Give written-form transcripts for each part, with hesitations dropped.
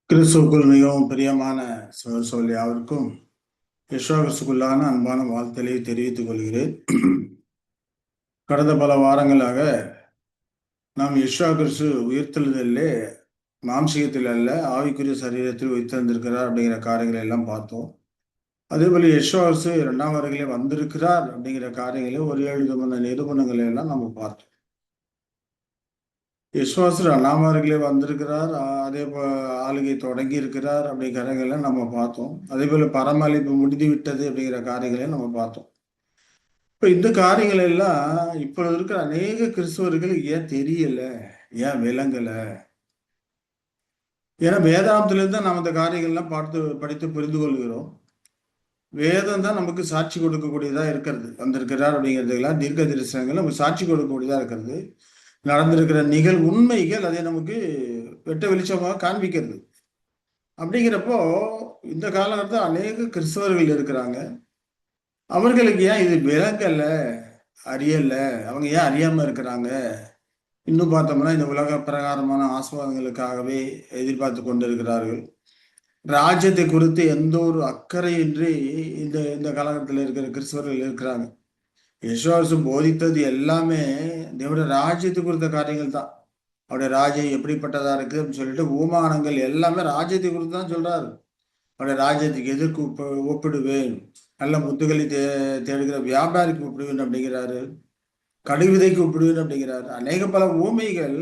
கிறிஸ்துவுக்குள் மிகவும் பிரியமான சகோதர யாவருக்கும் யெஷுவா கிறிஸ்துக்குள்ளான அன்பான வாழ்த்தலை தெரிவித்துக் கொள்கிறேன். கடந்த பல வாரங்களாக நாம் யெஷுவா கிறிஸ்து உயிர்த்தெழுதலிலே மாம்சீகத்தில் அல்ல ஆவிக்குரிய சரீரத்தில் உயிர்த்தெழுந்திருக்கிறார் அப்படிங்கிற காரியங்களை எல்லாம் பார்த்தோம். அதே போல யெஷுவா கிறிஸ்து இரண்டாம் வருகையிலே வந்திருக்கிறார் அப்படிங்கிற காரியங்களை ஒரு 7 விதமான நிரூபணங்களை எல்லாம் நம்ம பார்த்தோம். விசுவாசர் அண்ணாமர்களே வந்திருக்கிறார். அதே போல ஆளுகை தொடங்கி இருக்கிறார் அப்படிங்கிற காரியங்களை நம்ம பார்த்தோம். அதே போல பரமளிப்பு முடிந்து விட்டது அப்படிங்கிற காரியங்களையும் நம்ம பார்த்தோம். இப்ப இந்த காரியங்கள் எல்லாம் இப்பொழுது இருக்கிற அநேக கிறிஸ்தவர்களுக்கு ஏன் தெரியல, ஏன் விளங்கல? ஏன்னா வேதாந்தத்திலிருந்து தான் நம்ம இந்த காரியங்கள்லாம் படித்து புரிந்து கொள்கிறோம். வேதம் தான் நமக்கு சாட்சி கொடுக்கக்கூடியதா இருக்கிறது. வந்திருக்கிறார் அப்படிங்கிறதுக்கெல்லாம் தீர்க்க தரிசனங்கள் நமக்கு சாட்சி கொடுக்கக்கூடியதா இருக்கிறது. நடந்திருக்கிற உண்மைகள் அதை நமக்கு வெட்ட வெளிச்சமாக காண்பிக்கிறது. அப்படிங்கிறப்போ இந்த காலகட்டத்தில் அநேக கிறிஸ்தவர்கள் இருக்கிறாங்க. அவர்களுக்கு ஏன் இது விளங்கல, அறியல, அவங்க ஏன் அறியாம இருக்கிறாங்க? இன்னும் பார்த்தோம்னா இந்த உலக பிரகாரமான ஆசீர்வாதங்களுக்காகவே எதிர்பார்த்து கொண்டிருக்கிறார்கள். ராஜ்யத்தை குறித்து எந்த ஒரு அக்கறையின்றி இந்த இந்த காலகட்டத்தில் இருக்கிற கிறிஸ்தவர்கள் இருக்கிறாங்க. யெஷுவா போதித்தது எல்லாமே தேவனுடைய ராஜ்யத்தை குறித்த காரியங்கள் தான். அவருடைய ராஜ்யம் எப்படிப்பட்டதா இருக்கு அப்படின்னு சொல்லிட்டு ஊமானங்கள் எல்லாமே ராஜ்யத்தை குறித்து தான் சொல்றாரு. அவருடைய ராஜ்யத்துக்கு எதிர்க்கு ஒப்பிடுவேன், நல்ல முத்துக்களை தேடுகிற வியாபாரிக்கு ஒப்பிடுவேன் அப்படிங்கிறாரு, கடுவிதைக்கு ஒப்பிடுவேன் அப்படிங்கிறாரு. அநேக பல ஊமைகள்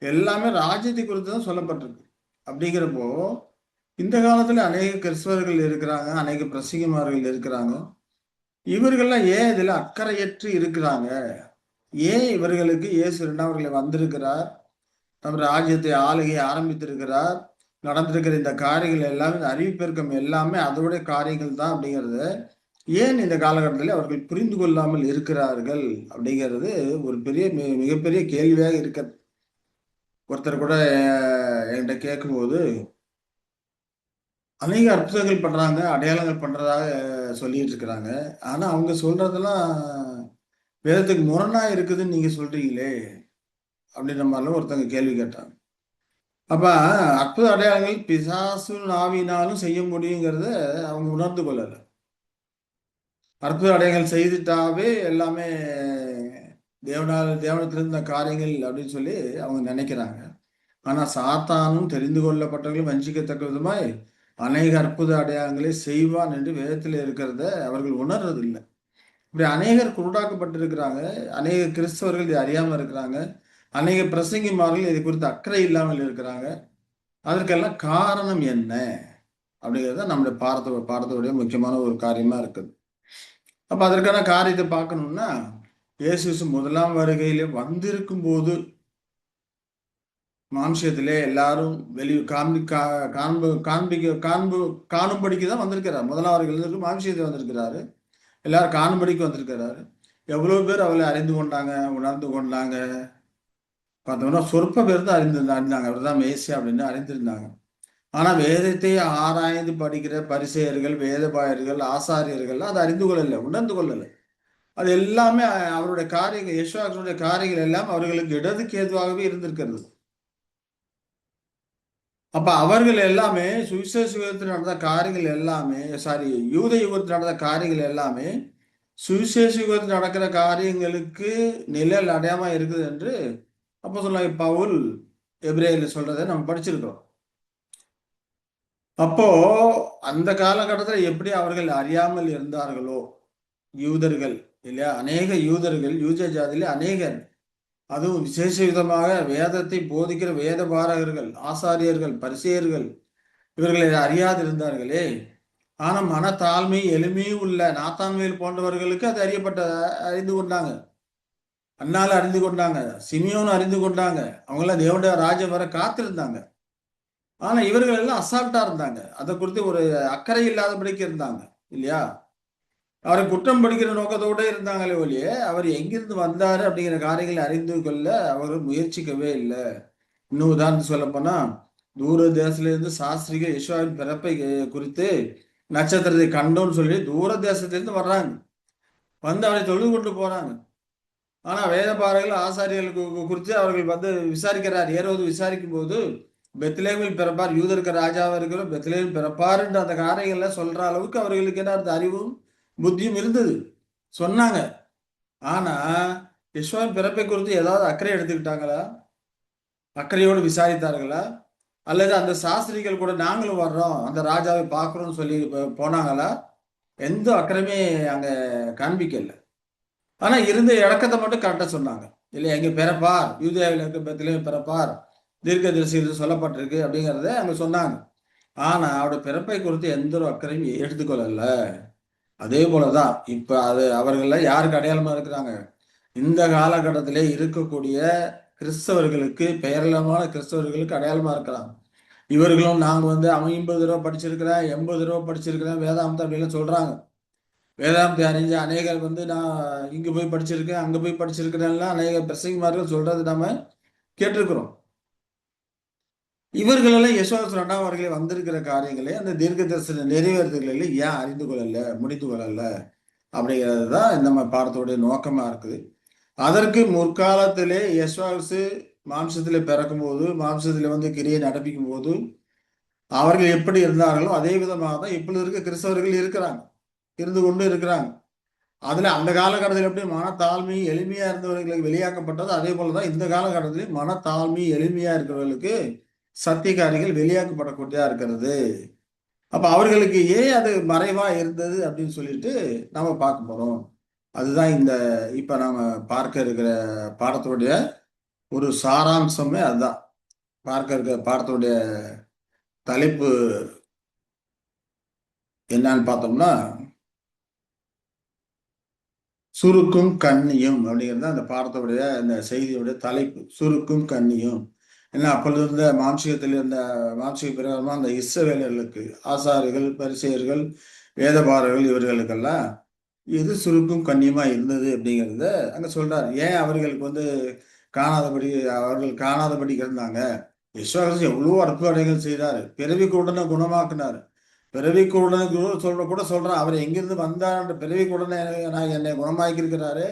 எல்லாமே ராஜ்யத்தை குறித்து தான் சொல்லப்பட்டிருக்கு. அப்படிங்கிறப்போ இந்த காலத்துல அநேக கிறிஸ்தவர்கள் இருக்கிறாங்க, அநேக பிரசங்கிமார்கள் இருக்கிறாங்க. இவர்கள்லாம் ஏன் இதுல அக்கறையற்று இருக்கிறாங்க? ஏன் இவர்களுக்கு இயேசு இரண்டாவர்களை வந்திருக்கிறார், நம்ம ராஜ்யத்தை ஆளுகை ஆரம்பித்திருக்கிறார், நடந்திருக்கிற இந்த காரியங்கள் எல்லாமே, இந்த அறிவிப்பெருக்கம் எல்லாமே அதோடைய காரியங்கள் தான் அப்படிங்கிறத ஏன் இந்த காலகட்டத்தில் அவர்கள் புரிந்து கொள்ளாமல் இருக்கிறார்கள் அப்படிங்கிறது ஒரு பெரிய மிகப்பெரிய கேள்வியாக இருக்கிறது. ஒருத்தர் கூட என்கிட்ட கேட்கும்போது அநேக அற்புதங்கள் பண்றாங்க, அடையாளங்கள் பண்றதாக சொல்லிட்டு இருக்கிறாங்க. ஆனா அவங்க சொல்றதெல்லாம் வேதத்துக்கு முரணா இருக்குதுன்னு நீங்க சொல்றீங்களே அப்படின்ற மாதிரிலாம் ஒருத்தவங்க கேள்வி கேட்டாங்க. அப்ப அற்புத அடையாளங்கள் பிசாசு ஆவியினாலும் செய்ய முடியுங்கிறத அவங்க உணர்ந்து கொள்ளல. அற்புத அடையாளங்கள் செய்துட்டாவே எல்லாமே தேவனத்திலிருந்த காரியங்கள் அப்படின்னு சொல்லி அவங்க நினைக்கிறாங்க. ஆனா சாத்தானும் தெரிந்து கொள்ளப்பட்டவர்களும் வஞ்சிக்கத்தக்க விதமாய் அநேக அற்புத அடையாளங்களை செய்வான் என்று வேதத்தில் இருக்கிறத அவர்கள் உணர்றது இல்லை. இப்படி அநேகர் குருடாக்கப்பட்டிருக்கிறாங்க. அநேக கிறிஸ்தவர்கள் இதை அறியாம இருக்கிறாங்க. அநேக பிரசங்கிமார்கள் இதை குறித்து அக்கறை இல்லாமல் இருக்கிறாங்க. அதற்கெல்லாம் காரணம் என்ன அப்படிங்கிறது நம்முடைய பாடத்தோடைய முக்கியமான ஒரு காரியமா இருக்குது. அப்ப அதற்கான காரியத்தை பார்க்கணும்னா இயேசு முதலாம் வருகையிலே வந்திருக்கும் போது மாம்சத்திலே எல்லாரும் காணும்படிக்கு தான் வந்திருக்கிறார். முதலாம் வருகையில மாம்சத்தை வந்திருக்கிறாரு. எல்லாரும் காணும்படிக்கு வந்திருக்கிறாரு. எவ்வளவு பேர் அவளை அறிந்து கொண்டாங்க, உணர்ந்து கொண்டாங்க பார்த்தோம்னா சொற்ப பேர் தான் அறிந்தாங்க. அவர் தான் மேசியா அப்படின்னு அறிந்திருந்தாங்க. ஆனா வேதத்தை ஆராய்ந்து படிக்கிற பரிசேயர்கள், வேதபாயர்கள், ஆசாரியர்கள் அதை அறிந்து கொள்ளல, உணர்ந்து கொள்ளல. அது எல்லாமே அவருடைய காரியங்கள், யெஷுவாவுடைய காரியங்கள் எல்லாம் அவர்களுக்கு இடதுக்கு ஏதுவாகவே இருந்திருக்கிறது. அப்ப அவர்கள் எல்லாமே சுவிசேஷ யுகத்தில் நடந்த காரியங்கள் எல்லாமே, யூத யுகத்தில் நடந்த காரியங்கள் எல்லாமே சுவிசேஷ யுகத்தில் நடக்கிற காரியங்களுக்கு நிழல் அடையாம இருக்குது என்று அப்போஸ்தலனாகிய பவுல் எபிரேயர்ல சொல்றதை நம்ம படிச்சிருக்கிறோம். அப்போ அந்த காலகட்டத்தில் எப்படி அவர்கள் அறியாமல் இருந்தார்களோ யூதர்கள் இல்லையா, அநேக யூதர்கள், யூத ஜாதியில அநேகர், அதுவும் விசேஷ விதமாக வேதத்தை போதிக்கிற வேத பாரகர்கள், ஆசாரியர்கள், பரிசேயர்கள், இவர்களை அறியாதிருந்தார்களே. ஆனா மனத்தாழ்மை எளிமை உள்ள நாத்தான்மையில் போன்றவர்களுக்கு அது அறிந்து கொண்டாங்க. அண்ணால அறிந்து கொண்டாங்க, சிமியோன்னு அறிந்து கொண்டாங்க. அவங்களாம் தேவனுடைய ராஜ்யம் வர காத்திருந்தாங்க. ஆனா இவர்கள் எல்லாம் அசால்ட்டா இருந்தாங்க. அதை குறித்து ஒரு அக்கறை இல்லாதபடிக்கு இருந்தாங்க இல்லையா. அவரை குற்றம் படிக்கிற நோக்கத்தோட இருந்தாங்களே ஒழிய அவர் எங்கிருந்து வந்தாரு அப்படிங்கிற காரியங்களை அறிந்து கொள்ள அவர்கள் முயற்சிக்கவே இல்லை. இன்னும் உதாரணம் சொல்ல போனா தூர தேசத்துல இருந்து சாஸ்திரிகள் யெஷுவாவின் பிறப்பை குறித்து நட்சத்திரத்தை கண்டோன்னு சொல்லி தூர தேசத்திலிருந்து வர்றாங்க, வந்து அவரை தொழுது கொண்டு போறாங்க. ஆனா வேத பாரகர்கள், ஆசாரியர்களுக்கு குறித்து அவர்கள் வந்து விசாரிக்கிறார். ஏரோது விசாரிக்கும் போது பெத்லேமில் பிறப்பார், யூதருக்கு ராஜாவா இருக்கிற பெத்லேமில் பிறப்பாருன்ற அந்த காரியங்கள்ல சொல்ற அளவுக்கு அவர்களுக்கு என்ன அந்த அறிவும் புத்தியும் இருந்தது, சொன்னாங்க. ஆனா யெஷுவாவின் பிறப்பை குறித்து ஏதாவது அக்கறை எடுத்துக்கிட்டாங்களா? அக்கறையோடு விசாரித்தார்களா? அல்லது அந்த சாஸ்திரிகள் கூட நாங்களும் வர்றோம், அந்த ராஜாவை பார்க்குறோம்னு சொல்லி போனாங்களா? எந்த அக்கறையுமே அங்க காண்பிக்கல. ஆனா இருந்த இலக்கத்தை மட்டும் கரெக்டா சொன்னாங்க. இல்லையா, எங்க பிறப்பார், யூதேயாவில் இருக்க பெத்லகேமில் பிறப்பார், தீர்க்கதரிசியில் சொல்லப்பட்டிருக்கு அப்படிங்கிறத அங்க சொன்னாங்க. ஆனா அவருடைய பிறப்பை குறித்து எந்த ஒரு அக்கறையும் எடுத்துக்கொள்ளல. அதே போலதான் இப்ப அது அவர்கள யாருக்கு அடையாளமா இருக்கிறாங்க? இந்த காலகட்டத்திலே இருக்கக்கூடிய கிறிஸ்தவர்களுக்கு, பெயரளமான கிறிஸ்தவர்களுக்கு அடையாளமா இருக்கிறாங்க. இவர்களும் நாங்க வந்து அவன் 50 ரூபா படிச்சிருக்கிறேன், 80 ரூபா படிச்சிருக்கிறேன், வேதாந்தம் அப்படின்னு சொல்றாங்க. வேதாந்தம் அறிஞ்ச அநேகர் வந்து நான் இங்க போய் படிச்சிருக்கேன், அங்க போய் படிச்சிருக்கிறேன்லாம் அநேக பிரசங்கிமார்கள் சொல்றது நாம கேட்டிருக்கிறோம். இவர்களெல்லாம் யெஷுவா அவர்களே வந்திருக்கிற காரியங்களை அந்த தீர்க்க தரிசன நிறைவேறுதல்களை ஏன் அறிந்து கொள்ளல, முடித்து கொள்ளல அப்படிங்கிறது தான் நம்ம பாடத்தோடைய நோக்கமா இருக்குது. அதற்கு முற்காலத்திலே யெஷுவா மாம்சத்திலே பிறக்கும் போது, மாம்சத்திலே வந்து கிரியை நடப்பிக்கும் போது அவர்கள் எப்படி இருந்தார்களோ அதே விதமாக தான் இப்பொழுது இருக்க கிறிஸ்தவர்கள் இருக்கிறாங்க, இருந்து கொண்டு இருக்கிறாங்க. அதுல அந்த காலகட்டத்தில் எப்படி மனத்தாழ்மை எளிமையா இருந்தவர்களுக்கு வெளியாக்கப்பட்டது, அதே போலதான் இந்த காலகட்டத்திலும் மனத்தாழ்மை எளிமையா இருக்கிறவர்களுக்கு சத்தியக்காரிகள் வெளியாக்கப்படக்கூடியதா இருக்கிறது. அப்ப அவர்களுக்கு ஏன் அது மறைவா இருந்தது அப்படின்னு சொல்லிட்டு நாம பார்க்க போறோம். அதுதான் இந்த இப்ப நாம பார்க்க இருக்கிற பாடத்துடைய ஒரு சாராம்சமே அதுதான். பார்க்க இருக்கிற பாடத்துடைய தலைப்பு என்னன்னு பார்த்தோம்னா, சுருக்கும் கண்ணியும் அப்படிங்கிறது அந்த பாடத்துடைய இந்த செய்தியுடைய தலைப்பு. சுருக்கும் கண்ணியும். ஏன்னா அப்பொழுது இருந்த மாம்சீகத்தில் இருந்த மாம்சீக பிரகாரமா அந்த இஸ்ரவேலர்களுக்கு ஆசாரிகள், பரிசேயர்கள், வேதபாரர்கள் இவர்களுக்கெல்லாம் எது சுருக்கும் கண்ணியமா இருந்தது அப்படிங்கிறத அங்க சொல்றாரு. ஏன் அவர்களுக்கு வந்து காணாதபடி அவர்கள் காணாதபடி இருந்தாங்க? விசுவாசி எவ்வளவோ அற்புதங்கள் செய்தாரு. பிறவி உடனே குணமாக்குனாரு. பிறவிக்கு உடனே கூட சொல்றான், அவர் எங்கிருந்து வந்தார், பிறவிக்கு உடனே நான் என்னை குணமாக்கி இருக்கிறாரு.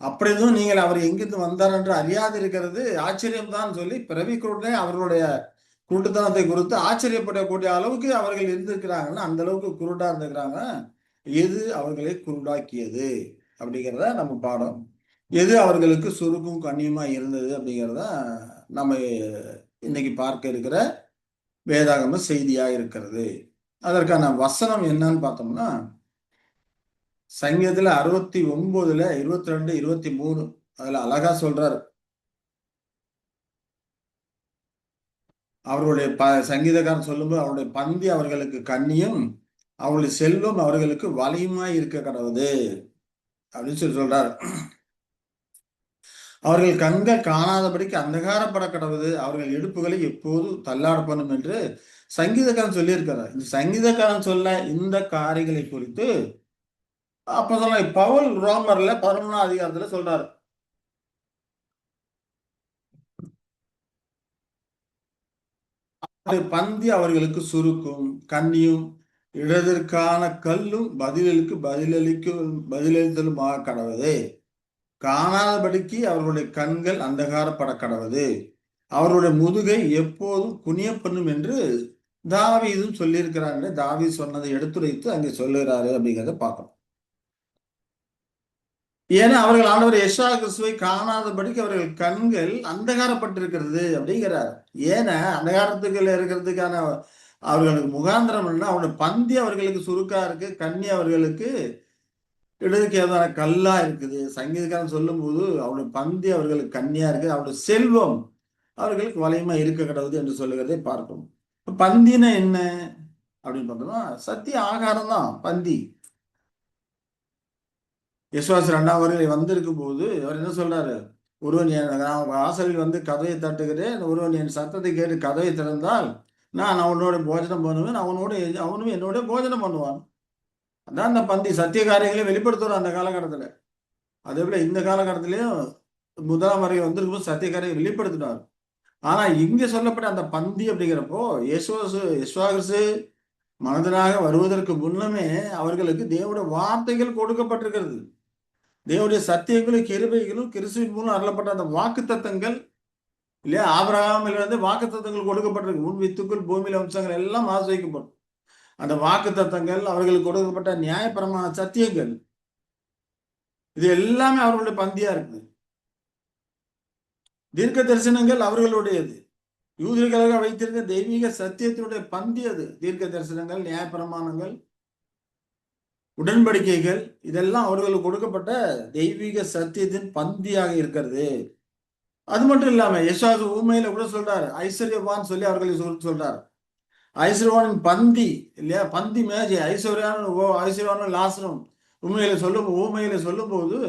அப்படி இருந்தும் நீங்கள் அவர் எங்கிருந்து வந்தார் என்று அறியாது இருக்கிறது ஆச்சரியம்தான் சொல்லி பிறவிக்கு உடனே அவர்களுடைய குருட்டுத்தனத்தை குறித்து ஆச்சரியப்படக்கூடிய அளவுக்கு அவர்கள் இருந்திருக்கிறாங்கன்னா அந்த அளவுக்கு குருடா இருந்திருக்கிறாங்க. எது அவர்களை குருடாக்கியது அப்படிங்கிறத நம்ம பாடம். எது அவர்களுக்கு சுருக்கும் கண்ணியமா இருந்தது அப்படிங்கிறத நம்ம இன்னைக்கு பார்க்க இருக்கிற வேதாகம செய்தியா இருக்கிறது. அதற்கான வசனம் என்னன்னு பார்த்தோம்னா, சங்கீதத்துல 69ல 22, 23 அதுல அழகா சொல்றாரு. அவருடைய சங்கீதக்காரன் சொல்லும்போது அவருடைய பந்தி அவர்களுக்கு கண்ணியும், அவருடைய செல்வம் அவர்களுக்கு வலியுமாய் இருக்க கடவுது அப்படின்னு சொல்லி சொல்றாரு. அவர்கள் கண்கள் காணாதபடிக்கு அந்தகாரப்பட கடவுது, அவர்கள் இடுப்புகளை எப்போது தள்ளாட பண்ணும் என்று சங்கீதக்காரன் சொல்லியிருக்கிறார். இந்த சங்கீதக்காரன் சொல்ல இந்த காரியங்களை குறித்து அப்போஸ்தலனாகிய பவுல் ரோமர்ல 11ஆம் அதிகாரத்துல சொல்றாரு. பந்தி அவர்களுக்கு சுருக்கும் கண்ணியும் இடதற்கான கல்லும் பதிலளித்தலுமாக கடவுது. காணாதபடிக்கு அவர்களுடைய கண்கள் அந்தகாரப்பட கடவுது, அவருடைய முதுகை எப்போதும் குனிய பண்ணும் என்று தாவீதும் சொல்லியிருக்கிறாங்க. தாவீது சொன்னதை எடுத்துரைத்து அங்கே சொல்லுகிறாரு அப்படிங்கிறத பார்க்கணும். ஏன்னா அவர்கள் ஆண்டவர் யெஷுவா கிறிஸ்துவை காணாதபடிக்கு அவர்கள் கண்கள் அந்தகாரப்பட்டிருக்கிறது அப்படிங்கிறார். ஏன்னா அந்தகாரத்துக்குள்ள இருக்கிறதுக்கான அவர்களுக்கு முகாந்திரம் என்ன, அவருடைய பந்தி அவர்களுக்கு சுருக்கா இருக்கு, கண்ணி அவர்களுக்கு இடதுக்கு ஏதான கல்லா இருக்குது. சங்கீதக்காரன் சொல்லும் போது அவருடைய பந்தி அவர்களுக்கு கண்ணியா இருக்கு, அவருடைய செல்வம் அவர்களுக்கு வளையமா இருக்க கிடவுது என்று சொல்லுகிறதை பார்க்கணும். பந்தின என்ன அப்படின்னு பார்த்தோம்னா சத்திய ஆகாரம் தான் பந்தி. யெசுவாஸ் 2ஆம் வருகையில் வந்திருக்கும் போது அவர் என்ன சொல்றாரு, ஒருவன் நான் வாசலில் வந்து கதவை தட்டுகிறேன், ஒருவன் என் சத்தத்தை கேட்டு கதவை திறந்தால் நான் அவனோட போஜனம் பண்ணுவேன், அவனும் என்னோட போஜனம் பண்ணுவான். அதான் அந்த பந்தி சத்திய காரியங்களை வெளிப்படுத்துறோம் அந்த காலகட்டத்துல. அதே போல இந்த காலகட்டத்திலையும் 1ஆம் வருகை வந்திருக்கும் போது சத்திய காரியம் வெளிப்படுத்தினார். ஆனா இங்க சொல்லப்பட்ட அந்த பந்தி அப்படிங்கிறப்போ யெசுவா கிறிஸ்து மனதனாக வருவதற்கு முன்னமே அவர்களுக்கு தேவனுடைய வார்த்தைகள் கொடுக்கப்பட்டிருக்கிறது. தேவனுடைய சத்தியங்களும் கிருபைகளும் கிறிஸ்துவின் மூலம் அருளப்பட்ட அந்த வாக்கு தத்தங்கள் இல்லையா? ஆபிரகாமில் இருந்து வாக்குத்தத்தங்கள் கொடுக்கப்பட்டிருக்கு. உன் வித்துக்குள் பூமியில வம்சங்கள் எல்லாம் ஆசிரிக்கப்படும். அந்த வாக்குத்தத்தங்கள், அவர்களுக்கு கொடுக்கப்பட்ட நியாயப்பிரமாண சத்தியங்கள், இது எல்லாமே அவர்களுடைய பந்தியா இருக்குது. தீர்க்க தரிசனங்கள் அவர்களுடையது. யூதர்களுக்காக வைத்திருந்த தெய்வீக சத்தியத்தினுடைய பந்தி அது. தீர்க்க தரிசனங்கள், நியாயப்பிரமாணங்கள், உடன்படிக்கைகள், இதெல்லாம் அவர்களுக்கு கொடுக்கப்பட்ட தெய்வீக சத்தியத்தின் பந்தியாக இருக்கிறது. அது மட்டும் இல்லாம யெசாயா ஊமையில கூட சொல்றாரு, ஐஸ்வர்யவான் சொல்லி அவர்களை சொல்றாரு. ஐஸ்வர்யவானின் பந்தி இல்லையா, பந்தி மேஜை, ஐஸ்வர்யவான லாசரும் ஊமையில சொல்லும் போது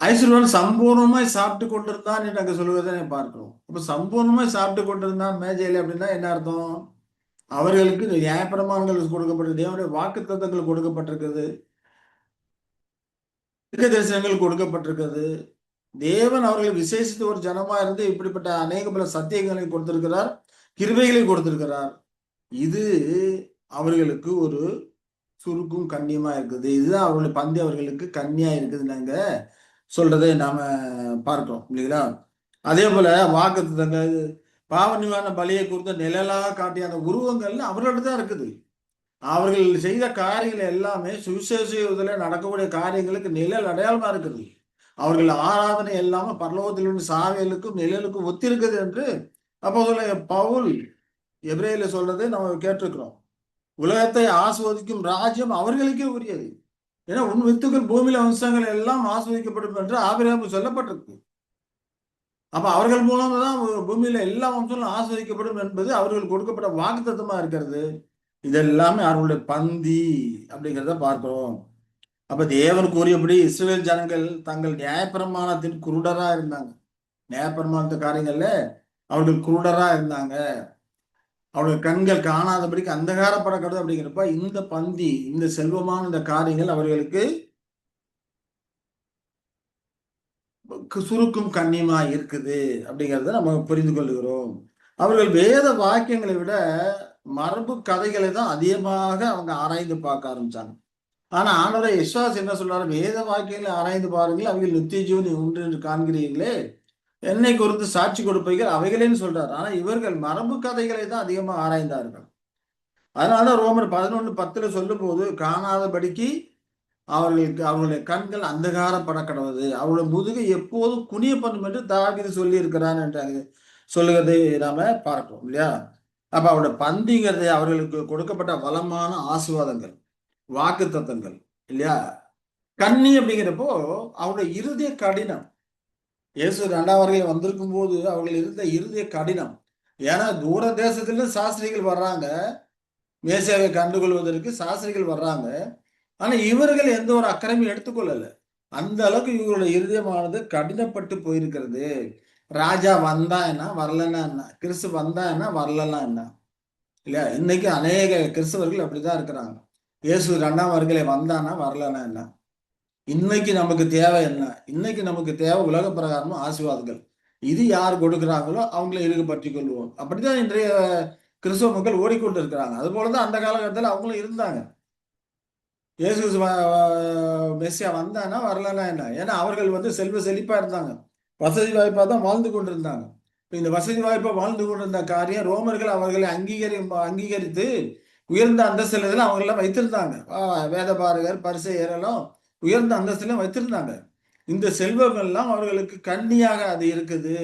ஐஸ்வர்யவான் சம்பூர்ணமாய் சாப்பிட்டு கொண்டிருந்தான் என்று அங்க சொல்லுவதை பார்க்கிறோம். அப்ப சம்பூர்ணமாய் சாப்பிட்டு கொண்டிருந்தான் மேஜையில அப்படின்னா என்ன அர்த்தம்? அவர்களுக்கு நியாயப்பிரமாணங்கள் கொடுக்கப்பட்டிருக்கு, தேவனுடைய வாக்குத்தத்தங்கள் கொடுக்கப்பட்டிருக்கிறது, தீர்க்க தரிசனங்கள் கொடுக்கப்பட்டிருக்கிறது. தேவன் அவர்கள் விசேஷித்த ஒரு ஜனமா இருந்து இப்படிப்பட்ட அநேக பல சத்தியங்களை கொடுத்திருக்கிறார், கிருபைகளை கொடுத்திருக்கிறார். இது அவர்களுக்கு ஒரு சுருக்கும் கண்ணியமா இருக்குது. இதுதான் அவர்களுடைய பந்தி அவர்களுக்கு கண்ணியா இருக்குது நாங்க சொல்றதை நாம பார்க்கிறோம் இல்லைங்களா? அதே போல வாக்குத்தத்தங்கள், பாவ நிவாரண பலியை குறித்த நிழலாக காட்டிய அந்த உருவங்கள் அவர்கள்ட்ட தான் இருக்குது. அவர்கள் செய்த காரியங்கள் எல்லாமே சுவிசேஷத்தில் நடக்கக்கூடிய காரியங்களுக்கு நிழல் அடையாளமா இருக்குது. அவர்கள் ஆராதனை எல்லாமே பரலோகத்திலிருந்து சாவியலுக்கும் நிழலுக்கும் ஒத்திருக்குது என்று அப்போஸ்தலனாகிய பவுல் எபிரேயர்ல சொல்றதை நம்ம கேட்டிருக்கிறோம். உலகத்தை ஆஸ்வதிக்கும் ராஜ்யம் அவர்களுக்கே உரியது. ஏன்னா உன் வித்துக்கள் பூமியில வம்சங்கள் எல்லாம் ஆஸ்வதிக்கப்படும் என்று ஆபிரகாமுக்கு சொல்லப்பட்டிருக்கு. அப்ப அவர்கள் மூலம் தான் பூமியில எல்லா வம்சங்களும் ஆஸ்வதிக்கப்படும் என்பது அவர்கள் கொடுக்கப்பட்ட வாக்குத்தத்தமா இருக்கிறது. இதெல்லாமே அவர்களுடைய பந்தி அப்படிங்கிறத பார்க்கிறோம். அப்ப தேவன் கூறியபடி இஸ்ரவேல் ஜனங்கள் தங்கள் நியாயப்பிரமாணத்தின் குருடரா இருந்தாங்க. நியாயப்பிரமாணத்து காரியங்கள்ல அவர்கள் குருடரா இருந்தாங்க. அவருடைய கண்கள் காணாதபடிக்கு அந்தகாரப்படக்கூடாது. அப்படிங்கிறப்ப இந்த பந்தி, இந்த செல்வமான இந்த காரியங்கள் அவர்களுக்கு சுருக்கும் கண்ணியமா இருக்குது அப்படிங்கிறத நம்ம புரிந்து கொள்கிறோம். அவர்கள் வேத வாக்கியங்களை விட மரபு கதைகளை தான் அதிகமாக அவங்க ஆராய்ந்து பார்க்க ஆரம்பிச்சாங்க. ஆனா ஆண்டவரை யெஷாயா என்ன சொல்றாரு? வேத வாக்கியங்களை ஆராய்ந்து பாருங்கள், அவைகள் நித்திய ஜீவனை உண்டு என்று காண்கிறீர்களே, என்னை குறித்து சாட்சி கொடுப்பீர்கள் அவைகளேன்னு சொல்றாரு. ஆனா இவர்கள் மரபு கதைகளை தான் அதிகமா ஆராய்ந்தார்கள். அதனால ரோமர் 11:10 சொல்லும் போது, காணாதபடிக்கு அவர்களுடைய கண்கள் அந்தகாரப்பட கடவுது, அவருடைய முதுகை எப்போதும் குனிய பண்ணும் என்று தாவீது சொல்லி இருக்கிறான் என்று சொல்லுகிறதை நாம பார்க்கிறோம் இல்லையா? அப்ப அவருடைய பந்திங்கிறது அவர்களுக்கு கொடுக்கப்பட்ட வளமான ஆசீர்வாதங்கள், வாக்கு தத்தங்கள் இல்லையா? கன்னி அப்படிங்கிறப்போ அவருடைய இருதய கடினம். இயேசு 2ஆம் வருகை வந்திருக்கும் போது அவர்கள் இருந்த இருதய கடினம். ஏன்னா தூர தேசத்துல சாஸ்திரிகள் வர்றாங்க, மேசியாவை கண்டுகொள்வதற்கு சாஸ்திரிகள் வர்றாங்க. ஆனா இவர்கள் எந்த ஒரு அக்கறையும் எடுத்துக்கொள்ளல. அந்த அளவுக்கு இவர்களுடைய இருதயமானது கடினப்பட்டு போயிருக்கிறது. ராஜா வந்தா என்ன, வரலன்னா என்ன, கிறிஸ்து வந்தா என்ன, வரலன்னா என்ன இல்லையா? இன்னைக்கு அநேக கிறிஸ்தவர்கள் அப்படிதான் இருக்கிறாங்க. இயேசு 2ஆம் வருகையில வந்தானா வரலன்னா என்ன? இன்னைக்கு நமக்கு தேவை என்ன? இன்னைக்கு நமக்கு தேவை உலக பிரகாரமும் ஆசீர்வாதங்கள். இது யார் கொடுக்குறாங்களோ அவங்கள இருக்க பற்றி கொள்வோம். அப்படிதான் இன்றைய கிறிஸ்தவ மக்கள் ஓடிக்கொண்டு இருக்கிறாங்க. அது போலதான் அந்த காலகட்டத்தில் அவங்களும் இருந்தாங்க. இயேசு மெஸ்ஸியா வந்தானா வரலன்னா என்ன? ஏன்னா அவர்கள் செல்வ செழிப்பா இருந்தாங்க, வசதி வாய்ப்பா தான் வாழ்ந்து கொண்டிருந்தாங்க. இந்த வசதி வாய்ப்பா வாழ்ந்து கொண்டிருந்த காரியம் ரோமர்கள் அவர்களை அங்கீகரித்து உயர்ந்த அந்தஸ்தில் அவங்களெல்லாம் வைத்திருந்தாங்க. வேதபாரகர், பரிசேயர் எல்லாம் உயர்ந்த அந்தஸ்தில வைத்திருந்தாங்க. இந்த செல்வங்கள்லாம் அவர்களுக்கு கண்ணியாக அது இருக்குது.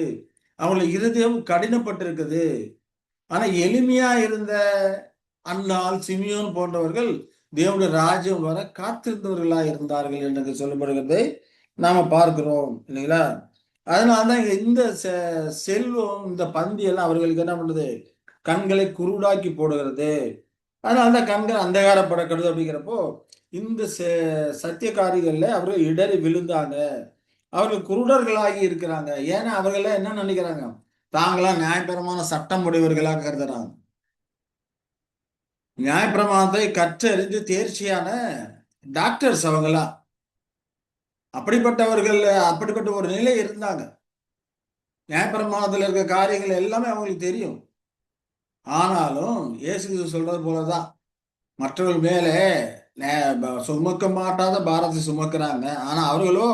அவங்களுடைய இருதயம் கடினப்பட்டு இருக்குது. ஆனா எளிமையா இருந்த அன்னாள், சிமியோன் போன்றவர்கள் தேவனுடைய ராஜ்யம் வர காத்திருந்தவர்களா இருந்தார்கள் என்று சொல்லப்படுகிறதை நாம பார்க்கிறோம் இல்லைங்களா? அதனால்தான் இந்த செல்வம், இந்த பந்தி எல்லாம் அவர்களுக்கு என்ன பண்றது? கண்களை குருடாக்கி போடுகிறது. அதனால்தான் கண்கள் அந்தகாரப்படக்கிறது. அப்படிங்கிறப்போ இந்த சத்தியக்காரிகள்ல அவர்கள் இடறி விழுந்தாங்க. அவர்கள் குருடர்களாகி இருக்கிறாங்க. ஏன்னா அவர்கள என்ன நினைக்கிறாங்க? தாங்களா நியாயபரமான சட்டம் உடையவர்களாக கருதுறாங்க. நியாயப்பிரமாணத்தை கற்றறிந்து தேர்ச்சியான டாக்டர்ஸ் அவங்களா. அப்படிப்பட்டவர்கள், அப்படிப்பட்ட ஒரு நிலை இருந்தாங்க. நியாயப்பிரமாணத்தில் இருக்க காரியங்கள் எல்லாமே அவங்களுக்கு தெரியும். ஆனாலும் இயேசு சொல்றது போலதான் மற்றவர்கள் மேலே சுமக்க மாட்டாத பாரத்தை சுமக்கிறாங்க. ஆனா அவர்களோ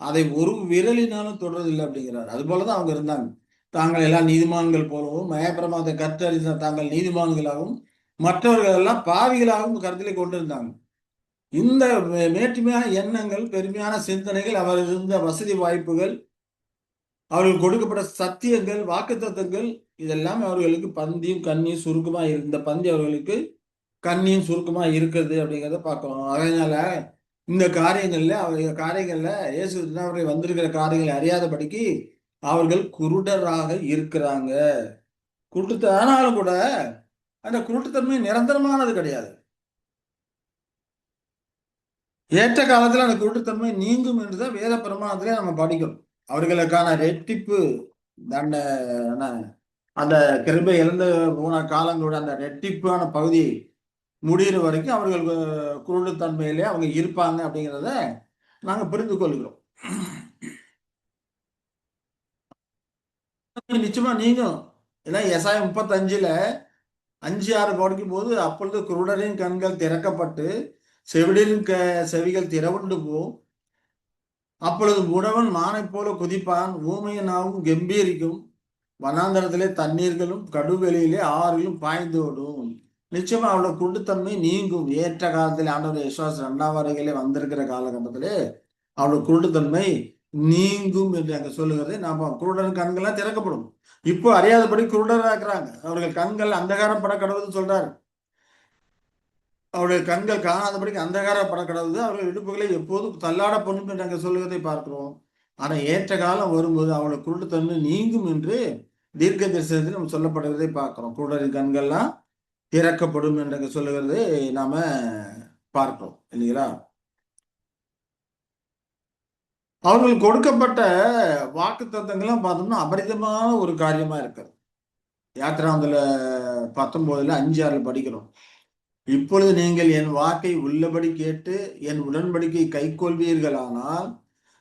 அதை ஒரு விரலினாலும் தொடர்றதில்லை அப்படிங்கிறார். அது போலதான் அவங்க இருந்தாங்க. தாங்கள் எல்லாம் நீதிமான்கள் போலவும் மயப்பிரமாதத்தை கற்றறிந்த தாங்கள் நீதிமான்களாகவும் மற்றவர்கள் எல்லாம் பாவிகளாகவும் கருத்திலே கொண்டிருந்தாங்க. இந்த மேட்டுமையான எண்ணங்கள், பெருமையான சிந்தனைகள், அவர் இருந்த வசதி வாய்ப்புகள், அவர்கள் கொடுக்கப்பட்ட சத்தியங்கள், வாக்குத்தத்தங்கள், இதெல்லாம் அவர்களுக்கு பந்தியும் கண்ணியும் சுருக்கமா இந்த பந்தி அவர்களுக்கு கண்ணியும் சுருக்கமா இருக்கிறது அப்படிங்கிறத பார்க்கிறோம். அதனால இந்த காரியங்கள்ல இயேசு அவர்கள் வந்திருக்கிற காரியங்களை அறியாதபடிக்கு அவர்கள் குருடராக இருக்கிறாங்க. ஆனாலும் கூட அந்த குருட்டுத்தன்மை நிரந்தரமானது கிடையாது. ஏற்ற காலத்துல அந்த குருட்டுத்தன்மை நீங்கும் என்றுதான் வேத பிரமாணத்திலே நம்ம படிக்கிறோம். அவர்களுக்கான ரெட்டிப்பு தண்டனை, அந்த கிருபை இழந்து போன காலங்களோட அந்த ரெட்டிப்பான பகுதி முடிகிற வரைக்கும் அவர்கள் குருட்டுத்தன்மையிலே அவங்க இருப்பாங்க அப்படிங்கிறத நாங்க புரிந்து கொள்கிறோம். நிச்சயமா நீங்கும். ஏன்னா எசாயம் 35ல 5-6 படிக்கும் போது, அப்பொழுது குருடரின் கண்கள் திறக்கப்பட்டு செவிடரின் செவிகள் திறவுண்டு போம். அப்பொழுது முடவன் மானை போல குதிப்பான், ஊமையின் நாவும் கம்பீரிக்கும், வனாந்தரத்திலே தண்ணீர்களும் கடுவெளியிலே ஆறுகளும் பாய்ந்து ஓடும். நிச்சயமா அவளோட குருட்டுத்தன்மை நீங்கும். ஏற்ற காலத்தில் ஆண்டவர் விசுவாசம் 2ஆம் வருகையிலே வந்திருக்கிற காலகட்டத்திலே அவளோட குருட்டுத்தன்மை நீங்கும் என்று அங்க சொல்லுகிறது. நாம குருடன் கண்கள்லாம் திறக்கப்படும். இப்போ அறியாதபடி குருடரா இருக்கிறாங்க. அவர்கள் கண்கள் அந்தகாரம் பட கடவுள்னு சொல்றாரு. அவருடைய கண்கள் காணாதபடிக்கு அந்தகார பட கடவுது. அவர்கள் இடுப்புகளை எப்போதும் தள்ளாட பண்ணும் என்று அங்க சொல்லுவதை பார்க்கிறோம். ஆனா ஏற்ற காலம் வரும்போது அவளோட குருட்டுத்தன்மை நீங்கும் என்று தீர்க்க தரிசனத்தில் நம்ம சொல்லப்படுவதை பார்க்கிறோம். குருடரின் கண்கள்லாம் திறக்கப்படும் என்று சொல்லுகிறதை நாம பார்க்கிறோம் இல்லைங்களா? அவர்களுக்கு கொடுக்கப்பட்ட வாக்கு தத்தங்களும் பார்த்தோம்னா அபரிதமான ஒரு காரியமா இருக்கு. யாத்திராமத்துல 19ல 5-6 படிக்கிறோம். இப்பொழுது நீங்கள் என் வாக்கை உள்ளபடி கேட்டு என் உடன்படிக்கை கைக்கொள்வீர்களானால்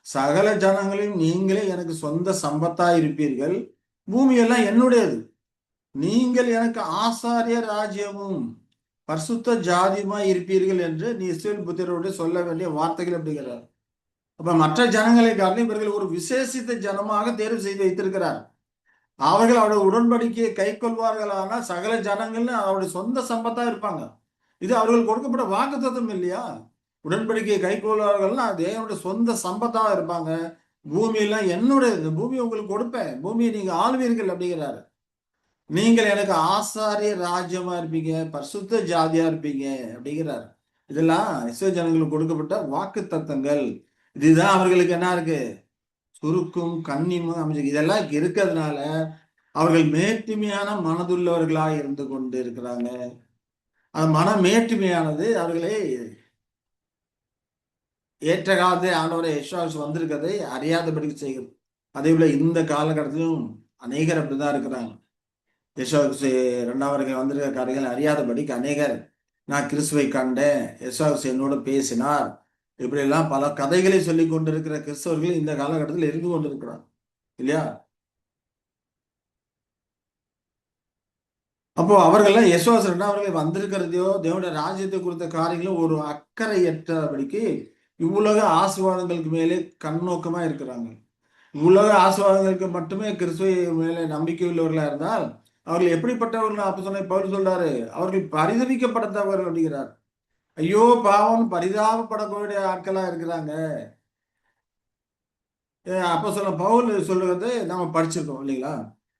சகல ஜனங்களையும் நீங்களே எனக்கு சொந்த சம்பத்தாய் இருப்பீர்கள். பூமியெல்லாம் என்னுடையது. நீங்கள் எனக்கு ஆசாரிய ராஜ்யமும் பரிசுத்த ஜாதியுமாய் இருப்பீர்கள் என்று நீ இஸ்ரவேல் புத்திரரோடு சொல்ல வேண்டிய வார்த்தைகள் அப்படிங்கிறார். அப்ப மற்ற ஜனங்களை காட்டிலும் இவர்கள் ஒரு விசேஷித்த ஜனமாக தேர்வு செய்து வைத்திருக்கிறார். அவர்கள் அவருடைய உடன்படிக்கையை கை கொள்வார்களானால் சகல ஜனங்கள்னு அவருடைய சொந்த சம்பத்தா இருப்பாங்க. இது அவர்கள் கொடுக்கப்பட்ட வாக்குத்தத்தம் இல்லையா? உடன்படிக்கையை கை கொள்வார்கள்னா தேவனுடைய சொந்த சம்பத்தா இருப்பாங்க. பூமியெல்லாம் என்னுடைய பூமி உங்களுக்கு கொடுப்பேன், பூமியை நீங்க ஆளுவீர்கள் அப்படிங்கிறாரு. நீங்கள் எனக்கு ஆசாரிய ராஜ்யமா இருப்பீங்க, பரிசுத்த ஜாதியா இருப்பீங்க அப்படிங்கிறார். இதெல்லாம் இஸ்ரவேல் ஜனங்களுக்கு கொடுக்கப்பட்ட வாக்கு தத்தங்கள். இதுதான் அவர்களுக்கு என்ன இருக்கு? சுருக்கும் கண்ணியமும் அமைச்சு இதெல்லாம் இருக்கிறதுனால அவர்கள் மேட்டுமையான மனதுள்ளவர்களாக இருந்து கொண்டு இருக்கிறாங்க. அந்த மன மேட்டுமையானது அவர்களை ஏற்ற காலத்தை ஆண்டவரை யெஷுவா வந்திருக்கிறதை அறியாதபடிக்கு செய்கிறது. அதே போல இந்த காலகட்டத்திலும் அநேகர் அப்படிதான் இருக்கிறாங்க. யெஷுவா 2ஆம் வருகை வந்திருக்கிற காரியங்கள் அறியாதபடிக்கு அநேகர் நான் கிறிஸ்துவை கண்டேன், யெஷுவா என்னோட பேசினார், இப்படி எல்லாம் பல கதைகளை சொல்லி கொண்டிருக்கிற கிறிஸ்தவர்கள் இந்த காலகட்டத்தில் இருந்து கொண்டிருக்கிறார் இல்லையா? அப்போ அவர்கள்லாம் யெஷுவா 2ஆம் வருகை வந்திருக்கிறதையோ தேவனுடைய ராஜ்யத்தை குறித்த காரியங்களும் ஒரு அக்கறையற்றபடிக்கு இவ்வுலக ஆசீர்வாதங்களுக்கு மேலே கண்ணோக்கமா இருக்கிறாங்க. உலக ஆசீர்வாதங்களுக்கு மட்டுமே கிறிஸ்துவை மேலே நம்பிக்கை உள்ளவர்களா இருந்தால் அவர்கள் எப்படிப்பட்டவர்கள் அப்போஸ்தலன் பவுல் சொல்றாரு? அவர்கள் பரிதபிக்கப்பட்டவர்கள் அப்படிங்கிறார். ஐயோ பாவம் பரிதாபப்படக்கூடிய ஆட்களா இருக்கிறாங்க. அப்போஸ்தலன் பவுல் சொல்லுறது நாம படிச்சிருக்கோம் இல்லைங்களா?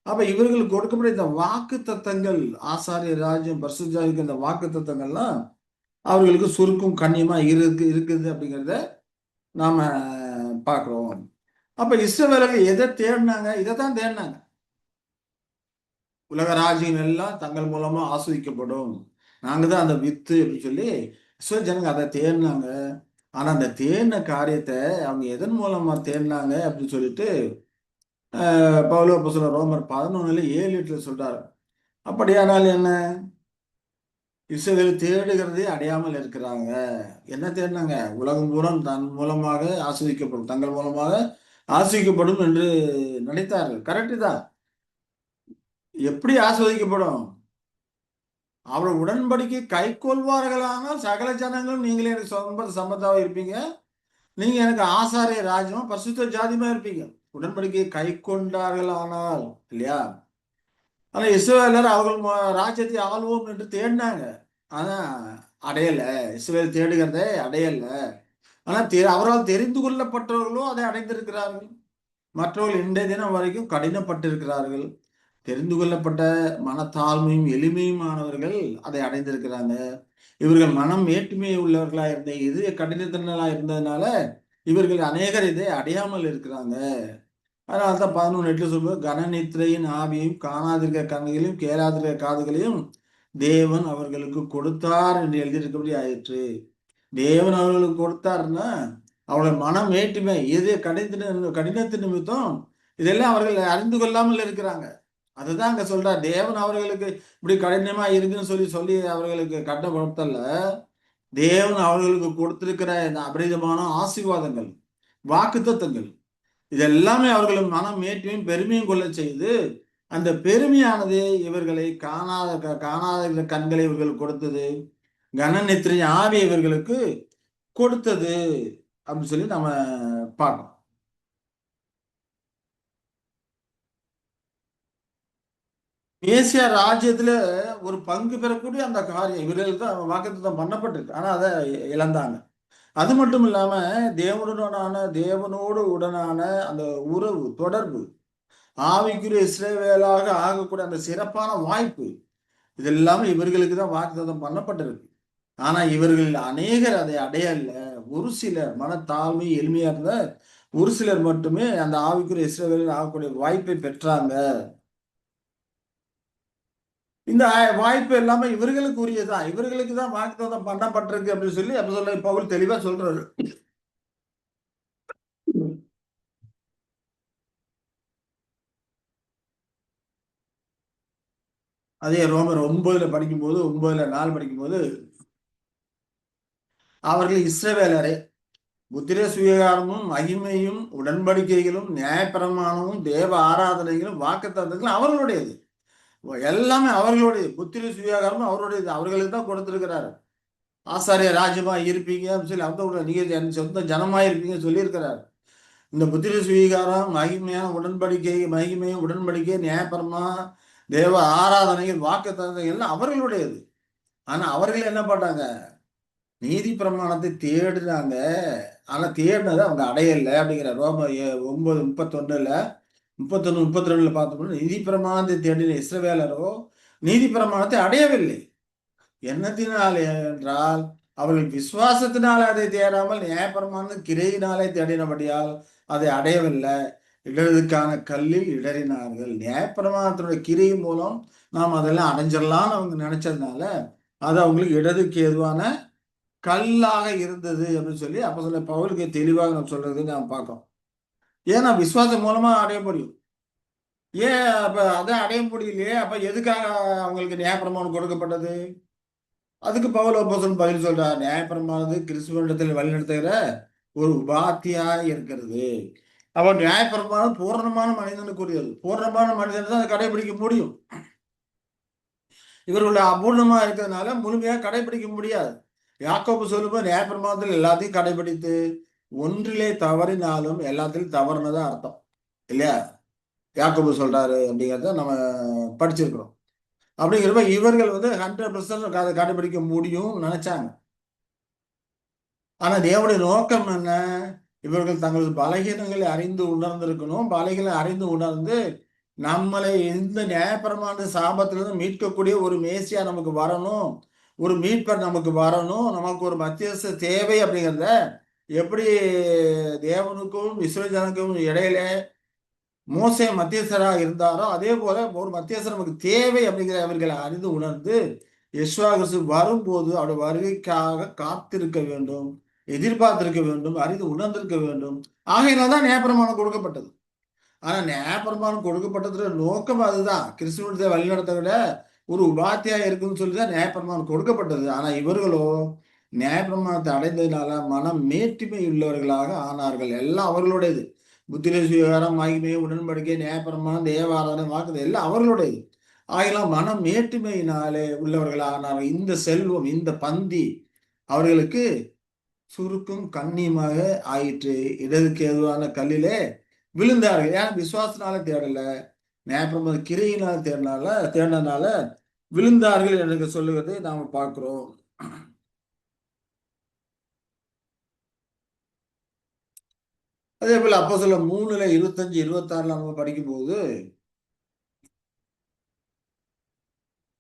அப்ப இவர்களுக்கு கொடுக்கப்பட்ட இந்த வாக்கு தத்தங்கள், ஆசாரிய ராஜ்யம் பரிசுத்த ஜாதிக்கு இந்த வாக்கு தத்தங்கள்லாம் அவர்களுக்கு சுருக்கும் கண்ணியமா இருக்குது அப்படிங்கிறத நாம பார்க்கிறோம். அப்ப இஸ்ரவேலர்கள் எதை தேடினாங்க? இதைத்தான் தேடினாங்க. உலக ராஜ்யம் எல்லாம் தங்கள் மூலமா ஆஸ்வதிக்கப்படும், நாங்க தான் அந்த வித்து அப்படின்னு சொல்லி இஸ்ரவேல் ஜனங்க அதை தேடினாங்க. ஆனா அந்த தேடின காரியத்தை அவங்க எதன் மூலமா தேடினாங்க அப்படின்னு சொல்லிட்டு பவுல் அப்போஸ்தலர் ரோமர் 11:7-8 சொல்றாரு. அப்படியானால் என்ன? இஸ்ரவேல் தேடுகிறதை அடையாமல் இருக்கிறாங்க. என்ன தேடினாங்க? உலகம் பூரா தன் மூலமாக ஆஸ்வதிக்கப்படும், தங்கள் மூலமாக ஆஸ்வதிக்கப்படும் என்று நினைத்தார்கள். கரெக்டு தான். எப்படி ஆஸ்வதிக்கப்படும்? அவர் உடன்படிக்கை கை கொள்வார்களானால் சகல ஜனங்களும் நீங்களே எனக்கு சம்பத்தாக இருப்பீங்க, நீங்க எனக்கு ஆசாரிய ராஜ்யமா பரிசுத்த ஜாதியுமா இருப்பீங்க. உடன்படிக்கையை கை கொண்டார்கள் ஆனால் இல்லையா? ஆனா இஸ்ரவேலர் அவர்கள் ராஜ்யத்தை ஆளுவோம் என்று தேடினாங்க. ஆனா அடையல. இஸ்ரவேல் தேடுகிறதை அடையல. ஆனா அவரால் தெரிந்து கொள்ளப்பட்டவர்களும் அதை அடைந்திருக்கிறார்கள். மற்றவர்கள் இன்றைய தினம் வரைக்கும் கடினப்பட்டிருக்கிறார்கள். தெரிந்து கொள்ளப்பட்ட மனத்தாழ்மையும் எளிமையுமானவர்கள் அதை அடைந்திருக்கிறாங்க. இவர்கள் மனம் மேட்டுமை உள்ளவர்களா இருந்த இது கடினத்தினலா இருந்ததுனால இவர்கள் அநேகர் இதை அடையாமல் இருக்கிறாங்க. அதனால தான் 11:8 சொல்லுவது, கனநித்திரையின் ஆவியையும் காணாதிருக்க கண்களையும் கேளாதிருக்க காதுகளையும் தேவன் அவர்களுக்கு கொடுத்தார் என்று எழுதியிருக்கபடி ஆயிற்று. தேவன் அவர்களுக்கு கொடுத்தாருன்னா அவருடைய மனம் வேற்றுமை எது கடினத்தின் நிமித்தம் இதெல்லாம் அவர்கள் அறிந்து கொள்ளாமல் இருக்கிறாங்க. அதுதான் அங்க சொல்றார். தேவன் அவர்களுக்கு இப்படி கடினமா இருக்குன்னு சொல்லி சொல்லி அவர்களுக்கு கட்டப்படுத்தல. தேவன் அவர்களுக்கு கொடுத்திருக்கிற இந்த அபரிதமான ஆசீர்வாதங்கள், வாக்குத்தத்தங்கள், இதெல்லாமே அவர்களும் மனம் மேற்றையும் பெருமையும் கொள்ள செய்து அந்த பெருமையானது இவர்களை காணாத கண்களை இவர்கள் கொடுத்தது, கனநித்திரை ஆவி இவர்களுக்கு கொடுத்தது அப்படின்னு சொல்லி நம்ம பார்க்கணும். மேசியா ராஜ்யத்துல ஒரு பங்கு பெறக்கூடிய அந்த காரியம் இவர்களுக்கு தான் வாக்குத்தத்தம் பண்ணப்பட்டிருக்கு. ஆனா அதை இழந்தாங்க. அது மட்டும் இல்லாம தேவனோடு உடனான அந்த உறவு தொடர்பு, ஆவிக்குரிய இஸ்ரவேலாக ஆகக்கூடிய அந்த சிறப்பான வாய்ப்பு, இதெல்லாமே இவர்களுக்கு தான் வாக்குத்தத்தம் பண்ணப்பட்டிருக்கு. ஆனா இவர்கள் அநேகர் அதை அடையல. ஒரு சிலர் மனத்தாழ்மை எளிமையா இருந்த ஒரு சிலர் மட்டுமே அந்த ஆவிக்குரிய இஸ்ரவேலில் ஆகக்கூடிய வாய்ப்பை பெற்றாங்க. இந்த வாய்ப்பு எல்லாமே இவர்களுக்கு உரியதான். இவர்களுக்கு தான் வாக்குத்தத்தம் பண்ணப்பட்டிருக்கு அப்படின்னு சொல்லி அப்போஸ்தலனாகிய பவுல் தெளிவா சொல்றாரு. அதே ரோமர் 9 படிக்கும்போது 9:4 படிக்கும்போது, அவர்கள் இஸ்ரவேலரே, புத்திர சுவிகாரமும் மகிமையும் உடன்படிக்கைகளும் நியாயப்பிரமாணமும் தேவ ஆராதனைகளும் வாக்குத்தத்தங்களும் அவர்களுடையது. எல்லாமே அவர்களுடைய புத்திர சுவிகாரமும் அவருடையது. அவர்களுக்கு தான் கொடுத்திருக்கிறாரு. ஆசாரிய ராஜ்யமா இருப்பீங்க அப்படின்னு சொல்லி அவங்க நீங்க சொந்த ஜனமா இருப்பீங்கன்னு சொல்லியிருக்கிறார். இந்த புத்திர சுவீகாரம் மகிமையான உடன்படிக்கை, மகிமையும் உடன்படிக்கை, நியாயப்பிரமா, தேவ ஆராதனைகள், வாக்குத்தத்தங்கள் எல்லாம் அவர்களுடையது. ஆனா அவர்கள் என்ன பண்ணாங்க? நீதி பிரமாணத்தை தேடினாங்க. ஆனா தேடினதை அவங்க அடையல அப்படிங்கிற ரோம 9:31 32 பார்த்தோம்னா, நீதி பிரமாணத்தை தேடின இஸ்ரவேலரோ நீதி பிரமாணத்தை அடையவில்லை. என்னத்தினாலே என்றால் அவர்கள் விசுவாசத்தினால் அதை தேடாமல் நியாயப்பிரமாண கிரையினாலே தேடினபடியால் அதை அடையவில்லை. இடறதுக்கான கல்லில் இடறினார்கள். நியாயப்பிரமாணத்தினுடைய கிரை மூலம் நாம் அதெல்லாம் அடைஞ்சிடலாம்னு அவங்க நினைச்சதுனால அது அவங்களுக்கு இடதுக்கு ஏதுவான கல்லாக இருந்தது அப்படின்னு சொல்லி அப்போஸ்தலன் பவுலுக்கு தெளிவாக நம்ம சொல்றது நாம் பார்க்கிறோம். ஏன்னா விசுவாசம் மூலமா அடைய முடியும். ஏன் அப்ப அதை அடைய முடியலையே? அப்ப எதுக்காக அவங்களுக்கு நியாயப்பிரமாணம் கொடுக்கப்பட்டது? அதுக்கு பவுல் அப்போஸ்தலன் பதில் சொல்றார். நியாயப்பிரமானது கிறிஸ்துவனிடத்தில் வழிநடத்துகிற ஒரு உபாத்தியாய் இருக்கிறது. அவன் நியாயப்பிரமாணம் பூர்ணமான மனிதனுக்குரியது. பூர்ணமான மனிதன் தான் அதை கடைபிடிக்க முடியும். இவர்களுடைய அபூர்ணமா இருக்கிறதுனால முழுமையா கடைபிடிக்க முடியாது. யாக்கோபு சொல்லும்போது நியாயப்பிரமாணத்தில் எல்லாத்தையும் கடைபிடித்து ஒன்றிலே தவறினாலும் எல்லாத்திலும் தவறுனதான் அர்த்தம் இல்லையா? யாக்கோபு சொல்றாரு அப்படிங்கிறத நம்ம படிச்சிருக்கிறோம். அப்படிங்கிறப்ப இவர்கள் 100% அதை கடைபிடிக்க முடியும் நினைச்சாங்க. ஆனா தேவனுடைய நோக்கம் என்ன? இவர்கள் தங்களது பலகீனங்களை அறிந்து உணர்ந்திருக்கணும். பலகீனம் அறிந்து உணர்ந்து நம்மளை இந்த நியாயப்பிரமாண சாபத்திலிருந்து மீட்கக்கூடிய ஒரு மேசியா நமக்கு வரணும், ஒரு மீட்பர் நமக்கு வரணும், நமக்கு ஒரு மத்தியஸ்த தேவை அப்படிங்கிறத எப்படி தேவனுக்கும் இஸ்ரவேல் ஜனங்களுக்கும் இடையில மோசே மத்தியஸ்தராக இருந்தாரோ அதே போல ஒரு மத்தியஸ்தர் நமக்கு தேவை அப்படிங்கிற அவர்களை அறிந்து உணர்ந்து யெஷுவா கிறிஸ்து வரும்போது அவருடைய வருகைக்காக காத்திருக்க வேண்டும், எதிர்பார்த்திருக்க வேண்டும், அறிந்து உணர்ந்திருக்க வேண்டும். ஆகையினால்தான் நியாயப்பிரமாணம் கொடுக்கப்பட்டது. ஆனா நியாயப்பிரமாணம் கொடுக்கப்பட்டதுல நோக்கம் அதுதான். கிறிஸ்துவத்தை வழிநடத்த விட ஒரு உபாத்தியா இருக்குன்னு சொல்லிதான் நியாயப்பிரமாணம் கொடுக்கப்பட்டது. ஆனா இவர்களோ நியாயப்பிரமாணத்தை அடைந்ததுனால மனம் மேட்டிமை உள்ளவர்களாக ஆனார்கள். எல்லாம் அவர்களுடையது. புத்திர சுவிகாரம், மகிமை, உடன்படிக்கை, நியாயப்பிரமாணம், தேவாராதனை, வாக்குது எல்லாம் அவர்களுடையது. ஆகலாம் மனம் மேட்டுமையினாலே உள்ளவர்களாக ஆனார்கள். இந்த செல்வம், இந்த பந்தி அவர்களுக்கு சுருக்கும் கண்ணியுமாக ஆயிற்று. இடதுக்கு ஏதுவான கல்லிலே விழுந்தார்கள். ஏன்னா விசுவாசனால தேடல, நேற்று கிரியினால் தேடினால விழுந்தார்கள் என்று சொல்லுவதை நாம பார்க்கிறோம். அதே போல அப்போஸ்தலர் 3:25-26 நம்ம படிக்கும்போது,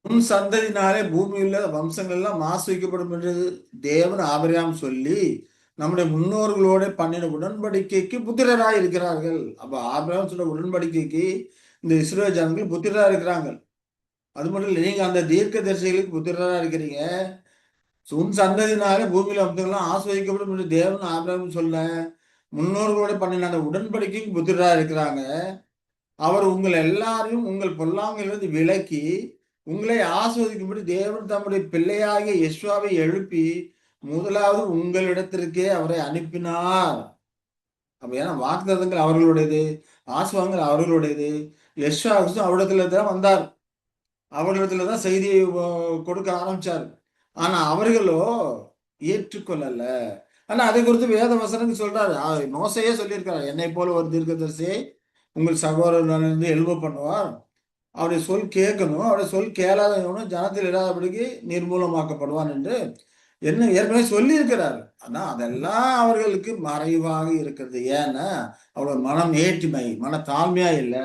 உன் சந்ததியினாலே பூமியில் வம்சங்கள் எல்லாம் மாசு வைக்கப்படும் என்று தேவன் ஆபிரகாம் சொல்லி நம்முடைய முன்னோர்களோட பண்ணின உடன்படிக்கைக்கு புத்திரராய் இருக்கிறார்கள். அப்ப ஆபிரகாம் சொன்ன உடன்படிக்கைக்கு இந்த இஸ்ரவேல் ஜனங்கள் புத்திரரா இருக்கிறாங்க. அது மட்டும் இல்லை, நீங்க அந்த தீர்க்க தரிசிகளுக்கு புத்திரரா இருக்கிறீங்க. உன் சந்ததியினாலே பூமியில வம்சங்கள்லாம் ஆஸ்வதிக்கப்படும் என்று தேவன் ஆபிரகாம் சொல்ல முன்னோர்களோட பண்ணின அந்த உடன்படிக்கைக்கு புத்திரரா இருக்கிறாங்க. அவர் உங்கள் எல்லாரையும் உங்கள் பொல்லாங்கிலிருந்து விலக்கி உங்களை ஆஸ்வதிக்கும்படி தேவன் தம்முடைய பிள்ளையாகிய யெஷுவாவை எழுப்பி முதலாவது உங்களிடத்திற்கே அவரை அனுப்பினார். அப்ப ஏன்னா வாக்குத்தத்தங்கள் அவர்களுடையது, ஆசுவாங்கள் அவர்களுடையது. யெஷுவா அவரிடத்துல தான் வந்தார், அவர்களிடத்துல தான் செய்தியை கொடுக்க ஆரம்பிச்சார். ஆனா அவர்களோ ஏற்றுக்கொள்ளல. ஆனா அதை குறித்து வேத வசனங்கள் சொல்றாரு. மோசையே சொல்லியிருக்கிறார், என்னை போல ஒரு தீர்க்கதரிசியை உங்கள் சகோதரனிலிருந்து எழுப பண்ணுவார். அவருடைய சொல் கேட்கணும், அவருடைய சொல் கேளாதவனும் ஜனத்தில் இல்லாதபடிக்கு நிர்மூலமாக்கப்படுவான் என்று என்ன ஏற்கனவே சொல்லி இருக்கிறார். ஆனா அதெல்லாம் அவர்களுக்கு மறைவாக இருக்கிறது. ஏன்னா அவரோட மனம் ஏற்றுமை, மன தாழ்மையா இல்லை,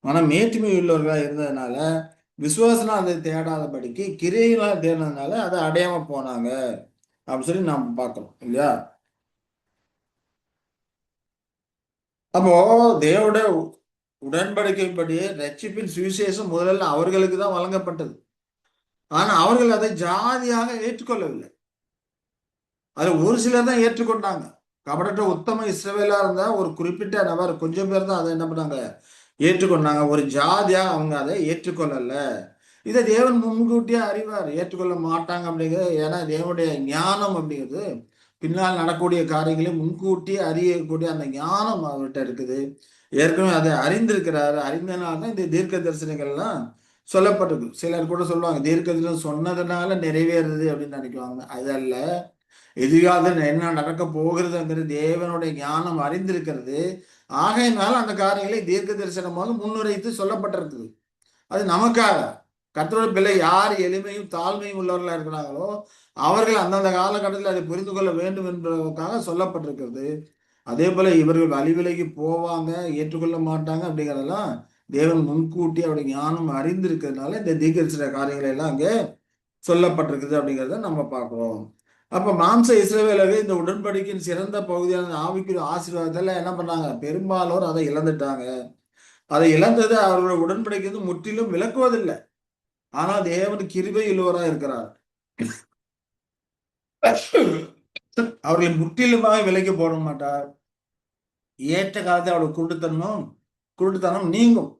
மனம் ஏற்றுமை உள்ளவர்களா இருந்ததுனால விசுவாசனா அதை தேடாதபடிக்கு கிரியைகளாக தேடினதுனால அதை அடையாம போனாங்க அப்படின்னு சொல்லி நாம் பார்க்கிறோம் இல்லையா? அப்போ தேவோட உடன்படிக்கைப்படி ரட்சிப்பின் சுவிசேஷம் முதல்ல அவர்களுக்கு தான் வழங்கப்பட்டது. ஆனா அவர்கள் அதை ஜாதியாக ஏற்றுக்கொள்ளவில்லை. அது ஒரு சிலர் தான் ஏற்றுக்கொண்டாங்க. கபடற்ற உத்தம இஸ்ரவேலா இருந்தா ஒரு குறிப்பிட்ட நபர் கொஞ்சம் பேர் தான் அதை என்ன பண்ணாங்க, ஏற்றுக்கொண்டாங்க. ஒரு ஜாதியா அவங்க அதை ஏற்றுக்கொள்ளல. இதை தேவன் முன்கூட்டியே அறிவார், ஏற்றுக்கொள்ள மாட்டாங்க அப்படிங்கிறது. ஏன்னா தேவனுடைய ஞானம் அப்படிங்கிறது பின்னால் நடக்கக்கூடிய காரியங்களை முன்கூட்டி அறியக்கூடிய அந்த ஞானம் அவர்கிட்ட இருக்குது. ஏற்கனவே அதை அறிந்திருக்கிறாரு. அறிந்தனால்தான் இந்த தீர்க்க தரிசனங்கள்லாம் சொல்லப்பட்டிருக்கு. சிலர் கூட சொல்லுவாங்க தீர்க்க தரிசனம் சொன்னதுனால நிறைவேறுது அப்படின்னு நினைக்குவாங்க. அதல்ல, எதிர்காலத்தில் என்ன நடக்க போகிறதுங்கிறது தேவனுடைய ஞானம் அறிந்திருக்கிறது. ஆகையினால அந்த காரியங்களை தீர்க்க தரிசனமாக முன்னுரைத்து சொல்லப்பட்டிருக்குது. அது நமக்காக. கர்த்தருடைய பிள்ளை யார் எளிமையும் தாழ்மையும் உள்ளவர்களா இருக்கிறாங்களோ அவர்கள் அந்தந்த காலகட்டத்தில் அதை புரிந்து கொள்ள வேண்டும் என்பதற்காக சொல்லப்பட்டிருக்கிறது. அதே போல இவர்கள் வழிவிலகி போவாங்க, ஏற்றுக்கொள்ள மாட்டாங்க அப்படிங்கிறதெல்லாம் தேவன் முன்கூட்டி அவருடைய ஞானம் அறிந்திருக்கிறதுனால இந்த தீர்க்க காரியங்களை எல்லாம் அங்கே சொல்லப்பட்டிருக்குது அப்படிங்கிறத நம்ம பார்க்கிறோம். அப்ப மாம்ச இஸ்ரவேலர்கள் இந்த உடன்படிக்கையின் சிறந்த பகுதியான ஆவிக்குரிய ஆசீர்வாதத்துல என்ன பண்ணாங்க, பெரும்பாலோர் அதை இழந்துட்டாங்க. அதை இழந்தது அவர்களுடைய உடன்படிக்கை முற்றிலும் விலக்குவதில்லை. ஆனா தேவன் கிருபை உள்ளவராக இருக்கிறார். அவர்களை முற்றிலுமாக விலைக்கு போட மாட்டார். ஏற்ற காலத்தை அவருடைய குருட்டுத்தனம் நீங்கும்.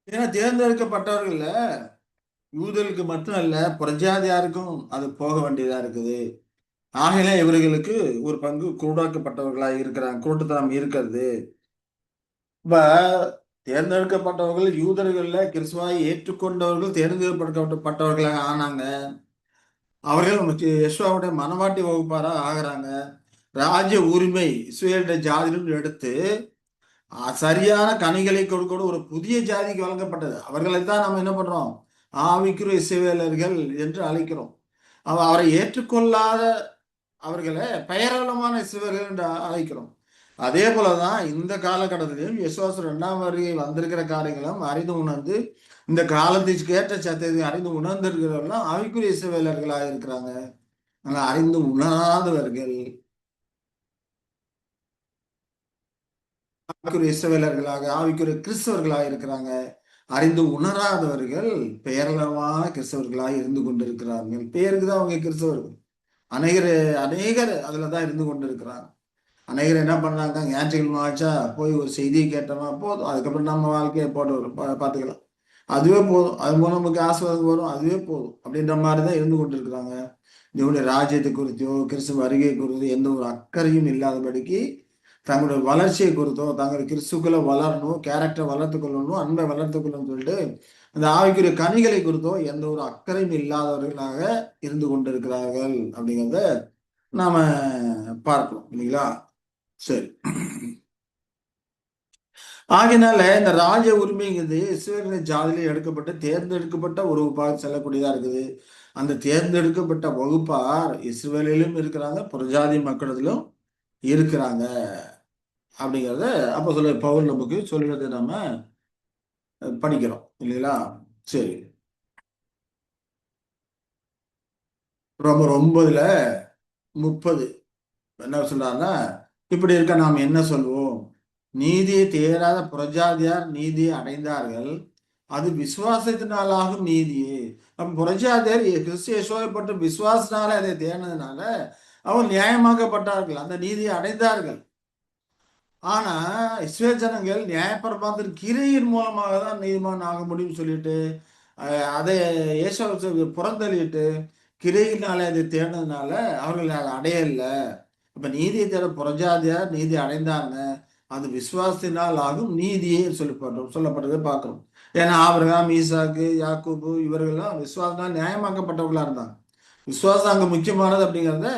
ஏன்னா தேர்ந்தெடுக்கப்பட்டவர்கள யூதர்களுக்கு மட்டும் அல்ல, பிரஜாதியாருக்கும் அது போக வேண்டியதா இருக்குது. ஆகையில இவர்களுக்கு ஒரு பங்கு குருடாக்கப்பட்டவர்களாக இருக்கிறாங்க, குருட்டுத்தனம் இருக்கிறது. இப்ப தேர்ந்தெடுக்கப்பட்டவர்கள் யூதர்கள்ல கிறிஸ்துவாய் ஏற்றுக்கொண்டவர்கள் தேர்ந்தெடுக்கப்பட்டவர்களாக ஆனாங்க. அவர்கள் யெஷுவாவுடைய மனவாட்டி வகுப்பாரா ஆகிறாங்க. ராஜ்ய உரிமை இஸ்ரவேலுடைய ஜாதியிலும் எடுத்து சரியான கனிகளை கொடுக்க ஒரு புதிய ஜாதிக்கு வழங்கப்பட்டது. அவர்களை தான் நம்ம என்ன பண்றோம், ஆவிக்குரிய இஸ்ரவேலர்கள் என்று அழைக்கிறோம். அவரை ஏற்றுக்கொள்ளாத அவர்களை பெயரளமான இஸ்ரவேலர்கள் என்று அழைக்கிறோம். அதே போலதான் இந்த காலகட்டத்திலையும் விசுவாசம் 2ஆம் வருகை வந்திருக்கிற காரியங்களும் அறிந்து உணர்ந்து இந்த காலத்திற்கு ஏற்ற சத்தத்தை அறிந்து உணர்ந்திருக்கிறவர்கள் ஆவிக்குரிய இஸ்ரவேலர்களாக இருக்கிறாங்க. அறிந்து உணராதவர்கள் ஆவிக்குரிய இஸ்ரவேலர்களாக ஆவிக்குரிய கிறிஸ்தவர்களாக இருக்கிறாங்க. அறிந்து உணராதவர்கள் பெயரளவான கிறிஸ்தவர்களாக இருந்து கொண்டிருக்கிறார்கள். பேருக்கு தான் அவங்க கிறிஸ்தவர்கள். அநேகர் அதுலதான் இருந்து கொண்டிருக்கிறாங்க. அநேகர் என்ன பண்றாங்க, ஞாயிற்றுக்கிழமை ஆச்சா போய் ஒரு செய்தியை கேட்டோமா போதும், அதுக்கப்புறம் நம்ம வாழ்க்கையை போட்டு பார்த்துக்கலாம், அதுவே போதும், அது மூலம் நமக்கு ஆசீர்வாதம் வரும், அதுவே போதும் அப்படின்ற மாதிரிதான் இருந்து கொண்டிருக்கிறாங்க. இவனுடைய ராஜ்யத்தை குறித்தோ கிறிஸ்துவ வருகை குறித்தோ எந்த ஒரு அக்கறையும் இல்லாதபடிக்கு தங்களுடைய வளர்ச்சியை குறித்தோ தங்களுடைய கிறிஸ்துக்களை வளரணும், கேரக்டரை வளர்த்து கொள்ளணும், அன்பை வளர்த்து கொள்ளணும்னு சொல்லிட்டு இந்த ஆவிக்குரிய கனிகளை குறித்தோ எந்த ஒரு அக்கறையும் இல்லாதவர்களாக இருந்து கொண்டிருக்கிறார்கள் அப்படிங்கிறத நாம பார்க்கிறோம் இல்லைங்களா? சரி. ஆகினால இந்த ராஜ உரிமைங்கிறது இஸ்ரவேலின் ஜாதியில எடுக்கப்பட்ட தேர்ந்தெடுக்கப்பட்ட ஒரு வகுப்பாக செல்லக்கூடியதா இருக்குது. அந்த தேர்ந்தெடுக்கப்பட்ட வகுப்பார் இஸ்ரவேலிலும் இருக்கிறாங்க, புறஜாதி மக்களிலும் இருக்கிறாங்க அப்படிங்கிறத அப்போ சொல்ல பவுல் நமக்கு சொல்லுறதை நம்ம படிக்கிறோம் இல்லைங்களா? சரி. ரோமர் 9:30 என்ன சொல்றாருன்னா, இப்படி இருக்க நாம் என்ன சொல்வோம்? நீதியை தேடாத புறஜாதியார் நீதியை அடைந்தார்கள், அது விசுவாசத்தினாலாகும் நீதியே. அப்ப புறஜாதியார் கிறிஸ்து இயேசுவைப்பட்ட விசுவாசனால அதை தேடினதுனால அவங்க நியாயமாக்கப்பட்டார்கள், அந்த நீதியை அடைந்தார்கள். ஆனா இஸ்ரவேல் ஜனங்கள் நியாயப்பிரமாணத்தின் கிரியின் மூலமாக தான் நீதிமான் ஆக முடியும்னு சொல்லிட்டு அதை இயேசுவை புறந்தள்ளிட்டு கிரியினால அதை தேடினதுனால அவர்கள் அதை அடையல. அப்ப நீதியை தேட புறஜாதியார் நீதி அடைந்தாங்க, அது விசுவாசத்தினால் ஆகும் நீதியே சொல்லப்பட்டதை பார்க்கிறோம். ஏன்னா ஆபிரகாம், ஈசாக்கு, யாக்கோபு இவர்கள்லாம் விசுவாசத்தினால் நியாயமாக்கப்பட்டவர்களா இருந்தாங்க. விசுவாசம் அங்க முக்கியமானது அப்படிங்கிறத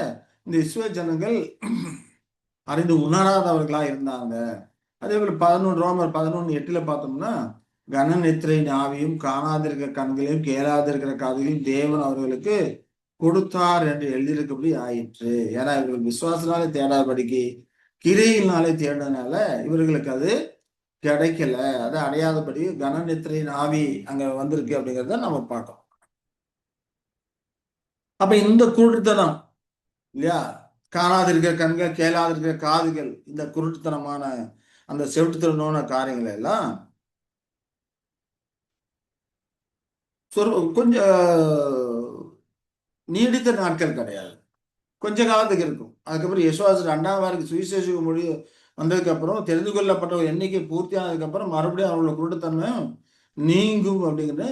இந்த இஸ்ரவேல் ஜனங்கள் அறிந்து உணராதவர்களா இருந்தாங்க. அதே போல ரோமர் 11:8 பார்த்தோம்னா, கன நித்திரையின் ஆவியும் காணாதிருக்கிற கண்களையும் கேளாதிருக்கிற காதுகளையும் தேவன் அவர்களுக்கு கொடுத்தார் என்று எழுதியிருக்கபடி ஆயிற்று. ஏன்னா இவர்கள் விசுவாசனாலே தேடாதபடிக்கு கிரியினாலே தேடினால இவர்களுக்கு அது கிடைக்கல, அதை அடையாதபடி கன நித்திரையின் ஆவி அங்க வந்திருக்கு அப்படிங்கிறத நம்ம பார்க்கணும். அப்ப இந்த குருட்டுத்தனம் இல்லையா, காணாதிருக்கிற கண்கள் கேளாதிருக்கிற காதுகள், இந்த குருட்டுத்தனமான அந்த செவிட்டுத்தனமான காரியங்கள் எல்லாம் கொஞ்சம் நீடித்த நாட்கள் கிடையாது, கொஞ்ச காலத்துக்கு இருக்கும். அதுக்கப்புறம் யேசுவாசு 2ஆம் வாரத்துக்கு சுவிசேஷ மொழி வந்ததுக்கு அப்புறம் தெரிந்து கொள்ளப்பட்ட எண்ணிக்கை பூர்த்தி ஆனதுக்கு அப்புறம் மறுபடியும் அவங்களோட குருட்டுத்தன்மை நீங்கும் அப்படின்னு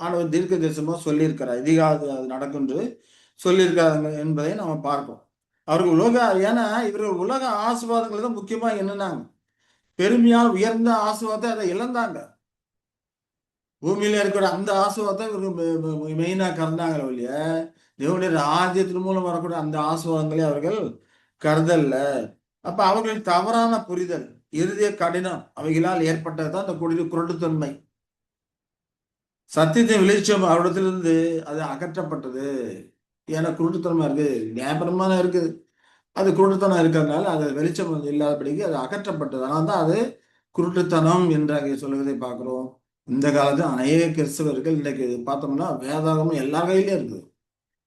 ஆண்டவர் தீர்க்க தரிசனமா சொல்லியிருக்கிறார். இதிகாசம் அது நடக்கும் என்று சொல்லியிருக்காங்க என்பதை நம்ம பார்ப்போம். அவர்கள் ஏன்னா இவர்கள் உலக ஆசீர்வாதங்களை தான் முக்கியமா எண்ணினாங்க. பெருமையால் உயர்ந்த ஆசீர்வாதத்தை அதை இழந்தாங்க. பூமியில இருக்கிற அந்த ஆசீர்வாதத்தை இவர்கள் மெயினா கறந்தாங்களோ இல்லையா, தேவனுடைய ராஜ்யத்தின் மூலம் வரக்கூடிய அந்த ஆசீர்வாதங்களை அவர்கள் கருதல்ல. அப்ப அவர்களின் தவறான புரிதல், இறுதிய கடினம் அவைகளால் ஏற்பட்டதுதான் அந்த குருட்டுத்தன்மை. சத்தியத்தின் வெளிச்சம் அவரிடத்திலிருந்து அது அகற்றப்பட்டது. ஏன்னா குருட்டுத்தனமா இருக்கு, நியாயபரமான இருக்குது, அது குருட்டுத்தனம் இருக்கிறதுனால அது வெளிச்சம் இல்லாதபடிக்கு அது அகற்றப்பட்டது. அதனால தான் அது குருட்டுத்தனம் என்று அங்கே சொல்லுவதை பார்க்கிறோம். இந்த காலத்துல அநேக கிறிஸ்தவர்கள் இன்றைக்கு பார்த்தோம்னா வேதாகமும் எல்லா கையிலும் இருக்குது,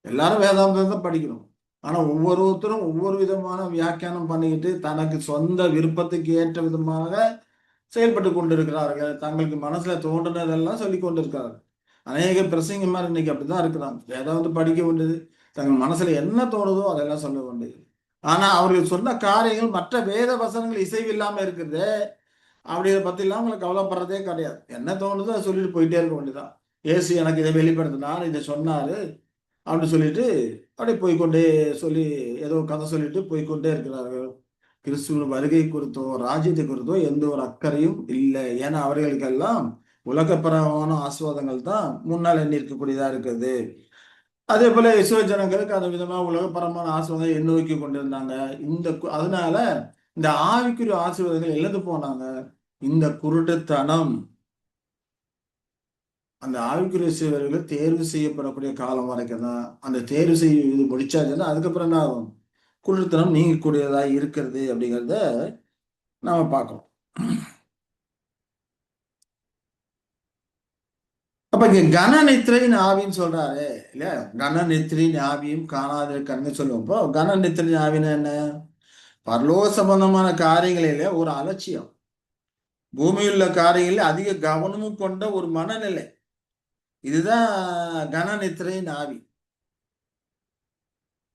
எல்லாரும் வேதாந்தம் தான் படிக்கணும். ஆனா ஒவ்வொருத்தரும் ஒவ்வொரு விதமான வியாக்கியானம் பண்ணிக்கிட்டு தனக்கு சொந்த விருப்பத்துக்கு ஏற்ற விதமாக செயல்பட்டு கொண்டிருக்கிறார்கள். தங்களுக்கு மனசுல தோன்றினதெல்லாம் சொல்லி கொண்டிருக்கிறார்கள். அநேக பிரசங்கமார் இன்னைக்கு அப்படிதான் இருக்கிறாங்க. வேதாந்தம் படிக்க வேண்டியது, தங்கள் மனசுல என்ன தோணுதோ அதெல்லாம் சொல்ல வேண்டியது. ஆனா அவர்கள் சொன்ன காரியங்கள் மற்ற வேத வசனங்கள் இசைவு இல்லாம இருக்குது, அப்படி இதை பத்தி எல்லாம் அவங்களுக்கு கவலைப்படுறதே கிடையாது. என்ன தோணுதோ அதை சொல்லிட்டு போயிட்டே இருக்க வேண்டியதான். ஏசு எனக்கு இதை வெளிப்படுத்தினார், இதை சொன்னாரு அப்படின்னு சொல்லிட்டு அப்படியே போய்கொண்டே சொல்லி ஏதோ கதை சொல்லிட்டு போய்கொண்டே இருக்கிறார்கள். கிறிஸ்துவின் வருகை குறித்தோ ராஜ்யத்தை குறித்தோ எந்த ஒரு அக்கறையும் இல்லை. ஏன்னா அவர்களுக்கெல்லாம் உலகப்பரமான ஆசிர்வாதங்கள் தான் முன்னால் எண்ணி இருக்கக்கூடியதா இருக்குது. அதே போல இஸ்ரோ ஜனங்களுக்கு அந்த விதமா உலகப்பரமான ஆசிர்வாதம் எண்ணோக்கி கொண்டிருந்தாங்க. அதனால இந்த ஆவிக்குரிய ஆசீர்வாதங்கள் இழந்து போனாங்க. இந்த குருட்டுத்தனம் அந்த ஆவிக்குரிய சேவர்கள் தேர்வு செய்யப்படக்கூடிய காலம் வரைக்கும் தான். அந்த தேர்வு செய்ய முடிச்சாச்சுன்னா அதுக்கப்புறம் என்ன ஆகும், குருட்டுத்தனம் நீங்கக்கூடியதா இருக்கிறது அப்படிங்கிறத நாம பார்க்கணும். அப்ப இங்க கன நித்திரையின் ஆவின்னு சொல்றாரு இல்ல, கன நித்திரின் ஆவியும் காணாத கண்ணு சொல்லுவோம். கன நித்திரின் ஆவின்னு என்ன, பரலோக சம்பந்தமான காரியங்களில ஒரு அலட்சியம், பூமியில் உள்ள காரியங்களில் அதிக கவனமும் கொண்ட ஒரு மனநிலை, இதுதான் கன நித்திரையின் ஆவி.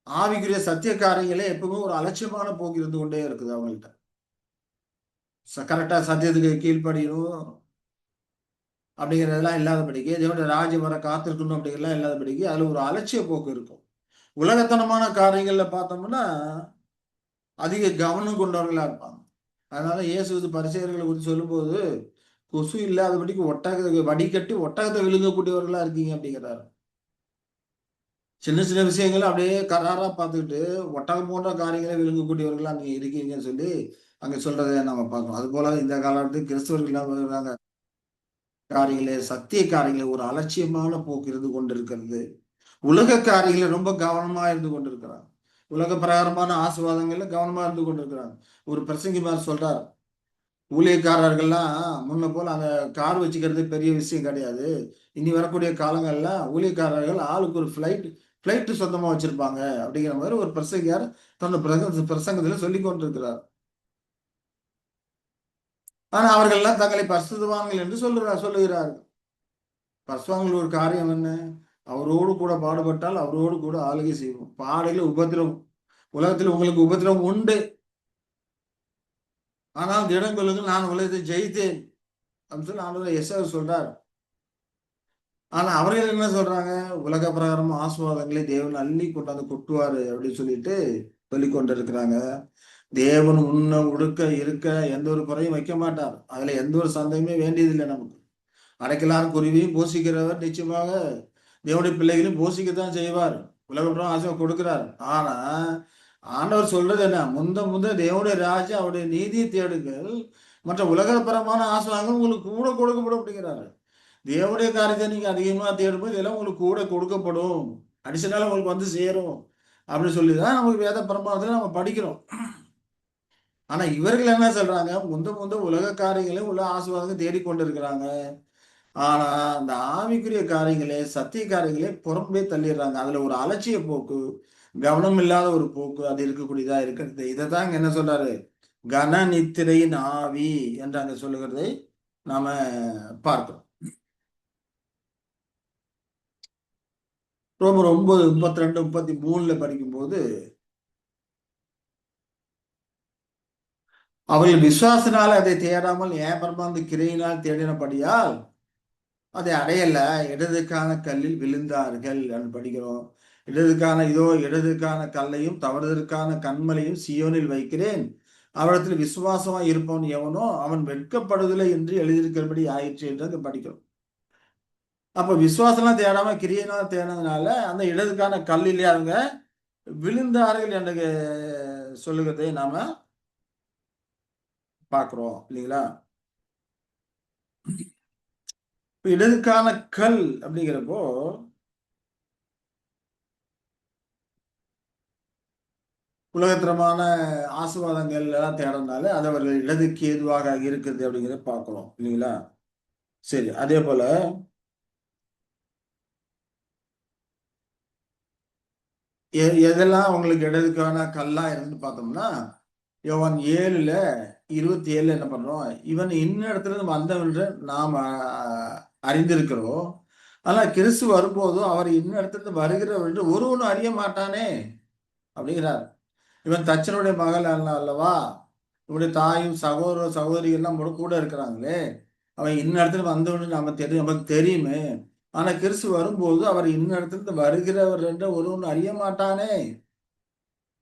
ஆவிக்குரிய சத்திய காரியங்களே எப்பவுமே ஒரு அலட்சியமான போக்கு இருந்து கொண்டே இருக்குது அவங்கள்ட்ட. கரெக்டா சத்தியத்துக்கு கீழ்ப்படியணும் அப்படிங்கிறதெல்லாம் இல்லாதபடிக்கு, தேவனுடைய ராஜ்யம் வர காத்திருக்கணும் அப்படிங்கிறதெல்லாம் இல்லாதபடிக்கு அதுல ஒரு அலட்சிய போக்கு இருக்கும். உலகத்தனமான காரியங்கள்ல பார்த்தோம்னா அதிக கவனம் கொண்டவர்களா இருப்பாங்க. அதனால இயேசு பரிசேயர்களை குறித்து சொல்லும்போது கொசு இல்லாதபடிக்கு ஒட்டக வடிகட்டி ஒட்டகத்தை விழுங்கக்கூடியவர்களா இருக்கீங்க அப்படிங்கிறாரு. சின்ன சின்ன விஷயங்களை அப்படியே கராரா பார்த்துக்கிட்டு ஒட்டகம் போன்ற காரியங்களை விழுங்கக்கூடியவர்களா நீங்க இருக்கீங்கன்னு சொல்லி அங்க சொல்றதை நம்ம பார்க்கணும். அது போல இந்த காலத்து கிறிஸ்தவர்கள் காரியங்களே சத்திய காரியங்களே ஒரு அலட்சியமான போக்கு இருந்து கொண்டிருக்கிறது. உலக காரியங்கள ரொம்ப கவனமா இருந்து கொண்டிருக்கிறாங்க. உலக பிரகாரமான ஆசீர்வாதங்கள்ல கவனமா இருந்து கொண்டிருக்கிறாங்க. ஒரு பிரசங்கிமார் சொல்றார், ஊழியக்காரர்கள்லாம் முன்ன போல அந்த கார் வச்சுக்கிறது பெரிய விஷயம் கிடையாது. இனி வரக்கூடிய காலங்கள்ல ஊழியக்காரர்கள் ஆளுக்கு ஒரு ஃபிளைட் சொந்தமா வச்சிருப்பாங்க அப்படிங்கிற மாதிரி ஒரு பிரசங்கியார் தன்னுடைய பிரசங்கத்துல சொல்லிக் கொண்டிருக்கிறார். ஆனா அவர்கள்லாம் தங்களை பரிசுத்தவான்கள் என்று சொல்லுகிறார்கள். பரிசுத்தவான்கள் ஒரு காரியம் என்ன? அவரோடு கூட பாடுபட்டால் அவரோடு கூட ஆளுகை செய்வோம். பாடுகள் உபத்திரவம். உலகத்தில் உங்களுக்கு உபத்திரவம் உண்டு. ஆனால் திடம் கொள்ளுங்கள், நான் உலகத்தை ஜெயித்தேன் அப்படின்னு சொல்லி ஆண்டவர் எஸ்ஐயா சொல்றார். ஆனா அவர்கள் என்ன சொல்றாங்க? உலக பிரகாரம் ஆசீர்வாதங்களை தேவன் அள்ளி கொண்டாந்து கொட்டுவாரு அப்படின்னு சொல்லிட்டு சொல்லிக் கொண்டிருக்கிறாங்க. தேவன் உண்ண உடுக்க இருக்க எந்த ஒரு குறையும் வைக்க மாட்டார். அதுல எந்த ஒரு சந்தேகமே வேண்டியதில்லை நமக்கு. அடைக்கலான் குருவியும் போஷிக்கிறவர் நிச்சயமாக தேவனுடைய பிள்ளைகளையும் போஷிக்கத்தான் செய்வார். உலகப்புறம் ஆசை கொடுக்கிறார். ஆனா ஆண்டவர் சொல்றது என்ன? முந்த தேவனுடைய ராஜ்யம் அவருடைய நீதியை தேடுங்கள், மற்ற உலகப்பரமான ஆசீர்வாதங்கள் உங்களுக்கு கூட கொடுக்கப்படும் அப்படிங்கிறாரு. தேவனுடைய காரியத்தை நீங்க அதிகமா தேடும்போது இதெல்லாம் உங்களுக்கு கூட கொடுக்கப்படும், அடிஷனலா உங்களுக்கு வந்து சேரும் அப்படின்னு சொல்லிதான் நமக்கு வேத பிரமாணத்துல நம்ம படிக்கிறோம். ஆனா இவர்கள் என்ன சொல்றாங்க? முந்த உலக காரியங்களையும் உலக ஆசீர்வாதங்கள் தேடிக்கொண்டிருக்கிறாங்க. ஆனா அந்த ஆவிக்குரிய காரியங்களே சத்திய காரியங்களே புறம்பே தள்ளிடுறாங்க. அதுல ஒரு அலட்சிய போக்கு, கவனம் இல்லாத ஒரு போக்கு அது இருக்கக்கூடியதா இருக்கிறது. இதைதான் இங்க என்ன சொல்றாரு? கன நித்திரையின் ஆவி என்று அங்க சொல்லுகிறதை நாம பார்க்கிறோம். ரோமர் 9, 32, 33 படிக்கும்போது, அவர்கள் விசுவாசனால அதை தேடாமல் ஏபரமாந்து கிரையினால் தேடினபடியால் அதை அடையல, இடதுக்கான கல்லில் விழுந்தார்கள் என்று படிக்கிறோம். இடதுக்கான கல்லையும் தவறுதற்கான கண்மலையும் சியோனில் வைக்கிறேன், அவரிடத்தில் விசுவாசமா இருப்பவன் எவனோ அவன் வெட்கப்படுதலை என்று எழுதியிருக்கிறபடி ஆயிற்று என்று அங்க படிக்கிறோம். அப்ப விசுவாசம்லாம் தேடாம கிரியையினால் தேடினதுனால அந்த இடதுக்கான கல்லிலே அவங்க விழுந்தார்கள் என்று சொல்லுகிறதை நாம பார்க்கிறோம் இல்லைங்களா? இடதுக்கான கல் அப்படிங்கிறப்போ உலகத்தரமான ஆசீர்வாதங்கள் எல்லாம் தேடனால அது அவர்கள் இடதுக்கு ஏதுவாக இருக்குது அப்படிங்கிறத பார்க்கிறோம் இல்லைங்களா? சரி, அதே போல எதெல்லாம் அவங்களுக்கு இடதுக்கான கல்லா இருந்து பார்த்தோம்னா, யோவான் 7:27 என்ன பண்றோம்? இவன் இடத்துல இருந்து வந்தவன் என்று நாம் அறிந்திருக்கிறோம். ஆனா கிறிஸ்து வரும்போதும் அவர் இடத்துல வருகிறவர் என்று ஒருவனும் அறிய மாட்டானே அப்படிங்கிறார். இவன் தச்சனுடைய மகள் அல்லவா? இவனுடைய தாயும் சகோதரி எல்லாம் கூட இருக்கிறாங்களே, அவன் இடத்துல வந்தவன் நமக்கு தெரியுமே. ஆனா கிறிஸ்து வரும்போது அவர் இடத்துல வருகிறவர் என்று ஒருவன் அறிய மாட்டானே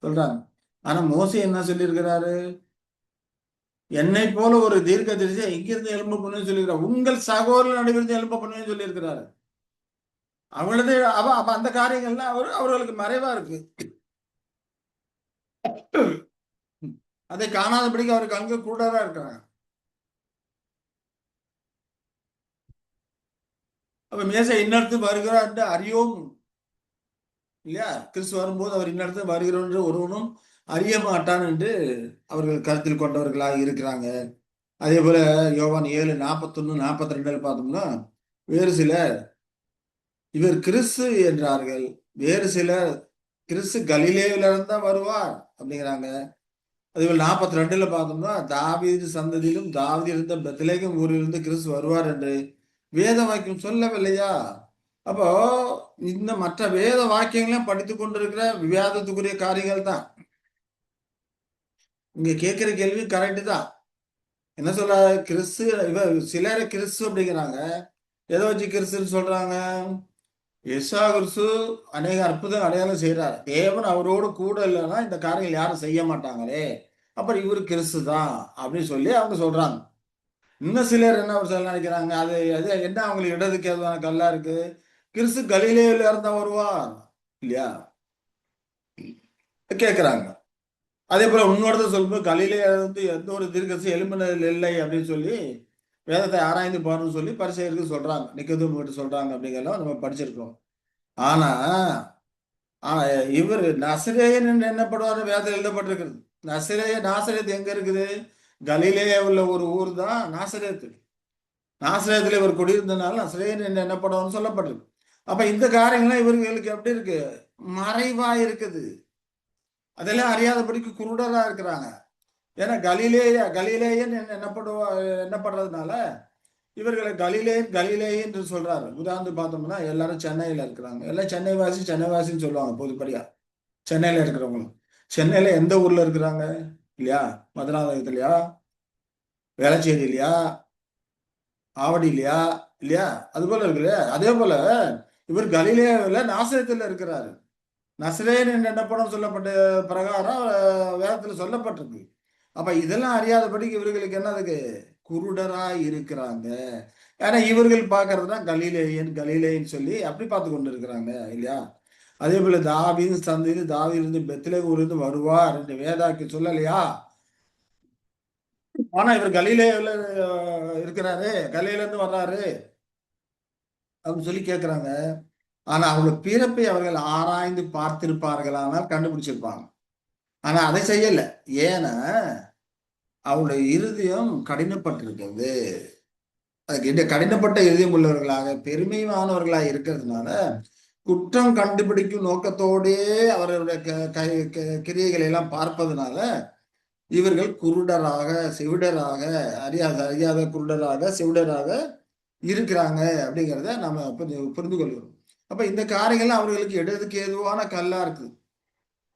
சொல்றாங்க. ஆனா மோசே என்ன சொல்லியிருக்கிறாரு? என்னை போல ஒரு தீர்க்கதரிசியை எங்கிருந்து எழும்ப பண்ணுன்னு சொல்லியிருக்கிறார். உங்கள் சகோதரர் நடுவிலிருந்து எழும்ப பண்ணுன்னு சொல்லியிருக்கிறாரு. அவங்களது அப்ப அந்த காரியங்கள்லாம் அவர்களுக்கு மறைவா இருக்கு. அதை காணாதபடிக்கு அவருக்கு அங்க கூடதான் இருக்காங்க. அப்ப மேசை இன்னடுத்து வருகிறார் என்று அறியோம் இல்லையா? கிறிஸ்து வரும்போது அவர் இன்னடுத்து வருகிறோம் என்று ஒருவனும் அறிய மாட்டான் என்று அவர்கள் கருத்தில் கொண்டவர்களாக இருக்கிறாங்க. அதே போல யோவான் 7:41, 42 பார்த்தோம்னா, வேறு சிலர் இவர் கிறிஸ்து என்றார்கள், வேறு சிலர் கிறிஸ்து கலிலேயிலிருந்து தான் வருவார் அப்படிங்கிறாங்க. அதேபோல் 42 பார்த்தோம்னா, தாவீது சந்ததியிலும் தாவீது இருந்த பெத்லகேம் ஊரிலிருந்து கிறிஸ்து வருவார் என்று வேத வாக்கியம் சொல்லவில்லையா? அப்போ இந்த மற்ற வேத வாக்கியங்களையும் படித்துக் கொண்டிருக்கிற விவாதத்துக்குரிய காரியங்கள் தான். இங்க கேட்கிற கேள்வி கரெக்டு தான். என்ன சொல்ற? கிறிஸ்து சிலரை கிறிஸ்து அப்படிங்கிறாங்க. எதை வச்சு கிறிஸ்துன்னு சொல்றாங்க? எஸ்ஸா கிறிஸ்து அநேக அற்புதம் அடையாளம் செய்யறாரு. தேவன் அவரோடு கூட இல்லைன்னா இந்த காரியங்கள் யாரும் செய்ய மாட்டாங்களே, அப்புறம் இவரு கிறிஸ்து தான் அப்படின்னு சொல்லி அவங்க சொல்றாங்க. இன்னும் சிலர் என்ன ஒரு சொல்ல நினைக்கிறாங்க, அது அது என்ன அவங்களுக்கு இடதுக்கு எதுவான கல்லா இருக்கு, கிறிஸ்து கலிலேயில இருந்தா வருவார் இல்லையா கேட்கிறாங்க. அதே போல இன்னொருத்தர் சொல்லும்போது கலிலேய வந்து எந்த ஒரு தீர்க்கதரிசி எழும்பினதில் இல்லை அப்படின்னு சொல்லி வேதத்தை ஆராய்ந்து பாருன்னு சொல்லி பரிசேயருக்கு சொல்றாங்க, நிக்கதேமு கிட்ட சொல்றாங்க அப்படிங்கிறத நம்ம படிச்சிருக்கோம். ஆனா இவர் நசரேயன் என்று எண்ணப்படுவார் வேதத்தில் எழுதப்பட்டிருக்கிறது. நாசரேத் எங்க இருக்குது? கலிலேயா உள்ள ஒரு ஊர் தான் நாசரேத்து. நாசரேத்துல இவர் குடியிருந்தனால நசரேயன் என்று எண்ணப்படுவார்னு சொல்லப்பட்டிருக்கு. அப்ப இந்த காரியங்கள்லாம் இவர்களுக்கு எப்படி இருக்கு? மறைவா இருக்குது. அதெல்லாம் அறியாதபடிக்கு குருடரா இருக்கிறாங்க. ஏன்னா கலிலேயன் எண்ணப்படுறதுனால இவர்களை கலிலேயன் என்று சொல்றாரு. உதாரணத்துக்கு பார்த்தோம்னா எல்லாரும் சென்னையில இருக்கிறாங்க, எல்லாம் சென்னைவாசின்னு சொல்லுவாங்க பொதுப்படியா. சென்னையில இருக்கிறவங்களும் சென்னையில எந்த ஊர்ல இருக்கிறாங்க இல்லையா? மதுராந்தகத்திலையா, வேளச்சேரி இல்லையா, ஆவடி இல்லையா இல்லையா? அது போல இருக்கு. அதே போல இவர் கலிலேயாவில் நாசரேத்துல இருக்கிறாரு. நசரேன் என்று என்ன படம் சொல்லப்பட்ட பிரகாரம் வேதத்துல சொல்லப்பட்டிருக்கு. அப்ப இதெல்லாம் அறியாதபடிக்கு இவர்களுக்கு என்ன அதுக்கு குருடரா இருக்கிறாங்க. ஏன்னா இவர்கள் பார்க்கறதுதான் கலிலேயன் சொல்லி அப்படி பார்த்து கொண்டு இருக்கிறாங்க இல்லையா? அதே போல தாவீது சந்ததி தாவீது பெத்லகேமிலிருந்து வருவார் என்று வேதாக்கி சொல்லலையா? ஆனா இவர் கலிலேயில இருக்கிறாரு, கலிலேல இருந்து வர்றாரு அப்படின்னு சொல்லி கேட்கிறாங்க. ஆனா அவருடைய பிறப்பை அவர்கள் ஆராய்ந்து பார்த்திருப்பார்களானால் கண்டுபிடிச்சிருப்பாங்க. ஆனா அதை செய்யல. ஏன்னா அவருடைய இருதயம் கடினப்பட்டிருக்கிறது. அதுக்கு இந்த கடினப்பட்ட இருதயம் உள்ளவர்களாக பெருமையானவர்களாக இருக்கிறதுனால குற்றம் கண்டுபிடிக்கும் நோக்கத்தோடே அவர்களுடைய கிரியைகளை எல்லாம் பார்ப்பதனால இவர்கள் குருடராக செவிடராக அறியாத குருடராக செவிடராக இருக்கிறாங்க அப்படிங்கிறத நம்ம புரிந்து கொள்கிறோம். அப்ப இந்த காரியங்கள்லாம் அவர்களுக்கு இடதுக்கு ஏதுவான கல்லா இருக்குது.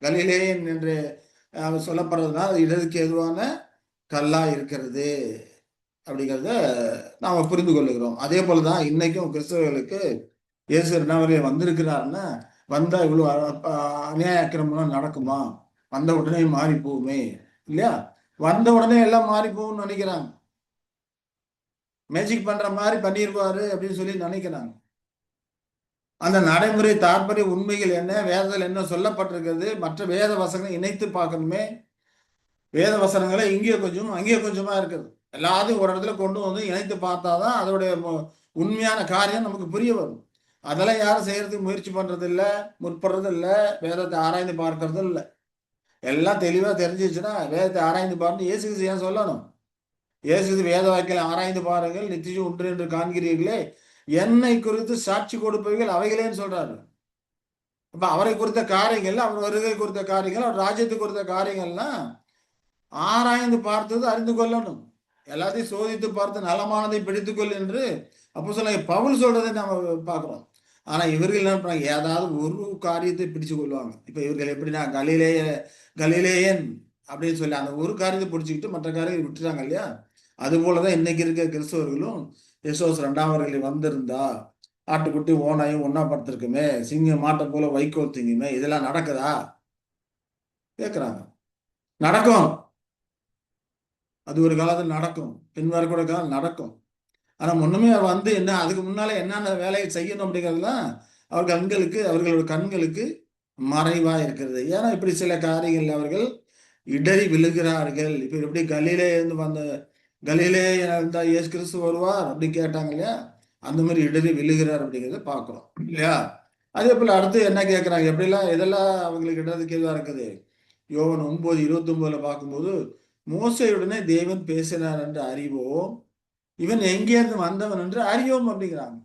கலிலேயன் என்று சொல்லப்படுறதுனால இடதுக்கு ஏதுவான கல்லா இருக்கிறது அப்படிங்கிறத நாம புரிந்து கொள்ளுகிறோம். அதே போலதான் இன்னைக்கும் கிறிஸ்தவர்களுக்கு இயேசு ரெண்டாவதுல வந்திருக்கிறாருன்னா வந்தா இவ்வளவு அநியாய அக்கிரமம் நடக்குமா? வந்த உடனே மாறி போகுமே இல்லையா? வந்த உடனே எல்லாம் மாறி போகும்னு நினைக்கிறாங்க. மேஜிக் பண்ற மாதிரி பண்ணிருப்பாரு அப்படின்னு சொல்லி நினைக்கிறாங்க. அந்த நடைமுறை தாற்பரிய உண்மைகள் என்ன, வேதத்தில் என்ன சொல்லப்பட்டிருக்கிறது, மற்ற வேத வசனங்களை இணைத்து பார்க்கணுமே. வேத வசனங்களை இங்கே கொஞ்சம் அங்கே கொஞ்சமா இருக்குது. எல்லாத்தையும் ஒரு இடத்துல கொண்டு வந்து இணைத்து பார்த்தாதான் அதோடைய உண்மையான காரியம் நமக்கு புரிய வரும். அதெல்லாம் யாரும் செய்யறதுக்கு முயற்சி பண்றது இல்லை, முற்படுறது இல்லை, வேதத்தை ஆராய்ந்து பார்க்கறது இல்லை. எல்லாம் தெளிவா தெரிஞ்சிச்சுன்னா வேதத்தை ஆராய்ந்து பாருன்னு இயேசு ஏன் சொல்லணும்? இயேசு வேத வாக்கில் ஆராய்ந்து பாருங்கள் நிச்சயம் உண்டு என்று காண்கிறீர்களே, என்னை குறித்து சாட்சி கொடுப்பவர்கள் அவைகளேன்னு சொல்றாரு. அப்ப அவரை குறித்த காரியங்கள், அவர் வருகை குறித்த காரியங்கள், அவர் ராஜ்யத்தை குறித்த காரியங்கள்லாம் ஆராய்ந்து பார்த்தது அறிந்து கொள்ளணும். எல்லாத்தையும் சோதித்து பார்த்து நலமானதை பிடித்துக்கொள் என்று அப்போஸ்தலன் பவுல் சொல்றதை நாம பார்க்கிறோம். ஆனா இவர்கள் என்ன பண்றாங்க? ஏதாவது ஒரு காரியத்தை பிடிச்சு கொள்வாங்க. இப்ப இவர்கள் எப்படின்னா கலிலேயன் அப்படின்னு சொல்லி அந்த ஒரு காரியத்தை பிடிச்சுக்கிட்டு மற்ற காரியத்தை விட்டுறாங்க இல்லையா? அது போலதான் இன்னைக்கு இருக்க கிறிஸ்தவர்களும் யேசோஸ் ரெண்டாம் வந்திருந்தா ஆட்டுக்குட்டி ஓனாயும் ஒன்னா படுத்திருக்குமே, சிங்கம் மாட்டை போல வைக்கோல் திங்குமே, இதெல்லாம் நடக்குதா கேட்கிறாங்க. நடக்கும், அது ஒரு காலத்தில் நடக்கும், பின்வர கூட காலம் நடக்கும். ஆனா முன்னமே வந்து என்ன அதுக்கு முன்னால என்னென்ன வேலையை செய்யணும் அப்படிங்கிறதுலாம் அவர்களோட கண்களுக்கு மறைவா இருக்கிறது. ஏன்னா இப்படி சில காரியங்கள் அவர்கள் இடறி விழுகிறார்கள். இப்ப எப்படி கலிலே இருந்தா இயேசு கிறிஸ்து வருவார் அப்படி கேட்டாங்க இல்லையா? அந்த மாதிரி இடறி விழுகிறார் அப்படிங்கிறத பார்க்கிறோம் இல்லையா? அதே போல அடுத்து என்ன கேட்கிறாங்க, எப்படிலாம் இதெல்லாம் அவங்களுக்கு இடறதுக்கு எதுவா இருக்குது? யோவான் 9:29 பார்க்கும்போது மோசையுடனே தேவன் பேசினார் என்று அறிவோம், இவன் எங்கேருந்து வந்தவன் என்று அறியோம் அப்படிங்கிறாங்க.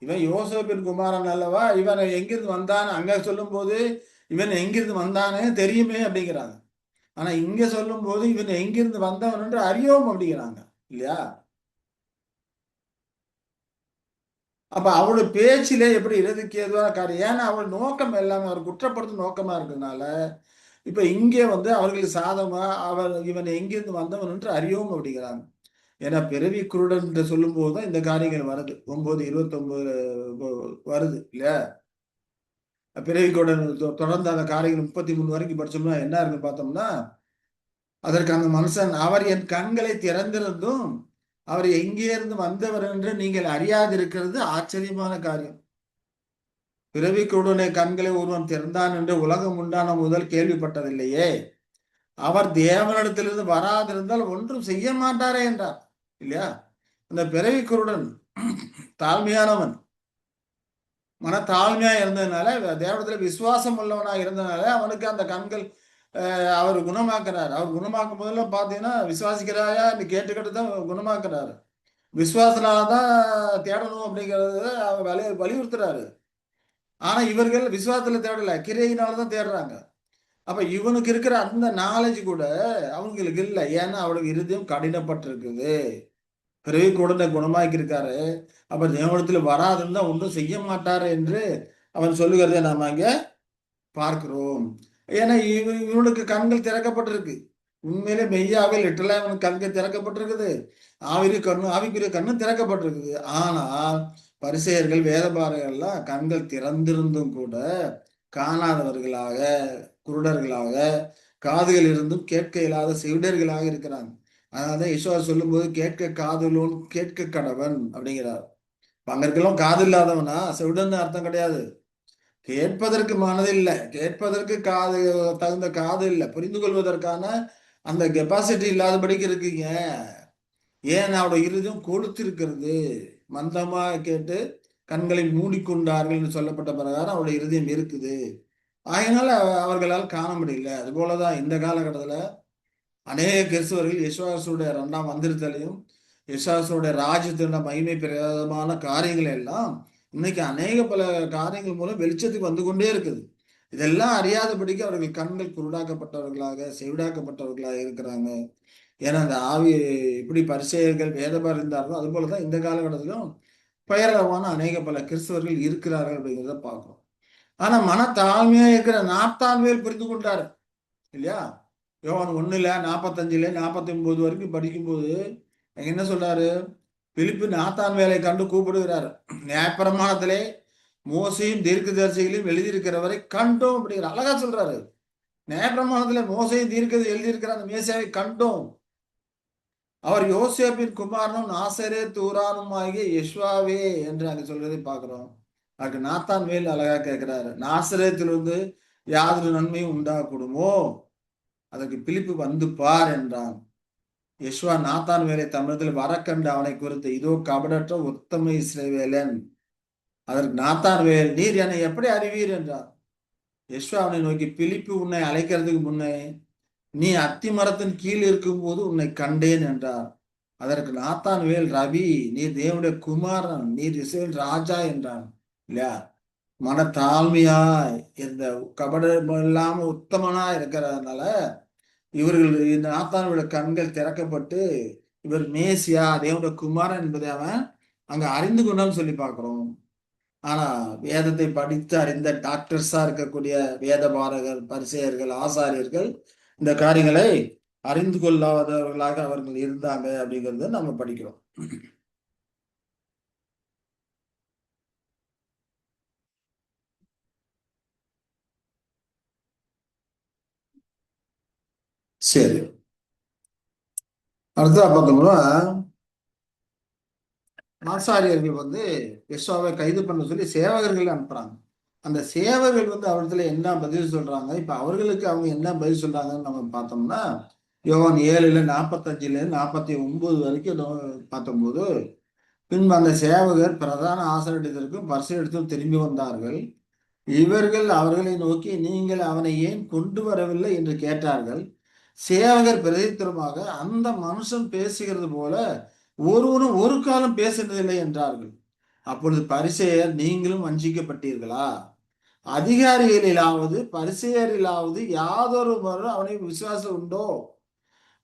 இவன் யோசேப்பின் குமாரன் அல்லவா, இவன் எங்கிருந்து வந்தான் அங்க சொல்லும் போது இவன் எங்கிருந்து வந்தானே தெரியுமே அப்படிங்கிறாங்க. ஆனா இங்க சொல்லும் போது இவன் எங்கிருந்து வந்தவன் என்று அறியோம் அப்படிங்கிறாங்க இல்லையா? அப்ப அவளுடைய பேச்சிலே எப்படி இறுதிக்கு எதுவான காரியம், ஏன்னா அவள் நோக்கம் எல்லாமே அவர் குற்றப்படுத்தும் நோக்கமா இருக்கிறதுனால இப்ப இங்கே வந்து அவர்களுக்கு சாதமா இவன் எங்கிருந்து வந்தவன் என்று அறியோம் அப்படிங்கிறாங்க. ஏன்னா பிறவி குருடன் என்று சொல்லும் போதுதான் இந்த காரியங்கள் வருது. 9:29 வருது இல்லையா? பிறவி குருடன் தொடர்ந்து அந்த காரியங்கள் 33 வரைக்கும் படிச்சோம்னா என்ன இருக்குன்னு பார்த்தோம்னா அதற்கு அந்த மனுஷன், அவர் என் கண்களை திறந்திருந்தும் அவர் எங்கே இருந்து வந்தவர் என்று நீங்கள் அறியாதிருக்கிறது ஆச்சரியமான காரியம். பிறவிக்குடனே கண்களை ஒருவன் திறந்தான் என்று உலகம் உண்டான முதல் கேள்விப்பட்டதில்லையே. அவர் தேவனிடத்திலிருந்து வராதிருந்தால் ஒன்றும் செய்ய மாட்டாரே என்றார். இல்லையா? அந்த பிறவி குருடன் தாழ்மையானவன், மன தாழ்மையா இருந்ததுனால, தேவனத்துல விசுவாசம் உள்ளவனா இருந்ததுனால அவனுக்கு அந்த கண்கள் அவர் குணமாக்குறாரு. அவர் குணமாக்கும் போதுல பாத்தீங்கன்னா, விசுவாசிக்கிறாயா கேட்டுக்கிட்டு தான் குணமாக்குறாரு. விசுவாசனாலதான் தேடணும் அப்படிங்கறது அவர் வலியுறுத்துறாரு. ஆனா இவர்கள் விசுவாசத்துல தேடல, கிரியையினாலதான் தேடுறாங்க. அப்ப இவனுக்கு இருக்கிற அந்த நாலேஜ் கூட அவங்களுக்கு இல்லை. ஏன்னா அவனுக்கு இருதயம் கடினப்பட்டிருக்குது. பிறவி கூட குணமாக்கி இருக்காரு. அப்ப தேவனத்தில் வராதுன்னா ஒன்றும் செய்ய மாட்டாரு என்று அவன் சொல்லுகிறதை நாம அங்க பார்க்கிறோம். ஏன்னா இவனுக்கு கண்கள் திறக்கப்பட்டிருக்கு. உண்மையிலே மெய்யாவே லிட்டரலா இவனுக்கு கண்கள் திறக்கப்பட்டிருக்குது. ஆவிக்குரிய கண்ணும் திறக்கப்பட்டிருக்குது. ஆனால் பரிசேயர்கள் வேதபாரகர்கள்லாம் கண்கள் திறந்திருந்தும் கூட காணாதவர்களாக, குருடர்களாக, காதுகள் இருந்தும் கேட்க இயலாத செவிடர்களாக இருக்கிறாங்க. அதனாலதான் யெஷுவா சொல்லும்போது கேட்க காதுலோன் கேட்க கடவன் அப்படிங்கிறார். அங்க இருக்கலாம் காது இல்லாதவனா செவிடன் அர்த்தம் கிடையாது. கேட்பதற்கு மனது இல்லை, கேட்பதற்கு காது தகுந்த காது இல்லை, புரிந்து கொள்வதற்கான அந்த கெப்பாசிட்டி இல்லாதபடிக்கு இருக்கீங்க. ஏன் அவருடைய இருதயம் கொளுத்திருக்கிறது. மந்தமா கேட்டு கண்களை மூடிக்கொண்டார்கள் என்று சொல்லப்பட்ட பிரகாரம் அவருடைய இருதயம் இருக்குது. அதனால அவர்களால் காண முடியல. அது போலதான் இந்த காலகட்டத்துல அநேக கிறிஸ்தவர்கள் யேசுவாசுடைய 2ஆம் வந்திருத்தலையும் யேசுவாசுடைய ராஜ்யத்தின மகிமை பிரதமான காரியங்கள் எல்லாம் இன்னைக்கு அநேக பல காரியங்கள் மூலம் வெளிச்சத்துக்கு வந்து கொண்டே இருக்குது. இதெல்லாம் அறியாதபடிக்கு அவர்கள் கண்கள் குருடாக்கப்பட்டவர்களாக செவிடாக்கப்பட்டவர்களாக இருக்கிறாங்க. ஏன்னா அந்த ஆவி இப்படி பரிசேயர்கள் வேதபார் இருந்தார்களோ அது போலதான் இந்த காலகட்டத்திலும் பெயரளவான அநேக பல கிறிஸ்தவர்கள் இருக்கிறார்கள் அப்படிங்கிறத பார்க்கிறோம். ஆனா மன தாழ்மையா இருக்கிற நாத்தான்வேல் புரிந்து கொண்டாரு. இல்லையா? யோவான் 1:45 49 வரைக்கும் படிக்கும்போது என்ன சொல்றாரு? பிலிப்பு நாத்தான் வேலை கண்டு கூப்பிடுகிறார். நியாயப்பிரமாணத்திலே மோசையும் தீர்க்கதரிசிகளையும் எழுதியிருக்கிறவரை கண்டோம் அப்படிங்கிற அழகா சொல்றாரு. நியாயப்பிரமாணத்துல மோசையும் தீர்க்கதை எழுதியிருக்கிற அந்த மேசியாவை கண்டோம். அவர் யோசேப்பின் குமாரனும் நாசரேத் ஊரானும் ஆகிய யெஷுவாவே என்று அங்க சொல்றதை பார்க்கிறோம். அதுக்கு நாத்தான் வேல் அழகா கேட்கிறாரு, நாசரேத்திலிருந்து யாதொரு நன்மையும் உண்டாகக்கூடுமோ? அதற்கு பிலிப்பு வந்து பார் என்றான். யெஷுவா நாத்தான் வேலை தமிழத்தில் வரக்கண்டு அவனை குறித்து, இதோ கபடற்ற உத்தம இஸ்ரவேலன். அதற்கு நாத்தான் வேல், நீர் என்னை எப்படி அறிவீர் என்றார். யெஷுவா அவனை நோக்கி, பிலிப்பு உன்னை அழைக்கிறதுக்கு முன்னே நீ அத்தி மரத்தின் கீழ் இருக்கும் போது உன்னை கண்டேன் என்றார். அதற்கு நாத்தான் வேல், ரவி, நீர் தேவனுடைய குமாரன், நீர் இஸ்ரவேல் ராஜா என்றான். இல்லையா? மன தாழ்மையாய் இந்த கபடம் இல்லாம உத்தமனா இருக்கிறதுனால இவர்கள் இந்த நாத்தானுடைய கண்கள் திறக்கப்பட்டு இவர் மேசியா தேவனுடைய குமாரன் என்பதை அவன் அங்க அறிந்து கொண்டான்னு சொல்லி பார்க்கிறோம். ஆனா வேதத்தை படித்து அறிந்த டாக்டர்ஸா இருக்கக்கூடிய வேத பாரகர், பரிசேயர்கள், ஆசாரியர்கள் இந்த காரியங்களை அறிந்து கொள்ளாதவர்களாக அவர்கள் இருந்தாங்க அப்படிங்கிறத நம்ம படிக்கிறோம். சரி, அடுத்ததா பார்த்தோம்னா ஆசாரியர்கள் யெஷுவாவை கைது பண்ண சொல்லி சேவகர்கள் அனுப்புறாங்க. அந்த சேவகர்கள் அவர்களை என்ன பதில் சொல்றாங்க, இப்ப அவர்களுக்கு அவங்க என்ன பதில் சொல்றாங்கன்னு நம்ம பார்த்தோம்னா யோவான் 7:45-49 வரைக்கும் பார்த்தபோது, பின்பு அந்த சேவகர் பிரதான ஆசாரியத்திற்கும் பரிசேயரிடத்திலும் திரும்பி வந்தார்கள். இவர்கள் அவர்களை நோக்கி, நீங்கள் அவனை ஏன் கொண்டு வரவில்லை என்று கேட்டார்கள். சேவகர் பிரதித்திரமாக, அந்த மனுஷன் பேசுகிறது போல ஒருவனும் ஒரு காலம் பேசினதில்லை என்றார்கள். அப்பொழுது பரிசேயர், நீங்களும் வஞ்சிக்கப்பட்டீர்களா? அதிகாரிகளிலாவது பரிசேயரிலாவது யாதொருவரும் அவனை விசுவாசம் உண்டோ?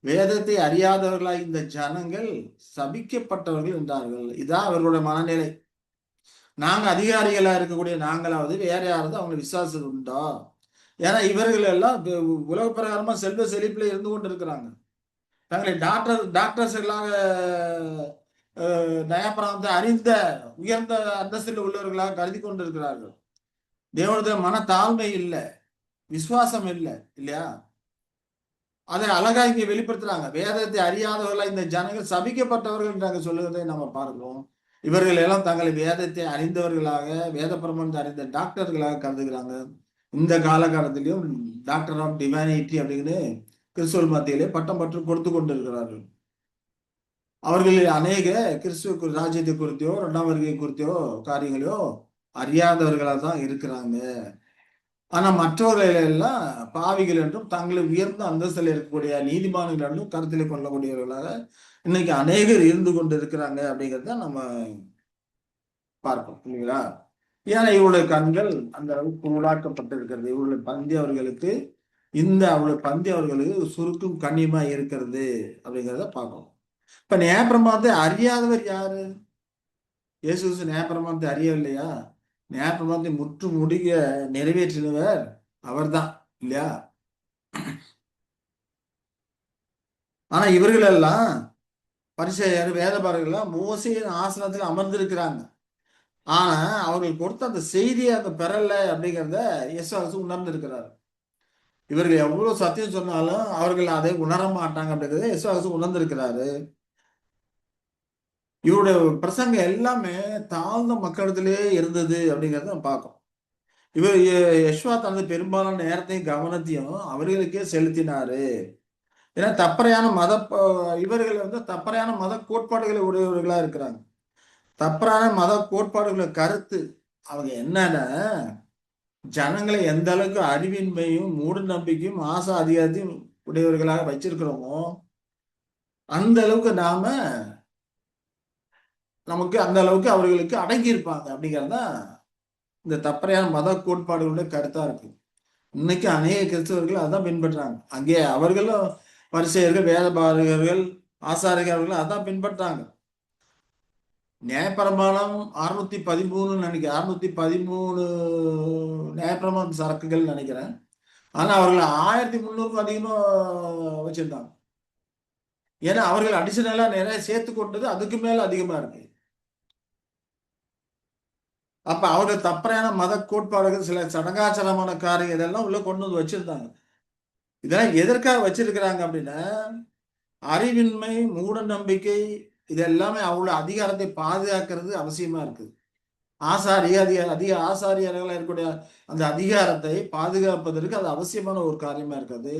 வேதத்தை அறியாதவர்களாய் இந்த ஜனங்கள் சபிக்கப்பட்டவர்கள் என்றார்கள். இதான் அவர்களுடைய மனநிலை. நாங்க அதிகாரிகளா இருக்கக்கூடிய நாங்களாவது வேற யாராவது அவங்க விசுவாசம் உண்டோ? ஏன்னா இவர்கள் எல்லாம் உலக பிரகாரமா செல்வ செழிப்புல இருந்து கொண்டு இருக்கிறாங்க. தங்களை டாக்டர்ஸ்களாக நயப்பிராந்த அறிந்த உயர்ந்த அந்தஸ்தில் உள்ளவர்களாக கருதி கொண்டு இருக்கிறார்கள். தேவனுடைய மன தாழ்மை இல்லை, விசுவாசம் இல்லை. இல்லையா? அதை அழகா இங்க வெளிப்படுத்துறாங்க. வேதத்தை அறியாதவர்களா இந்த ஜனங்கள் சபிக்கப்பட்டவர்கள் நாங்க சொல்லுவதை நம்ம பார்க்கிறோம். இவர்கள் எல்லாம் தங்களை வேதத்தை அறிந்தவர்களாக, வேத பிரமாணத்தை அறிந்த டாக்டர்களாக கருதுகிறாங்க. இந்த காலகட்டத்திலையும் டாக்டர் ஆஃப் டிவைனிட்டி அப்படின்னு கிறிஸ்துவ மத்தியிலே பட்டம் பற்று கொடுத்து கொண்டிருக்கிறார்கள். அவர்களில் அநேக கிறிஸ்துவ ராஜ்யத்தை குறித்தோ 2ஆம் வருகை குறித்தோ காரியங்களையோ அறியாதவர்களாக தான் இருக்கிறாங்க. ஆனா மற்றவர்கள் எல்லாம் பாவிகள் என்றும் தங்களை உயர்ந்த அந்தஸ்தில் இருக்கக்கூடிய நீதிமான்கள் என்றும் கருத்தில் கொள்ளக்கூடியவர்களாக இன்னைக்கு அநேகர் இருந்து கொண்டு இருக்கிறாங்க அப்படிங்கிறத நம்ம பார்ப்போம் இல்லைங்களா? ஏன்னா இவருடைய கண்கள் அந்த அளவுக்கு உருளாக்கப்பட்டு இருக்கிறது. இவருடைய பந்தி அவர்களுக்கு அவருடைய பந்தி அவர்களுக்கு சுருக்கும் கண்ணியமா இருக்கிறது அப்படிங்கிறத பார்க்கணும். இப்ப நியாயப்பிரமாணத்தை அறியாதவர் யாரு? இயேசு கிறிஸ்து நியாயப்பிரமாணத்தை அறியவில்லையா? நியாயப்பிரமாணத்தை முற்று முடிய நிறைவேற்றினவர் அவர்தான் இல்லையா? ஆனா இவர்கள் எல்லாம் பரிசேயர் வேதபாரகர்கள் மோசேயின் ஆசனத்தில் அமர்ந்திருக்கிறாங்க. ஆனா அவர்கள் கொடுத்த அந்த செய்தியை அந்த பெறல அப்படிங்கிறத இயேசு உணர்ந்திருக்கிறார். இவர்கள் எவ்வளவு சத்தியம் சொன்னாலும் அவர்கள் அதை உணர மாட்டாங்க அப்படிங்கிறத இயேசு உணர்ந்திருக்கிறாரு. இவருடைய பிரசங்கம் எல்லாமே தாழ்ந்த மக்களிடத்திலே இருந்தது அப்படிங்கிறத நம்ம பார்க்கணும். இவர் யெஷுவா தனது பெரும்பாலான நேரத்தையும் கவனத்தையும் அவர்களுக்கே செலுத்தினாரு. ஏன்னா இவர்கள் தப்பறையான மத கோட்பாடுகளை உடையவர்களா இருக்கிறாங்க. தப்பறான மத கோட்பாடுகளை கருத்து அவங்க என்னன்னா ஜனங்களை எந்த அளவுக்கு அறிவின்மையும் மூட நம்பிக்கையும் ஆசை அதிகாரத்தையும் உடையவர்களாக வச்சிருக்கிறோமோ அந்த அளவுக்கு நமக்கு அந்த அளவுக்கு அவர்களுக்கு அடங்கி இருப்பாங்க அப்படிங்கிறதுதான் இந்த தப்பறையான மத கோட்பாடுகளுடைய கருத்தா இருக்கு. இன்னைக்கு அநேக கிறிஸ்தவர்கள் அதான் பின்பற்றாங்க. அங்கே அவர்களும் பரிசேயர்கள் வேதபாரகர்கள் ஆசாரிகர்கள் அதான் பின்பற்றாங்க. நியாயப்பிரமாணம் 613 நினைக்கிறேன், 613 நியாயப்பிரமாண சரக்குகள் நினைக்கிறேன். ஆனா அவர்கள் 1300க்கும் அதிகமா வச்சிருந்தாங்க. ஏன்னா அவர்கள் அடிஷனலா நிறைய சேர்த்து கொண்டது அதுக்கு மேல அதிகமா இருக்கு. அப்ப அவர்கள் தப்பறையான மத கோட்பாடுகள் சில சடங்காச்சாரமான காரியம் இதெல்லாம் உள்ள கொண்டு வந்து வச்சிருந்தாங்க. இதெல்லாம் எதற்காக வச்சிருக்கிறாங்க அப்படின்னா அறிவின்மை மூட நம்பிக்கை இது எல்லாமே அவ்வளவு அதிகாரத்தை பாதுகாக்கிறது அவசியமா இருக்குது. அதிக ஆசாரியர்களாக இருக்கக்கூடிய அந்த அதிகாரத்தை பாதுகாப்பதற்கு அது அவசியமான ஒரு காரியமா இருக்காது.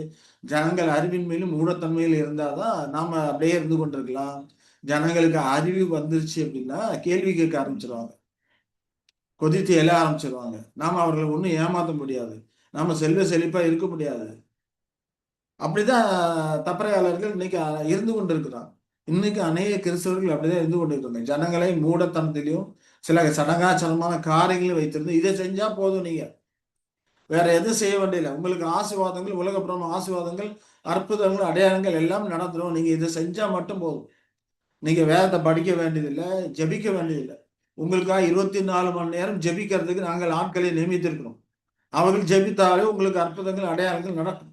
ஜனங்கள் அறிவின்மையிலும் மூடத்தன்மையில் இருந்தாதான் நாம அப்படியே இருந்து கொண்டிருக்கலாம். ஜனங்களுக்கு அறிவு வந்துருச்சு அப்படின்னா கேள்வி கேட்க ஆரம்பிச்சிருவாங்க, கொதித்து எழ ஆரம்பிச்சிருவாங்க. நாம அவர்களை ஒன்றும் ஏமாற்ற முடியாது, நாம செல்வ செழிப்பா இருக்க முடியாது. அப்படிதான் தப்பறையாளர்கள் இன்னைக்கு இருந்து கொண்டிருக்கிறாங்க. இன்னைக்கு அநேக கிறிஸ்தவர்கள் அப்படிதான் இருந்து கொண்டிருக்காங்க. ஜனங்களை மூடத்தனத்திலையும் சில சடங்காச்சாரமான காரியங்களையும் வைத்திருந்து இதை செஞ்சா போதும், நீங்க வேற எதுவும் செய்ய வேண்டியதில்லை, உங்களுக்கு ஆசீர்வாதங்கள் உலகப்புறமான ஆசீர்வாதங்கள் அற்புதங்கள் அடையாளங்கள் எல்லாம் நடந்துடும், நீங்க இதை செஞ்சா மட்டும் போதும், நீங்க வேதத்தை படிக்க வேண்டியதில்லை, ஜெபிக்க வேண்டியதில்லை. உங்களுக்காக 24 மணி நேரம் ஜெபிக்கிறதுக்கு நாங்கள் ஆட்களை நியமித்திருக்கிறோம். அவர்கள் ஜெபித்தாலே உங்களுக்கு அற்புதங்கள் அடையாளங்கள் நடக்கும்.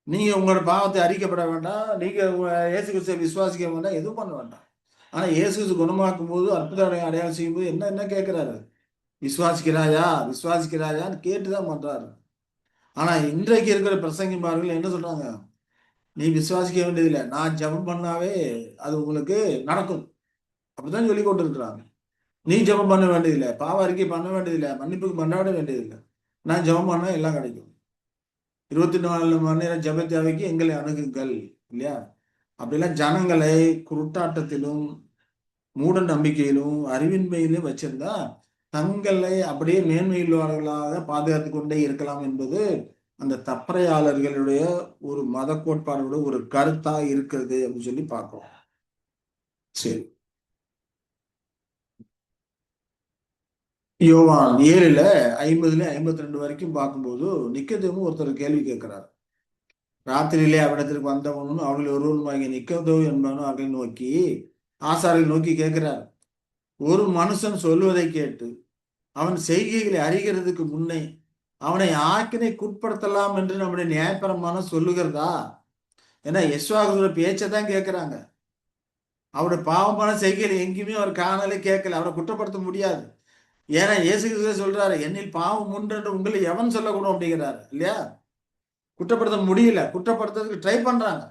நீங்க உங்களோட பாவத்தை அறிக்கப்பட வேண்டாம், நீங்க இயேசு கிறிஸ்துவை விசுவாசிக்க வேண்டாம், எதுவும் பண்ண வேண்டாம். ஆனா இயேசு கிறிஸ்து குணமாக்கும் போது அற்புத அடையாளம் செய்யும்போது என்ன கேட்கிறாரு? விசுவாசிக்கிறாயான்னு கேட்டுதான் பண்றாரு. ஆனா இன்றைக்கு இருக்கிற பிரசங்கிமார்கள் என்ன சொல்றாங்க? நீ விசுவாசிக்க வேண்டியதில்லை, நான் ஜெபம் பண்ணாவே அது உங்களுக்கு நடக்கும் அப்படிதான் சொல்லி கொண்டு இருக்கிறாங்க. நீ ஜெபம் பண்ண வேண்டியதில்லை, பாவ அறிக்கை பண்ண வேண்டியதில்லை, மன்னிப்புக்கு பண்ணாட வேண்டியதில்லை, நான் ஜெபம் பண்ணா எல்லாம் கிடைக்கும். 24 மணி நேரம் ஜெப தேவைக்கு எங்களை அணுகுங்கள் இல்லையா? அப்படிலாம் ஜனங்களை குருட்டாட்டத்திலும் மூட நம்பிக்கையிலும் அறிவின்மையிலும் வச்சிருந்தா தங்களை அப்படியே மேன்மையுள்ளவர்களாக பாதுகாத்து கொண்டே இருக்கலாம் என்பது அந்த தப்பறையாளர்களுடைய ஒரு மத கோட்பாடோட ஒரு கருத்தா இருக்கிறது அப்படின்னு சொல்லி பார்க்கிறோம். சரி, யோவான் 7:50-52 வரைக்கும் பார்க்கும்போது நிக்கதேமு ஒருத்தர் கேள்வி கேட்கிறார். ராத்திரியிலே அவரிடத்திற்கு வந்தவனும் அவர்கள் ஒருவனுமாகிய நிக்கதேமு என்பவனும் அவர்களை நோக்கி ஆசாரிகள் நோக்கி கேட்கிறார், ஒரு மனுஷன் சொல்வதை கேட்டு அவன் செய்கைகளை அறிகிறதுக்கு முன்னே அவனை ஆக்கினைக்குட்படுத்தலாம் என்று நம்முடைய நியாயப்பிரமாணம் சொல்லுகிறதா? ஏன்னா யெசுவாவோட பேச்சை தான் கேட்கிறாங்க. அவருடைய பாவமான செய்கைகளை எங்கேயுமே அவர் காணலே கேட்கல, அவரை குற்றப்படுத்த முடியாது. ஏன்னா இயேசு கிறிஸ்து சொல்றாரு, என்னில் பாவம் உண்டு என்று உங்களை எவன் சொல்லக்கூடும் அப்படிங்கிறாரு இல்லையா? குற்றப்படுத்த முடியல, குற்றப்படுத்துறதுக்கு ட்ரை பண்றாங்க,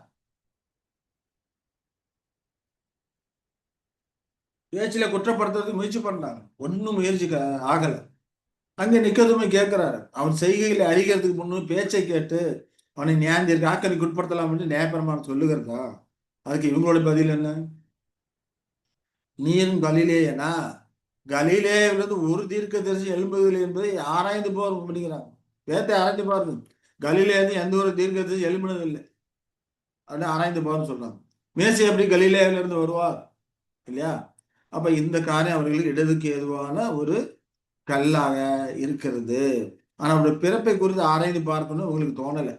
பேச்சில குற்றப்படுத்துறதுக்கு முயற்சி பண்றாங்க, ஒன்னும் முயற்சி ஆகல. அங்க நிக்கதுமே கேட்கிறாரு, அவன் செய்கைகளை அறிகிறதுக்கு முன்னு பேச்சை கேட்டு அவனை நியாயந்திருக்கு ஆக்கணிக்கு உட்படுத்தலாம் என்று நியாயப்பிரமாணம் சொல்லுகிறதா? அதுக்கு இவங்களோட பதில் என்ன? நீரும் கலிலேயனா? கலிலேயிலிருந்து ஒரு தீர்க்க தரிசி எழும்புவதில்லை என்பதை ஆராய்ந்து போர் அப்படிங்கிறாங்க. வேத்தை ஆராய்ந்து பாருங்க, கலிலேயிலிருந்து எந்த ஒரு தீர்க்க தரிசி எழும்பினதில்லை அப்படின்னு ஆராய்ந்து போறன்னு சொல்றாங்க. மேசி எப்படி கலிலேயிலிருந்து வருவார் இல்லையா? அப்ப இந்த காரியம் அவர்களுக்கு இடதுக்கு ஏதுவான ஒரு கல்லாக இருக்கிறது. ஆனா அவருடைய பிறப்பை குறித்து ஆராய்ந்து பார்க்கணும் உங்களுக்கு தோணலை.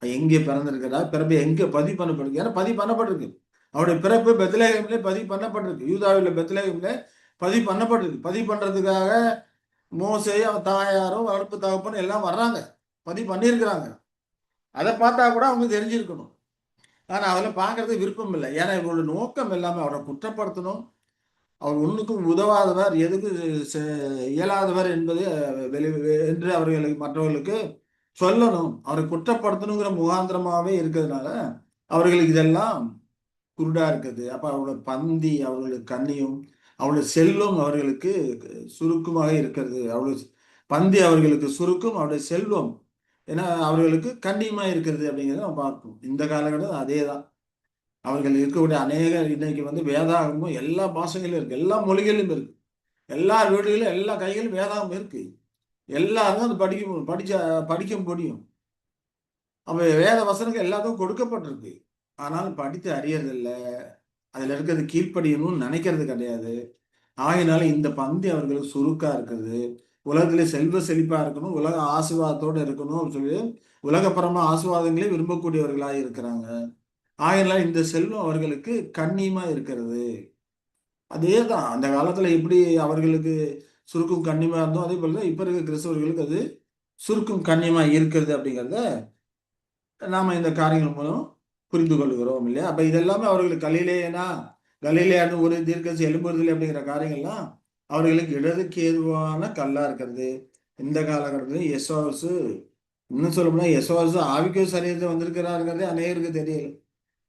எங்கே பிறந்திருக்கிறா, பிறப்பு எங்க பதிவு பண்ணப்பட்டிருக்கு? ஏன்னா பதிவு பண்ணப்பட்டிருக்கு. அவருடைய பிறப்பு பெத்லகேமிலே பதிவு பண்ணப்பட்டிருக்கு. யூதாவில் பெத்லகேமிலே பதிவு பண்ணப்பட்டிருக்கு. பதிவு பண்றதுக்காக மோசே அவன் தாயாரும் வளர்ப்பு தகப்பனும் எல்லாம் வர்றாங்க, பதிவு பண்ணியிருக்கிறாங்க. அதை பார்த்தா கூட அவங்க தெரிஞ்சிருக்கணும். ஆனா அதெல்லாம் பார்க்கறதுக்கு விருப்பம் இல்லை. ஏன்னா இவரோட நோக்கம் எல்லாமே அவரை குற்றப்படுத்தணும், அவர் ஒன்றுக்கும் உதவாதவர், எதுக்கு இயலாதவர் என்பது என்று அவர்களுக்கு மற்றவர்களுக்கு சொல்லணும், அவரை குற்றப்படுத்தணுங்கிற முகாந்திரமாவே இருக்கிறதுனால அவர்களுக்கு இதெல்லாம் குருடா இருக்குது. அப்ப அவரோட பந்தி அவர்களுக்கு கண்ணியும், அவருடைய செல்வம் அவர்களுக்கு சுருக்கமாக இருக்கிறது. அவருடைய பந்தி அவர்களுக்கு சுருக்கும், அவருடைய செல்வம் ஏன்னா அவர்களுக்கு கண்ணியமா இருக்கிறது அப்படிங்கிறத நம்ம பார்க்கணும். இந்த காலகட்டம் அதே தான். அவர்கள் இருக்கக்கூடிய அநேக இன்னைக்கு வேதாகமும் எல்லா பாஷைகளிலும் இருக்கு, எல்லா மொழிகளிலும் இருக்கு, எல்லா வீடுகளிலும் எல்லா கைகளிலும் வேதாகம் இருக்கு. எல்லாரும் அது படிக்க முடியும். அப்ப வேத வசனங்கள் எல்லாத்துக்கும் கொடுக்கப்பட்டிருக்கு. ஆனாலும் படித்து அறியறதில்லை, அதுல இருக்கிறது கீழ்ப்படியணும்னு நினைக்கிறது கிடையாது. ஆகினால இந்த பந்தி அவர்களுக்கு சுருக்கா இருக்குது. உலகத்திலே செல்வ செழிப்பா இருக்கணும், உலக ஆசீர்வாதத்தோடு இருக்கணும் சொல்லி உலகப்புறமா ஆசீர்வாதங்களே விரும்பக்கூடியவர்களாக இருக்கிறாங்க. ஆகினால இந்த செல்வம் அவர்களுக்கு கண்ணியமா இருக்கிறது. அதே தான் அந்த காலத்துல எப்படி அவர்களுக்கு சுருக்கும் கண்ணியமா இருந்தோம், அதே போலதான் இப்ப இருக்க கிறிஸ்தவர்களுக்கு அது சுருக்கும் கண்ணியமா இருக்கிறது அப்படிங்கிறத நாம இந்த காரியங்கள் மூலம் புரிந்து கொள்கிறோம் இல்லையா? அப்ப இதெல்லாமே அவர்களுக்கு கலிலேயான்னு ஒரு தீர்க்கதரிசி எழும்புறதில்லை அப்படிங்கிற காரியங்கள்லாம் அவர்களுக்கு இடதுக்கு ஏதுவான கல்லா இருக்கிறது. இந்த காலகட்டத்தில் யெசோவாசு, இன்னும் சொல்ல போனா யெசோவாசு ஆவிக்குரிய சரீரத்தை வந்திருக்கிறாருங்கிறதே அநேகருக்கு தெரியல,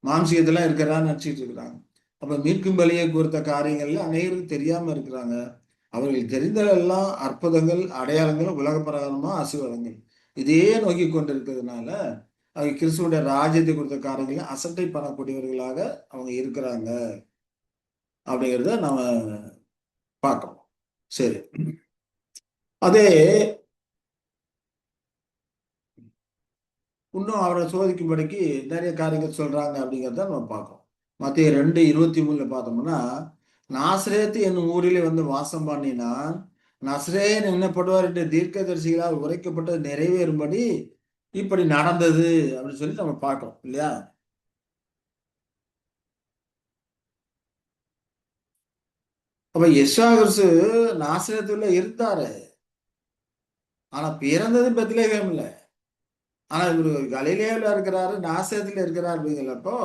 மாம்சீகத்துல இருக்கிறான்னு நினைச்சிட்டு இருக்கிறாங்க. அப்ப மீட்கும் பலியை குறித்த காரியங்கள்ல அநேகருக்கு தெரியாம இருக்கிறாங்க. அவர்களுக்கு தெரிந்ததெல்லாம் அற்புதங்கள், அடையாளங்கள், உலக பிரகாரமா ஆசீர்வாதங்கள் இதே நோக்கி கொண்டிருக்கிறதுனால அவங்க கிறிஸ்துவோட ராஜ்யத்தை கொடுத்த காரியங்களை அசட்டை பண்ணக்கூடியவர்களாக அவங்க இருக்கிறாங்க அப்படிங்கிறத நாம பார்க்கணும். சரி, அதே இன்னும் அவரை சோதிக்கும்படிக்கு நிறைய காரியங்கள் சொல்றாங்க அப்படிங்கிறத நம்ம பார்க்கணும். மத்திய 2:23 பார்த்தோம்னா, நாசரேத்து என்னும் ஊரிலே வாசம் பண்ணினான், நசரேயன் என்னப்படுவார் என்று தீர்க்கதரிசிகளால் உரைக்கப்பட்டது நிறைவேறும்படி இப்படி நடந்தது அப்படின்னு சொல்லி நம்ம பார்க்கணும் இல்லையா? அப்ப யெஷுவா கிறிஸ்து நாசரேத்துல இருந்தாரு, ஆனா பிறந்தது பெத்லகேம்ல. ஆனா இவரு கலிலேயாவில் இருக்கிறாரு, நாசரேத்துல இருக்கிறார் அப்படிங்கிறப்போ,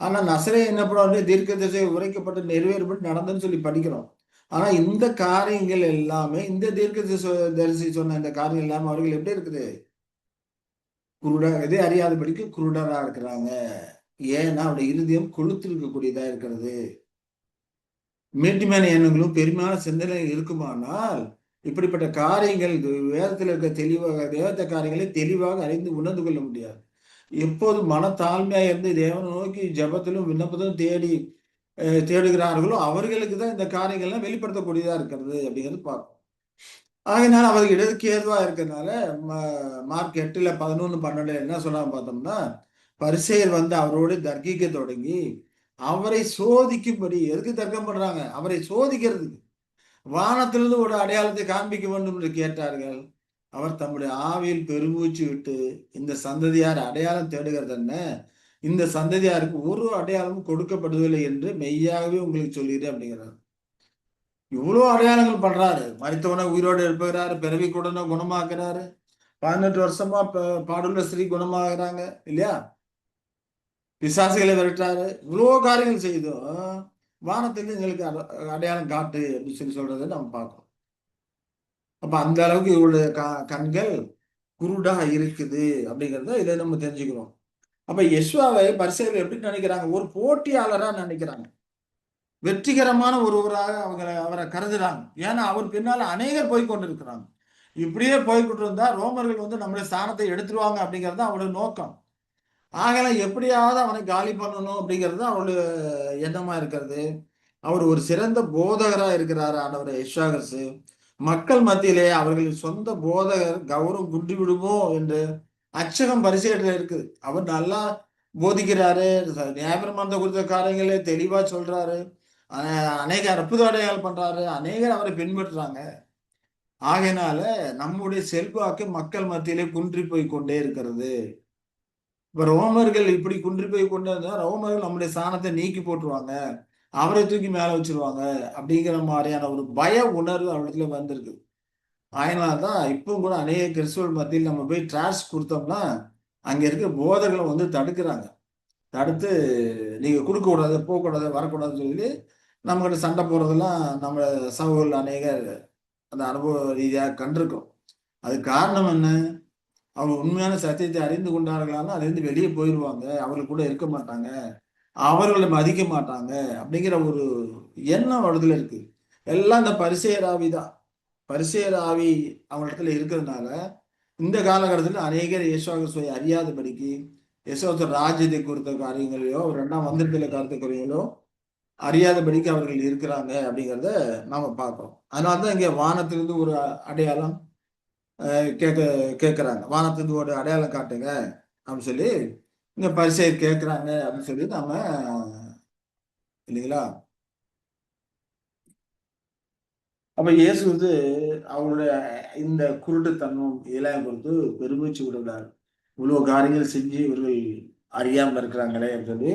ஆனா நசரே என்னப்படும் தீர்க்கதரிசி உரைக்கப்பட்டு நிறைவேறுபட்டு நடந்துன்னு சொல்லி படிக்கிறோம். ஆனா இந்த காரியங்கள் எல்லாமே, இந்த தரிசி சொன்ன இந்த காரியங்கள் எல்லாமே அவர்கள் எப்படி இருக்குது? குருடா, எதை அறியாதபடிக்கு குருடரா இருக்கிறாங்க. ஏன்னா அவருடைய இருதயம் கொளுத்திருக்கக்கூடியதா இருக்கிறது. மேட்டிமான எண்ணங்களும் பெருமையான சிந்தனை இருக்குமானால் இப்படிப்பட்ட காரியங்கள் வேதத்தில் இருக்க தெளிவாக வேத காரியங்களை தெளிவாக அறிந்து உணர்ந்து கொள்ள முடியாது. எப்போது மனத்தாழ்மையா இருந்து தேவனை நோக்கி ஜபத்திலும் விண்ணப்பத்திலும் தேடுகிறார்களோ அவர்களுக்கு தான் இந்த காரியங்கள்லாம் வெளிப்படுத்தக்கூடியதா இருக்கிறது அப்படிங்கிறது பார்க்கும். ஆகினால அவருக்கு இடதுக்கு ஏதுவா இருக்கிறதுனால மார்க் 8:11-12 என்ன சொல்லாம பார்த்தோம்னா, பரிசேயர் அவரோடு தர்க்கிக்க தொடங்கி அவரை சோதிக்கும்படி, எதுக்கு தர்க்கம் பண்றாங்க? அவரை சோதிக்கிறதுக்கு, வானத்திலிருந்து ஒரு அடையாளத்தை காண்பிக்க வேண்டும் என்று கேட்டார்கள். அவர் தம்முடைய ஆவியில் பெருமூச்சு விட்டு, இந்த சந்ததியார் அடையாளம் தேடுகிறது என்ன? இந்த சந்ததியாருக்கு ஒரு அடையாளமும் கொடுக்கப்படுவதில்லை என்று மெய்யாகவே உங்களுக்கு சொல்லிடுறேன் அப்படிங்கிறார். இவ்வளவு அடையாளங்கள் பண்றாரு. மரித்தவனை உயிரோடு எழுப்புகிறாரு, பிறவி கூடனை குணமாக்குறாரு, 18 வருஷமா பாடுள்ள ஸ்திரீ குணமாகறாங்க இல்லையா? பிசாசுகளை விரட்டாரு, இவ்வளோ காரியங்கள் செய்தோம். வானத்திலிருந்து எங்களுக்கு அடையாளம் காட்டு அப்படின்னு சொல்லி சொல்றதை நம்ம பார்க்கணும். அப்ப அந்த அளவுக்கு இவருடைய கண்கள் குருடா இருக்குது அப்படிங்கிறத இதை நம்ம தெரிஞ்சுக்கிறோம். அப்ப யெஷுவாவை பரிசேயர்கள் எப்படி நினைக்கிறாங்க? ஒரு போட்டியாளரா நினைக்கிறாங்க. வெற்றிகரமான ஒருவராக அவரை கருதுறாங்க. ஏன்னா அவர் பின்னால அநேகர் போய் கொண்டிருக்கிறாங்க. இப்படியே போய்கிட்டு இருந்தா ரோமர்கள் வந்து நம்முடைய ஸ்தானத்தை எடுத்துருவாங்க அப்படிங்கிறது தான் அவருடைய நோக்கம். ஆகல எப்படியாவது அவனை காலி பண்ணணும் அப்படிங்கிறது தான் அவருடைய எண்ணமா இருக்கிறது. அவர் ஒரு சிறந்த போதகரா இருக்கிறார் ஆண்டவர் யெஷுவா கிறிஸ்து. மக்கள் மத்தியிலே அவர்களின் சொந்த போதகர் கௌரவம் குன்றி விடுமோ என்று அச்சகம் பரிசேயர்ல இருக்குது. அவர் நல்லா போதிக்கிறாரு, நியாயப்பிரமாணத்தை குறித்த காரியங்களே தெளிவா சொல்றாரு, அநேக அற்புத அடையாளம் பண்றாரு, அநேகர் அவரை பின்பற்றுறாங்க. ஆகையினால நம்முடைய செல்வாக்கு மக்கள் மத்தியிலே குன்றி போய் கொண்டே இருக்கிறது. இப்ப ரோமர்கள் இப்படி குன்றி போய் கொண்டு வந்தா ரோமர்கள் நம்முடைய ஸ்தானத்தை நீக்கி போட்டுருவாங்க, அவரை தூக்கி மேல வச்சிருவாங்க அப்படிங்கிற மாதிரியான ஒரு பய உணர்வு அவரிடத்துல வந்திருக்கு. அதனாலதான் இப்பவும் கூட அநேக கிறிஸ்துவர் மத்தியில் நம்ம போய் டிராஸ் கொடுத்தோம்னா அங்க இருக்க போதர்களை வந்து தடுக்கிறாங்க. தடுத்து நீங்க கொடுக்க கூடாது, போகக்கூடாது, வரக்கூடாதுன்னு சொல்லி நம்மகிட்ட சண்டை போடுறதெல்லாம் நம்ம சமூகங்கள் அநேகர் அந்த அனுபவ ரீதியாக கண்டிருக்கோம். அது காரணம் என்ன? அவங்க உண்மையான சத்தியத்தை அறிந்து கொண்டார்களாலும் அதிலிருந்து வெளியே போயிடுவாங்க, அவர்கள் கூட இருக்க மாட்டாங்க, அவர்களை மதிக்க மாட்டாங்க அப்படிங்கிற ஒரு எண்ணம் இடத்துல இருக்கு. எல்லாம் இந்த பரிசேயர் ஆவி தான். பரிசேயர் ஆவி அவங்களிடத்துல இருக்கிறதுனால இந்த காலகட்டத்தில் அநேகர் இயேசுவ கிறிஸ்துவை அறியாதபடிக்கு யெசுவ ராஜ்யத்தை குறித்த காரியங்களையோ இரண்டாம் வந்திரத்தில கருத்து குறைகளோ அறியாதபடிக்கு அவர்கள் இருக்கிறாங்க அப்படிங்கிறத நாம பார்க்கிறோம். அதனாலதான் இங்க வானத்திலிருந்து ஒரு அடையாளம் கேட்க கேட்கிறாங்க. வானத்திலிருந்து ஒரு அடையாளம் காட்டுங்க அப்படின்னு சொல்லி இங்க பரிசேயர் கேட்கிறாங்க அப்படின்னு சொல்லி நாம இல்லைங்களா? அப்ப இயேசு வந்து அவங்களுடைய இந்த குருட்டுத்தன்மம் இதெல்லாம் குறித்து பெருமூச்சு விடுகிறார். இவ்வளவு காரியங்கள் செஞ்சு இவர்கள் அறியாமல் இருக்கிறாங்களே என்று சொல்லி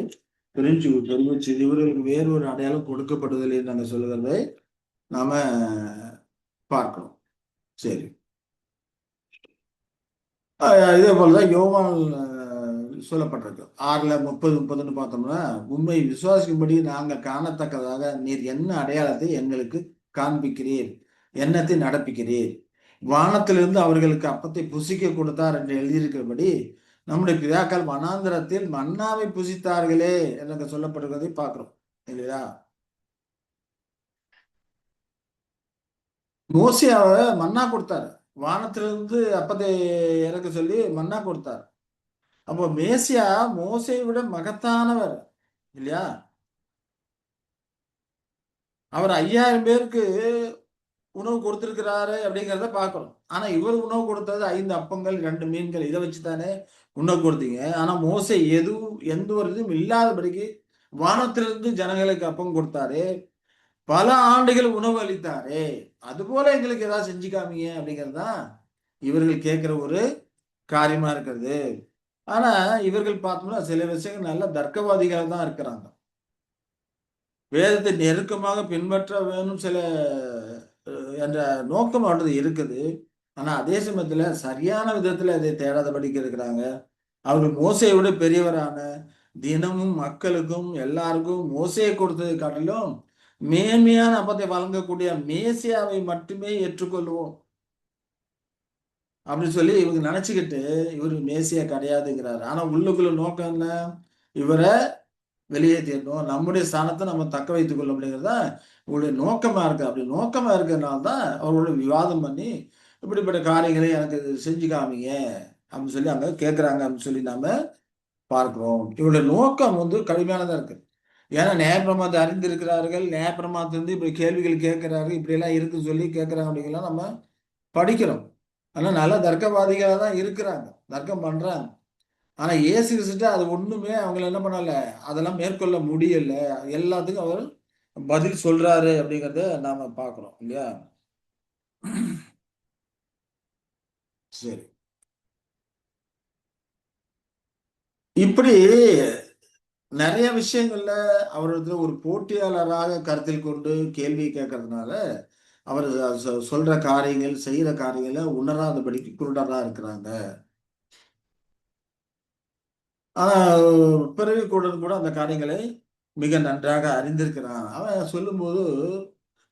பெருமூச்சு இவர்களுக்கு வேறு ஒரு அடையாளம் கொடுக்கப்படுவதில்லை நாங்க சொல்லுகிறதை நாம பார்க்கிறோம். சரி. இதே போலதான் யோவான் சொல்லப்பட்டிருக்கு 6:30-30 பார்த்தோம்னா, உண்மை விசுவாசிக்கும்படி நாங்கள் காணத்தக்கதாக நீர் என்ன அடையாளத்தை எங்களுக்கு காண்பிக்கிறீர், எண்ணத்தை நடப்பிக்கிறீர், வானத்திலிருந்து அவர்களுக்கு அப்பத்தை புசிக்க கொடுத்தார் என்று எழுதியிருக்கிறபடி நம்முடைய பிதாக்கள் வனாந்திரத்தில் மன்னாவை புசித்தார்களே என்று சொல்லப்படுகிறதை பார்க்கிறோம் இல்லையா? மோசியாவை மன்னா கொடுத்தாரு, வானத்திலிருந்து அப்பத்தை இறக்க சொல்லி மன்னா கொடுத்தார். அப்போ மேசியா மோசையை விட மகத்தானவர் இல்லையா? அவர் 5000 பேருக்கு உணவு கொடுத்திருக்கிறாரு அப்படிங்கிறத பார்க்கிறோம். ஆனா இவர் உணவு கொடுத்தது 5 அப்பங்கள் 2 மீன்கள், இதை வச்சுதானே உணவு கொடுத்தீங்க. ஆனா மோசை எந்த ஒரு இதுவும் இல்லாதபடிக்கு வானத்திலிருந்து ஜனங்களுக்கு அப்பம் கொடுத்தாரு, பல ஆண்டுகள் உணவு அளித்தாரு. அது போல எங்களுக்கு ஏதாவது செஞ்சு காமிங்க அப்படிங்கிறது தான் இவர்கள் கேட்கிற ஒரு காரியமா இருக்கிறது. ஆனா இவர்கள் பார்த்தோம்னா சில விஷயங்கள் நல்ல தர்க்கவாதிகள் தான் இருக்கிறாங்க. வேதத்தை நெருக்கமாக பின்பற்ற வேணும் சில என்ற நோக்கம் அவரது இருக்குது. ஆனா அதே சமயத்துல சரியான விதத்துல அதை தேடாதபடிக்கு இருக்கிறாங்க. அவர்கள் மோசையை விட பெரியவரான, தினமும் மக்களுக்கும் எல்லாருக்கும் மோசையை கொடுத்ததை காட்டிலும் மேன்மையான அப்பத்தை வழங்கக்கூடிய மேசியாவை மட்டுமே ஏற்றுக்கொள்வோம் அப்படின்னு சொல்லி இவங்க நினைச்சுக்கிட்டு இவரு மேசியா கிடையாதுங்கிறாரு. ஆனா உள்ளுக்குள்ள நோக்கம் என்ன? இவரை வெளியேற்றிடணும், நம்முடைய ஸ்தானத்தை நம்ம தக்க வைத்துக் கொள்ளும் அப்படிங்கிறது தான் இவருடைய நோக்கமா இருக்கு. அப்படி நோக்கமா இருக்கிறதுனால தான் அவரோட விவாதம் பண்ணி இப்படிப்பட்ட காரியங்களை எனக்கு செஞ்சு காமிங்க அப்படின்னு சொல்லி அங்க கேட்கிறாங்க அப்படின்னு சொல்லி நாம பார்க்கிறோம். இவருடைய நோக்கம் வந்து கடுமையானதா இருக்கு. ஏன்னா நியாயப்பிரமாணத்தை அறிந்திருக்கிறார்கள், நியாயப்பிரமாணத்திலிருந்து இப்படி கேள்விகள் கேட்கிறாரு, இப்படி எல்லாம் இருக்குன்னு சொல்லி கேட்கிறாங்க அப்படிங்கலாம் நம்ம படிக்கிறோம். ஆனா நல்ல தர்க்கவாதிகளா தான் இருக்கிறாங்க, தர்க்கம் பண்றாங்க. ஆனா இயேசு கிறிஸ்துட்ட அது ஒண்ணுமே அவங்கள என்ன பண்ணல, அதெல்லாம் மேற்கொள்ள முடியல. எல்லாத்துக்கும் அவர் பதில் சொல்றாரு அப்படிங்கறத நாம பார்க்கிறோம் இல்லையா? சரி. இப்படி நிறைய விஷயங்கள்ல அவரது ஒரு போட்டியாளராக கருத்தில் கொண்டு கேள்வி கேட்கறதுனால அவர் சொல்ற காரியங்கள் செய்யற காரியங்களை உணராதபடிக்கு குருடரா இருக்கிறாங்க. ஆனா பிறவி கூட அந்த காரியங்களை மிக நன்றாக அறிந்திருக்கிறான். அவன் சொல்லும்போது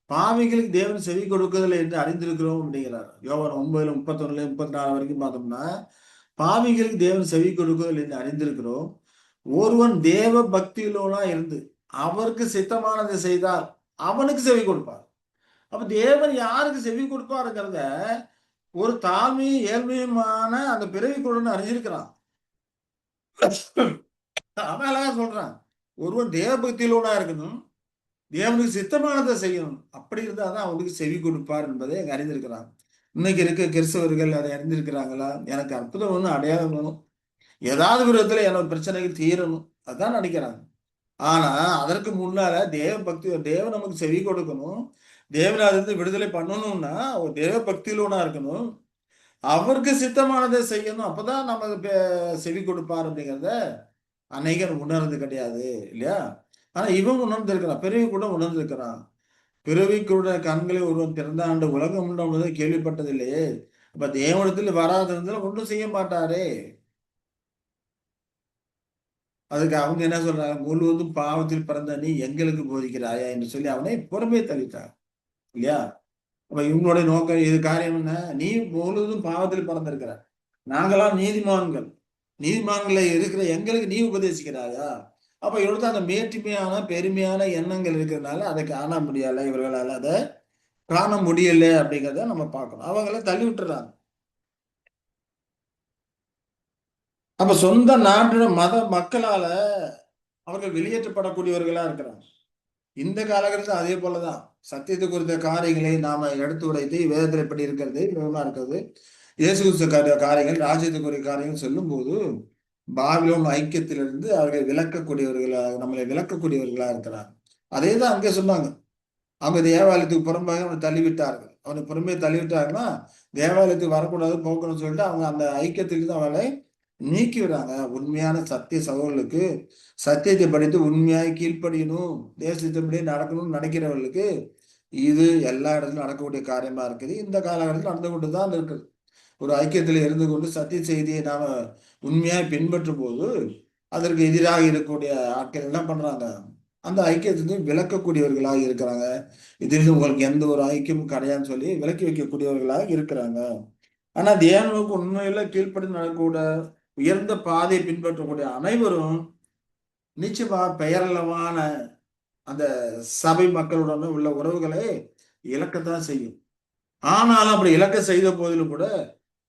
பாவிகளுக்கு தேவன் செவி கொடுக்குதல் என்று அறிந்திருக்கிறோம் அப்படிங்கிறார். யோவான் 9:31-34 வரைக்கும் பார்த்தோம்னா, பாவிகளுக்கு தேவன் செவி கொடுக்குதல் என்று அறிந்திருக்கிறோம். ஒருவன் தேவ பக்தியுள்ளவனா இருந்து அவருக்கு சித்தமானதை செய்தால் அவனுக்கு செவி கொடுப்பார். அப்ப தேவன் யாருக்கு செவி கொடுப்பாருங்கிறத ஒரு தாழ்மையும் ஏழ்மையுமான அந்த பிறவி கொடுன்னு அறிஞ்சிருக்கிறான். அவன் அழகா சொல்றான், ஒருவன் தேவ பக்தியுள்ளவனா இருக்கணும், தேவனுக்கு சித்தமானதை செய்யணும். அப்படி இருந்தால் தான் அவனுக்கு செவி கொடுப்பார் என்பதை அங்கே அறிந்திருக்கிறான். இன்னைக்கு இருக்க கிறிஸ்தவர்கள் அதை அறிந்திருக்கிறாங்களா? எனக்கு அற்புதம் ஒன்றும் அடையாளம் வேணும், ஏதாவது விதத்துல என்னோட பிரச்சனைகள் தீரணும், அதான் நினைக்கிறாங்க. ஆனா அதற்கு முன்னால தேவ பக்தி, தேவன் நமக்கு செவி கொடுக்கணும், தேவன் அதிலிருந்து விடுதலை பண்ணணும்னா ஒரு தேவ பக்தியிலோனா இருக்கணும், அவருக்கு சித்தமானதை செய்யணும். அப்பதான் நமக்கு செவி கொடுப்பார் அப்படிங்கிறத அநேகர் உணர்ந்து கிடையாது இல்லையா? ஆனா இவன் உணர்ந்திருக்கிறான், பிறவி கூட உணர்ந்திருக்கிறான். பிறவி கூட கண்களை ஒருவன் திறந்தாண்டு உலகம் உண்டதை கேள்விப்பட்டதில்லையே. அப்ப தேவனிடத்தில் வராதிருந்தால் ஒன்றும் செய்ய மாட்டாரே. அதுக்கு அவங்க என்ன சொல்றாங்க, முழுவதும் பாவத்தில் பிறந்த நீ எங்களுக்கு போதிக்கிறாயா என்று சொல்லி அவனை புறமே தள்ளிட்டார் இல்லையா? அப்ப இவங்களுடைய நோக்கம் இது காரியம் என்ன, நீ முழுவதும் பாவத்தில் பிறந்திருக்கிற, நாங்களாம் நீதிமான்கள், நீதிமான்களை இருக்கிற எங்களுக்கு நீ உபதேசிக்கிறாயா? அப்ப இவருக்கு அந்த மேற்றுமையான பெருமையான எண்ணங்கள் இருக்கிறதுனால அதை காண முடியல, இவர்களால் அதை காண முடியல அப்படிங்கிறத நம்ம பார்க்கணும். அவங்கள தள்ளி விட்டுறாங்க. அப்ப சொந்த நாட்டு மத மக்களால அவர்கள் வெளியேற்றப்படக்கூடியவர்களா இருக்கிறாங்க. இந்த காலகட்டத்தில் அதே போலதான் சத்தியத்தை குறித்த காரியங்களை நாம எடுத்து உடைத்து வேதத்தில் எப்படி இருக்கிறது விவரமா இருக்கிறது, இயேசு காரியங்கள், ராஜ்யத்துக்குரிய காரியங்கள் சொல்லும் போது பாபிலோன் ஐக்கியத்திலிருந்து அவர்கள் விளக்கக்கூடியவர்களாக, நம்மளை விளக்கக்கூடியவர்களா இருக்கிறார். அதே தான் அங்கே சொன்னாங்க. அவங்க தேவாலயத்துக்கு புறம்பாக அவனை தள்ளிவிட்டார்கள். அவனை புறம்பே தள்ளிவிட்டாங்கன்னா தேவாலயத்துக்கு வரக்கூடாது, போக்கணும்னு சொல்லிட்டு அவங்க அந்த ஐக்கியத்திலிருந்து அவளை நீக்கி விடுறாங்க. உண்மையான சத்திய சகோதரர்களுக்கு சத்தியத்தை படித்து உண்மையாய் கீழ்ப்படியணும், தேசத்தின்படியே நடக்கணும்னு நினைக்கிறவர்களுக்கு இது எல்லா இடத்துலையும் நடக்கக்கூடிய காரியமா இருக்குது. இந்த காலகட்டத்தில் நடந்து கொண்டு தான் இருக்குது. ஒரு ஐக்கியத்தில் இருந்து கொண்டு சத்திய செய்தியை நாம உண்மையாய் பின்பற்றும் போது அதற்கு எதிராக இருக்கக்கூடிய ஆட்கள் என்ன பண்றாங்க, அந்த ஐக்கியத்திலிருந்து விளக்கக்கூடியவர்களாக இருக்கிறாங்க. இதில் உங்களுக்கு எந்த ஒரு ஐக்கியமும் கிடையாதுன்னு சொல்லி விலக்கி வைக்கக்கூடியவர்களாக இருக்கிறாங்க. ஆனா தேவனுக்கு உண்மையில கீழ்ப்படி நடக்கக்கூட உயர்ந்த பாதையை பின்பற்றக்கூடிய அனைவரும் நிச்சயமா பெயரளவான அந்த சபை மக்களுடன் உள்ள உறவுகளை இழக்கத்தான் செய்யும். ஆனாலும் அப்படி இழக்க செய்த போதிலும் கூட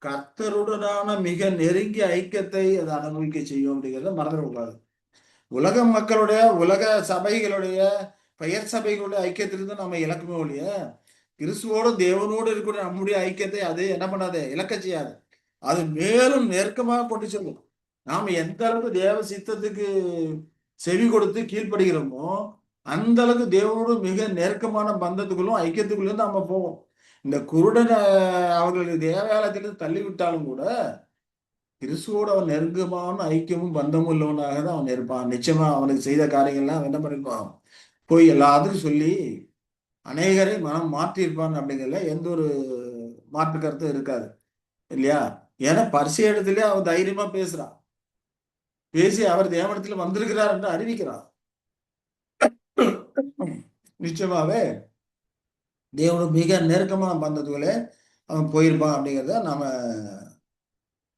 கர்த்தருடனான மிக நெருங்கிய ஐக்கியத்தை அது அனுபவிக்க செய்யும் அப்படிங்கிறத மறந்துடக்கூடாது. உலக மக்களுடைய, உலக சபைகளுடைய, பெயர் சபைகளுடைய ஐக்கியத்திலிருந்து நம்ம இழக்குமே ஒழிய கிறிஸ்துவோடு தேவனோடு இருக்கக்கூடிய நம்முடைய ஐக்கியத்தை அது என்ன பண்ணாது, இழக்க செய்யாது. அது மேலும் நெருக்கமாக கொண்டு செல்லும். நாம் எந்த அளவுக்கு தேவ சித்தத்துக்கு செவி கொடுத்து கீழ்ப்படுகிறோமோ அந்த அளவுக்கு தேவனோடு மிக நெருக்கமான பந்தத்துக்குள்ளும் ஐக்கியத்துக்குள்ளும் நம்ம போவோம். இந்த குருடன் அவர்களுடைய தேவாலயத்திலிருந்து தள்ளிவிட்டாலும் கூட கிறிஸ்துவோடு அவன் நெருக்கமான ஐக்கியமும் பந்தமும் உள்ளவனாக தான் அவன் இருப்பான். நிச்சயமா அவனுக்கு செய்த காரியங்கள்லாம் அவன் என்ன பண்ணிருப்பான், போய் எல்லாத்துக்கும் சொல்லி அநேகரை மனம் மாற்றியிருப்பான் அப்படிங்கிறதுல எந்த ஒரு மாற்று கருத்தும் இருக்காது இல்லையா? ஏன்னா பரிசை இடத்துல அவன் தைரியமா பேசுறான், பேசி அவர் தேவனத்தில் வந்திருக்கிறார் என்று அறிவிக்கிறான். நிச்சயமாவே தேவனோட மிக நெருக்கமான பந்தத்துக்குள்ளே அவன் போயிருப்பான் அப்படிங்கிறத நாம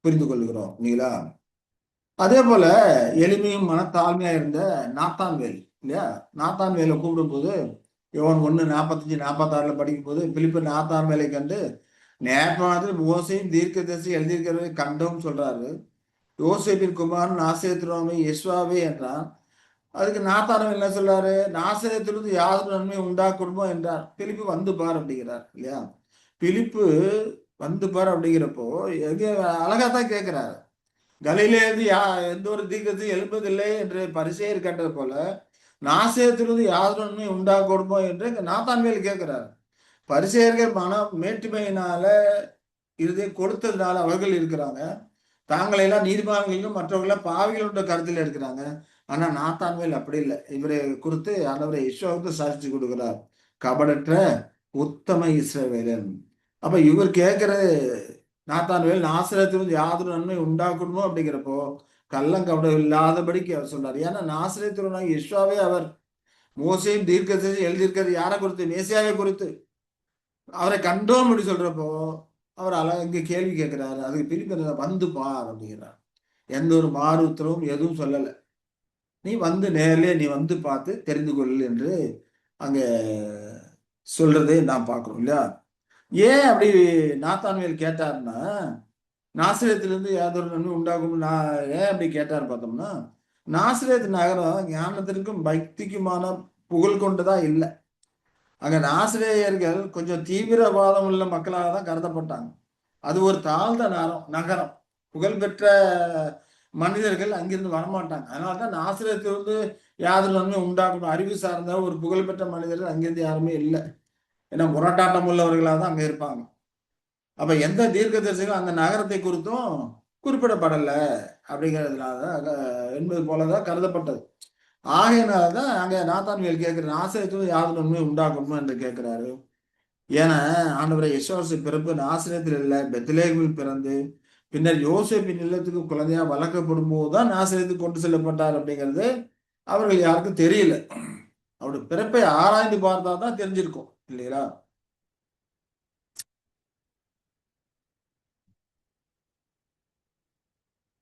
புரிந்து கொள்கிறோம் இல்லைங்களா? அதே போல எளிமையும் மனத்தாழ்மையா இருந்த நாத்தான்வேல் இல்லையா? நாத்தான்வேலை கூப்பிடும் போது யோவான் 1:45-46 படிக்கும் போது பிலிப்பு நாத்தான்வேலை கண்டு நேர்மாதிரி மோசையும் தீர்க்கதரிசி எழுதியிருக்கிறதை கண்டோம் சொல்றாரு. யோசேப்பின் குமாரன் நாசரேத்தினாமே யெசுவாவே என்றான். அதுக்கு நாத்தான்வேல் என்ன சொல்றாரு, நாசரேத்திலிருந்து யாரும் நன்மை உண்டாக்கணுமோ என்றார். பிலிப்பு வந்து பார் அப்படிங்கிறார் இல்லையா? பிலிப்பு வந்து பார் அப்படிங்கிறப்போ அழகா தான் கேட்கிறாரு. கலிலேயிலிருந்து எந்த ஒரு தீர்க்கதரிசி எழுப்பதில்லை என்று பரிசேயர் கேட்டது போல நாசரேத்திலிருந்து யாரும் நன்மை உண்டாக்கணுமோ என்று நாத்தான்வேல் கேட்கிறார். பரிசேயர்கள் மன மேட்டுமையினால இதை கொடுத்ததுனால அவர்கள் இருக்கிறாங்க, தாங்களையெல்லாம் நீதிமான்களும் மற்றவர்கள பாவிகளோட கருத்தில் இருக்கிறாங்க. ஆனா நாத்தான்வேல் அப்படி இல்லை. இவரை குறித்து ஆண்டவரை யெஷுவாவுக்கு சாட்சி கொடுக்கிறார், கபடற்ற உத்தம இஸ்ரவேலன். அப்ப இவர் கேட்கிற நாத்தான்வேல் நாசரேத்திலிருந்து யாதொரு நன்மை உண்டாக்கணுமோ அப்படிங்கிறப்போ கள்ளம் கபடம் இல்லாதபடிக்கு அவர் சொல்றாரு. ஏன்னா நாசரேத்திலிருந்து யெஷுவாவே அவர் மோசையும் தீர்க்கதரிசி எழுதியிருக்கிறது யாரை குறித்து? மேசியாவை குறித்து. அவரை கண்டோம் அப்படி சொல்றப்போ அவர் இங்க கேள்வி கேட்கிறாரு. அதுக்கு பிலிப்பு வந்து பார் அப்படிங்கிறார். எந்த ஒரு மாறு உத்தரவும் எதுவும் சொல்லலை. நீ வந்து நேரிலே நீ வந்து பார்த்து தெரிந்து கொள் என்று அங்க சொல்றதை நாம் பார்க்கிறோம் இல்லையா? ஏன் அப்படி நாத்தான்வேல் கேட்டார்னா, நாசிரியத்திலிருந்து யாதொரு நன்மை உண்டாகும் ஏன் அப்படி கேட்டார் பார்த்தோம்னா, நாசிரியத்து நகரம் ஞானத்திற்கும் பக்திக்குமான புகழ் கொண்டுதா இல்லை. அங்க நாசிரியர்கள் கொஞ்சம் தீவிரவாதம் உள்ள மக்களாக தான் கருதப்பட்டாங்க. அது ஒரு தாழ்ந்த நகரம். புகழ்பெற்ற மனிதர்கள் அங்கிருந்து வரமாட்டாங்க. அதனாலதான் நாசிரியத்திலிருந்து யாதொரு நன்மை உண்டாக்கணும் அறிவு சார்ந்த ஒரு புகழ்பெற்ற மனிதர்கள் அங்கிருந்து யாருமே இல்லை. ஏன்னா முரட்டாட்டம் உள்ளவர்களாக தான் அங்க இருப்பாங்க. அப்ப எந்த தீர்க்கதரிசிகளும் அந்த நகரத்தை குறித்தும் குறிப்பிடப்படலை அப்படிங்கிறதுனால என்பது போலதான் கருதப்பட்டது. ஆகையினாலதான் அங்க நாத்தான்வேல் கேட்கிற ஆசிரியத்தில் யாவது நன்மை உண்டாக்கணும் என்று கேட்கிறாரு. ஏன்னா ஆண்டவரை யெஷோவாசு பிறப்பு நாசிரியத்தில் இல்லை, பெத்லேகேமில் பிறந்து பின்னர் யோசேப்பின் இல்லத்துக்கு குழந்தையா வளர்க்கப்படும் போதுதான் நாசிரியத்துக்கு கொண்டு செல்லப்பட்டார் அப்படிங்கிறது அவர்கள் யாருக்கும் தெரியல. அவருடைய பிறப்பை ஆராய்ந்து பார்த்தா தான் தெரிஞ்சிருக்கும் இல்லைங்களா?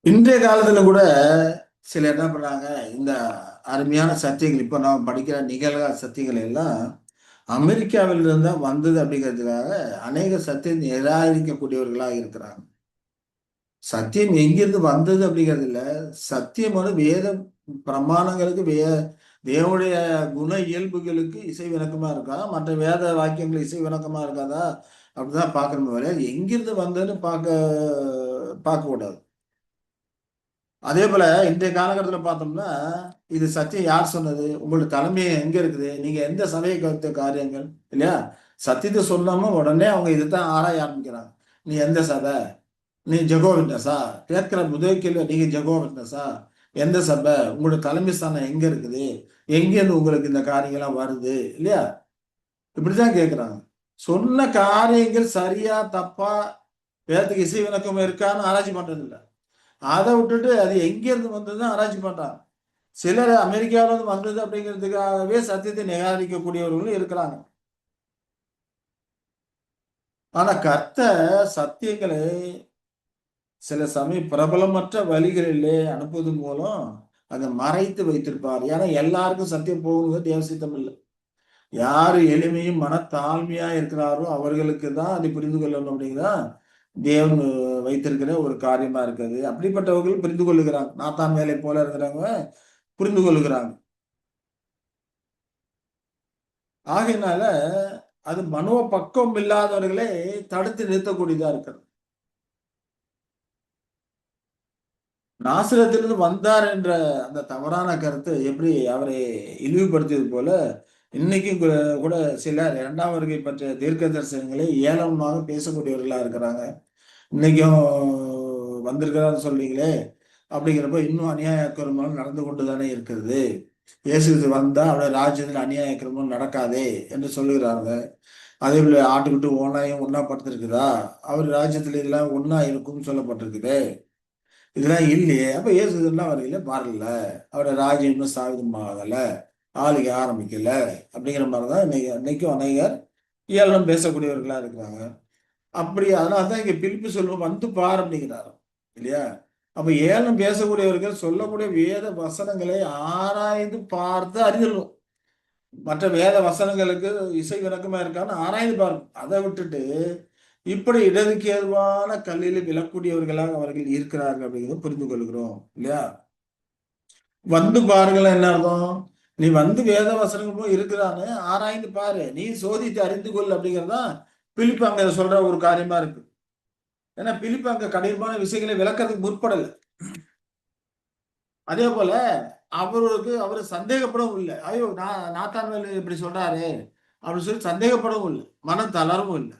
இன்றைய காலத்துல கூட சிலர் என்ன பண்றாங்க, இந்த அருமையான சத்தியங்கள் இப்ப நாம் படிக்கிற நிகழ்க சத்தியங்கள் எல்லாம் அமெரிக்காவில் இருந்தா வந்தது அப்படிங்கிறதுக்காக அநேக சத்தியம் நிராகரிக்கக்கூடியவர்களாக இருக்கிறாங்க. சத்தியம் எங்கிருந்து வந்தது அப்படிங்கிறது இல்ல, சத்தியம் வந்து வேத பிரமாணங்களுக்கு தேவனுடைய குண இயல்புகளுக்கு இசை விளக்கமா இருக்கா, மற்ற வேத வாக்கியங்கள் இசை விளக்கமா இருக்காதா அப்படிதான் பார்க்கணுமே வரையா எங்கிருந்து வந்ததுன்னு பார்க்க கூடாது. அதே போல இன்றைய காலகட்டத்தில் பார்த்தோம்னா இது சத்தியம் யார் சொன்னது, உங்களோட தலைமை எங்க இருக்குது, நீங்க எந்த சபையை கருத்த காரியங்கள் இல்லையா? சத்தியத்தை சொல்லாம உடனே அவங்க இதைத்தான் ஆராய ஆரம்பிக்கிறாங்க. நீ எந்த சபை, நீ ஜெகோ விட்னஸா கேட்கிற முதல் கேள்வி, நீங்க ஜெகோ விட்னஸா, எந்த சபை, உங்களோட தலைமை ஸ்தானம் எங்க இருக்குது, எங்கேருந்து உங்களுக்கு இந்த காரியங்கள்லாம் வருது இல்லையா? இப்படிதான் கேட்கிறாங்க. சொன்ன காரியங்கள் சரியா தப்பா வேதத்துக்கு இசை விளக்கம் இருக்கான்னு ஆராய்ச்சி பண்றது இல்லை. அதை விட்டுட்டு அது எங்கேருந்து வந்ததுன்னு ஆராய்ச்சி பண்றாங்க. சிலர் அமெரிக்காவில இருந்து வந்தது அப்படிங்கிறதுக்காகவே சத்தியத்தை நிராகரிக்கக்கூடியவர்களும் இருக்கிறாங்க. ஆனா கர்த்தர் சத்தியங்களை சில சமயம் பிரபலமற்ற வழிகளிலே அனுப்புவது மூலம் அதை மறைத்து வைத்திருப்பார். ஏன்னா எல்லாருக்கும் சத்தியம் போகுது தேவசித்தம் இல்லை. யாரு எளிமையும் மனத்தாழ்மையா இருக்கிறாரோ அவர்களுக்கு தான் அதை புரிந்து கொள்ளணும் அப்படிங்கிறதா தேவன் வைத்திருக்கிற ஒரு காரியமா இருக்குது. அப்படிப்பட்டவர்கள் புரிந்து கொள்ளுகிறாங்க. நாத்தான் வேலை போல இருக்கிறவங்க புரிந்து கொள்ளுகிறாங்க. ஆகையினால அது மனோ பக்குவம் இல்லாதவர்களே தடுத்து நிறுத்தக்கூடியதா இருக்கிறது. நாசிரத்திலிருந்து வந்தார் என்ற அந்த தவறான கருத்து எப்படி அவரை இழிவுபடுத்தியது போல இன்னைக்கும் கூட சிலர் இரண்டாம் வருகை பற்றிய தீர்க்க தரிசனங்களை ஏளனமாக பேசக்கூடியவர்களா இருக்கிறாங்க. இன்னைக்கும் வந்திருக்கிறான்னு சொல்றீங்களே அப்படிங்கிறப்ப இன்னும் அநியாய அக்கிரமம் நடந்து கொண்டுதானே இருக்கிறது. இயேசு வந்தா அவருடைய ராஜ்யத்தில் அநியாய அக்கிரமம் நடக்காதே என்று சொல்லுகிறாங்க. அதே போல ஆட்டுக்கிட்டு ஓனாயும் ஒன்னா படுத்திருக்குதா, அவர் ராஜ்யத்துல இதெல்லாம் ஒன்னா இருக்கும்னு சொல்லப்பட்டிருக்குது. இதெல்லாம் இல்லையே, அப்ப இயேசு இதெல்லாம் வரையில வரல, அவருடைய ராஜ்யம் இன்னும் ஸ்தாபிதமாகல, ஆளுகை ஆரம்பிக்கல அப்படிங்கிற மாதிரிதான் இன்னைக்கும் அநேகர் ஏளனம் பேசக்கூடியவர்களா இருக்கிறாங்க. அப்படி அதனாலதான் இங்க பிலிப்பு சொல்லுவோம் வந்து பார் அப்படிங்கிறாரு இல்லையா? அப்ப ஏளனம் பேசக்கூடியவர்கள் சொல்லக்கூடிய வேத வசனங்களை ஆராய்ந்து பார்த்து அறிதலும். மற்ற வேத வசனங்களுக்கு இசை விளக்கமா இருக்கான்னு ஆராய்ந்து பார்க்கணும். அதை விட்டுட்டு இப்படி இடதுக்கு ஏதுவான கல்லில் விழக்கூடியவர்களாக அவர்கள் இருக்கிறார்கள் அப்படிங்கிறத புரிந்து கொள்கிறோம் இல்லையா? வந்து பாருங்கள் என்ன அர்த்தம், நீ வந்து வேத வசனங்களும் இருக்கிறான்னு ஆராய்ந்து பாரு, நீ சோதித்து அறிந்து கொள் அப்படிங்கிறதா பிலிப்பு அங்க சொல்ற ஒரு காரியமா இருக்கு. ஏன்னா பிலிப்பு அங்க கடினமான விஷயங்களை விளக்கறதுக்கு முற்படல. அதே போல அவரு சந்தேகப்படவும் இல்லை. ஐயோ நாத்தான்வேல் இப்படி சொல்றாரு அப்படின்னு சொல்லி சந்தேகப்படவும் இல்லை, மன தளரவும் இல்லை.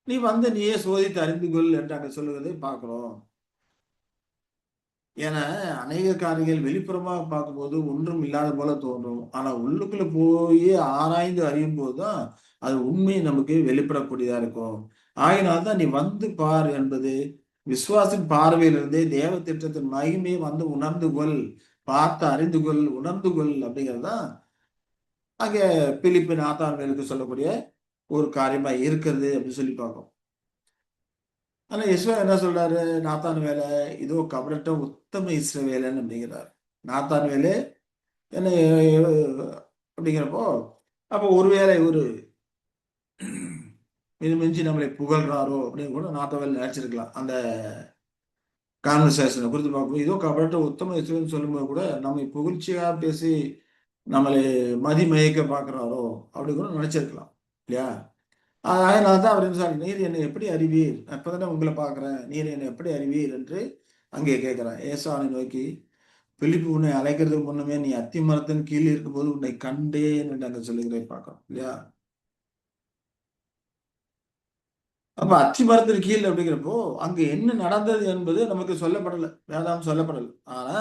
நீ வந்து நீயே சோதித்து அறிந்து கொள் என்று அங்க சொல்லுவதை பார்க்கிறோம். ஏன்னா அநேக காரியங்கள் வெளிப்புறமாக பார்க்கும்போது ஒன்றும் இல்லாத போல தோன்றும். ஆனா உள்ளுக்குள்ள போய் ஆராய்ந்து அறியும் போதுதான் அது உண்மை நமக்கு வெளிப்படக்கூடியதா இருக்கும். ஆகினால்தான் நீ வந்து பார் என்பது விசுவாசின் பார்வையிலிருந்தே தேவ திட்டத்தின் மகிமையை வந்து உணர்ந்து கொள், பார்த்து அறிந்து கொள், உணர்ந்து கொள் அப்படிங்கிறதுதான் அங்கே பிலிப்பு நாத்தான்வேலுக்கு சொல்லக்கூடிய ஒரு காரியமா இருக்கிறது அப்படின்னு சொல்லி பார்க்கோம். ஆனா யெசுவா என்ன சொல்றாரு? நாத்தான் வேலை இதோ கபடற்ற உத்தம இஸ்ரவேலன் அப்படிங்கிறார். நாத்தான் வேலு என்ன அப்படிங்கிறப்போ அப்போ ஒருவேளை ஒரு இது மிஞ்சி நம்மளை புகழ்றாரோ அப்படின்னு கூட நாத்தான்வேல் நினைச்சிருக்கலாம். அந்த கான்வர்சேஷனை குறித்து பார்க்கும் இதோ கபடற்ற உத்தம இஸ்ரவேல்னு சொல்லும்போது கூட நம்மை புகழ்ச்சியா பேசி நம்மளை மதிமயக்க பார்க்குறாரோ அப்படி கூட நினைச்சிருக்கலாம் இல்லையா? அதனால தான் அவர் என்ன சொன்னார், நீர் என்னை எப்படி அறிவீர்? இப்பதானே உங்களை பார்க்குறேன், நீர் என்னை எப்படி அறிவீர் என்று அங்கே கேட்கிறான். ஏசானை நோக்கி, பிலிப்பு உன்னை அழைக்கிறதுக்கு முன்னமே நீ அத்தி மரத்தின் கீழ் இருக்கும்போது உன்னை கண்டேன் என்று அங்க சொல்லுகிறேன் பார்க்கிறோம் இல்லையா? அப்ப அத்தி மரத்தின் கீழ் அப்படிங்கிறப்போ அங்க என்ன நடந்தது என்பது நமக்கு சொல்லப்படலை, வேதாம் சொல்லப்படலை. ஆனா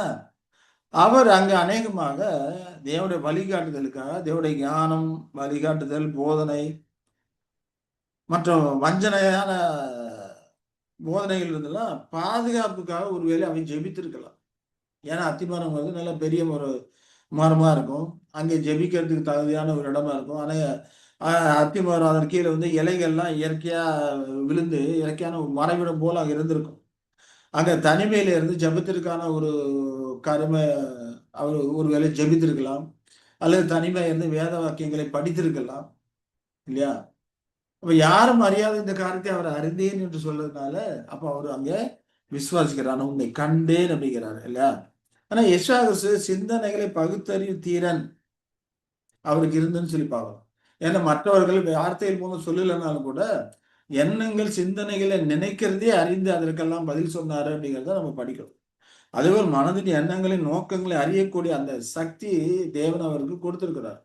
அவர் அங்க அநேகமாக தேவனுடைய வழிகாட்டுதலுக்காக, தேவனுடைய ஞானம், வழிகாட்டுதல், போதனை மற்றும் வஞ்சனையான போதனைகள் இருந்தெல்லாம் பாதுகாப்புக்காக ஒருவேளை அவன் ஜெபித்திருக்கலாம். ஏன்னா அத்திமரம் வந்து நல்ல பெரிய ஒரு மரமா இருக்கும். அங்கே ஜெபிக்கிறதுக்கு தகுதியான ஒரு இடமா இருக்கும். ஆனா அத்திமரம் அதன் கீழே வந்து இலைகள்லாம் இயற்கையா விழுந்து இயற்கையான ஒரு மறைவிடம் போல அங்க இருந்திருக்கும். அங்க தனிமையில இருந்து ஜெபத்திற்கான ஒரு கருமை அவர் ஒருவேளை ஜெபித்திருக்கலாம். அல்லது தனிமையில இருந்து வேத வாக்கியங்களை படித்திருக்கலாம் இல்லையா? அப்ப யாரும் அறியாத இந்த காரியத்தை அவர் அறிந்தேன் என்று சொல்றதுனால அப்ப அவர் அங்க விசுவாசிக்கிறான். உன்னை கண்டேன் அப்படிங்கிறாரு இல்லையா? ஆனா யெஷாகு சிந்தனைகளை பகுத்தறியும் தீரன் அவருக்கு இருந்துன்னு சொல்லி பார்க்கணும். ஏன்னா மற்றவர்கள் வார்த்தைகள் மூலம் சொல்லலைனாலும் கூட எண்ணங்கள் சிந்தனைகளை நினைக்கிறதே அறிந்து அதற்கெல்லாம் பதில் சொன்னாரு அப்படிங்கிறத நம்ம படிக்கணும். அதுவே மனதின் எண்ணங்களின் நோக்கங்களை அறியக்கூடிய அந்த சக்தி தேவன் அவருக்கு கொடுத்திருக்கிறார்.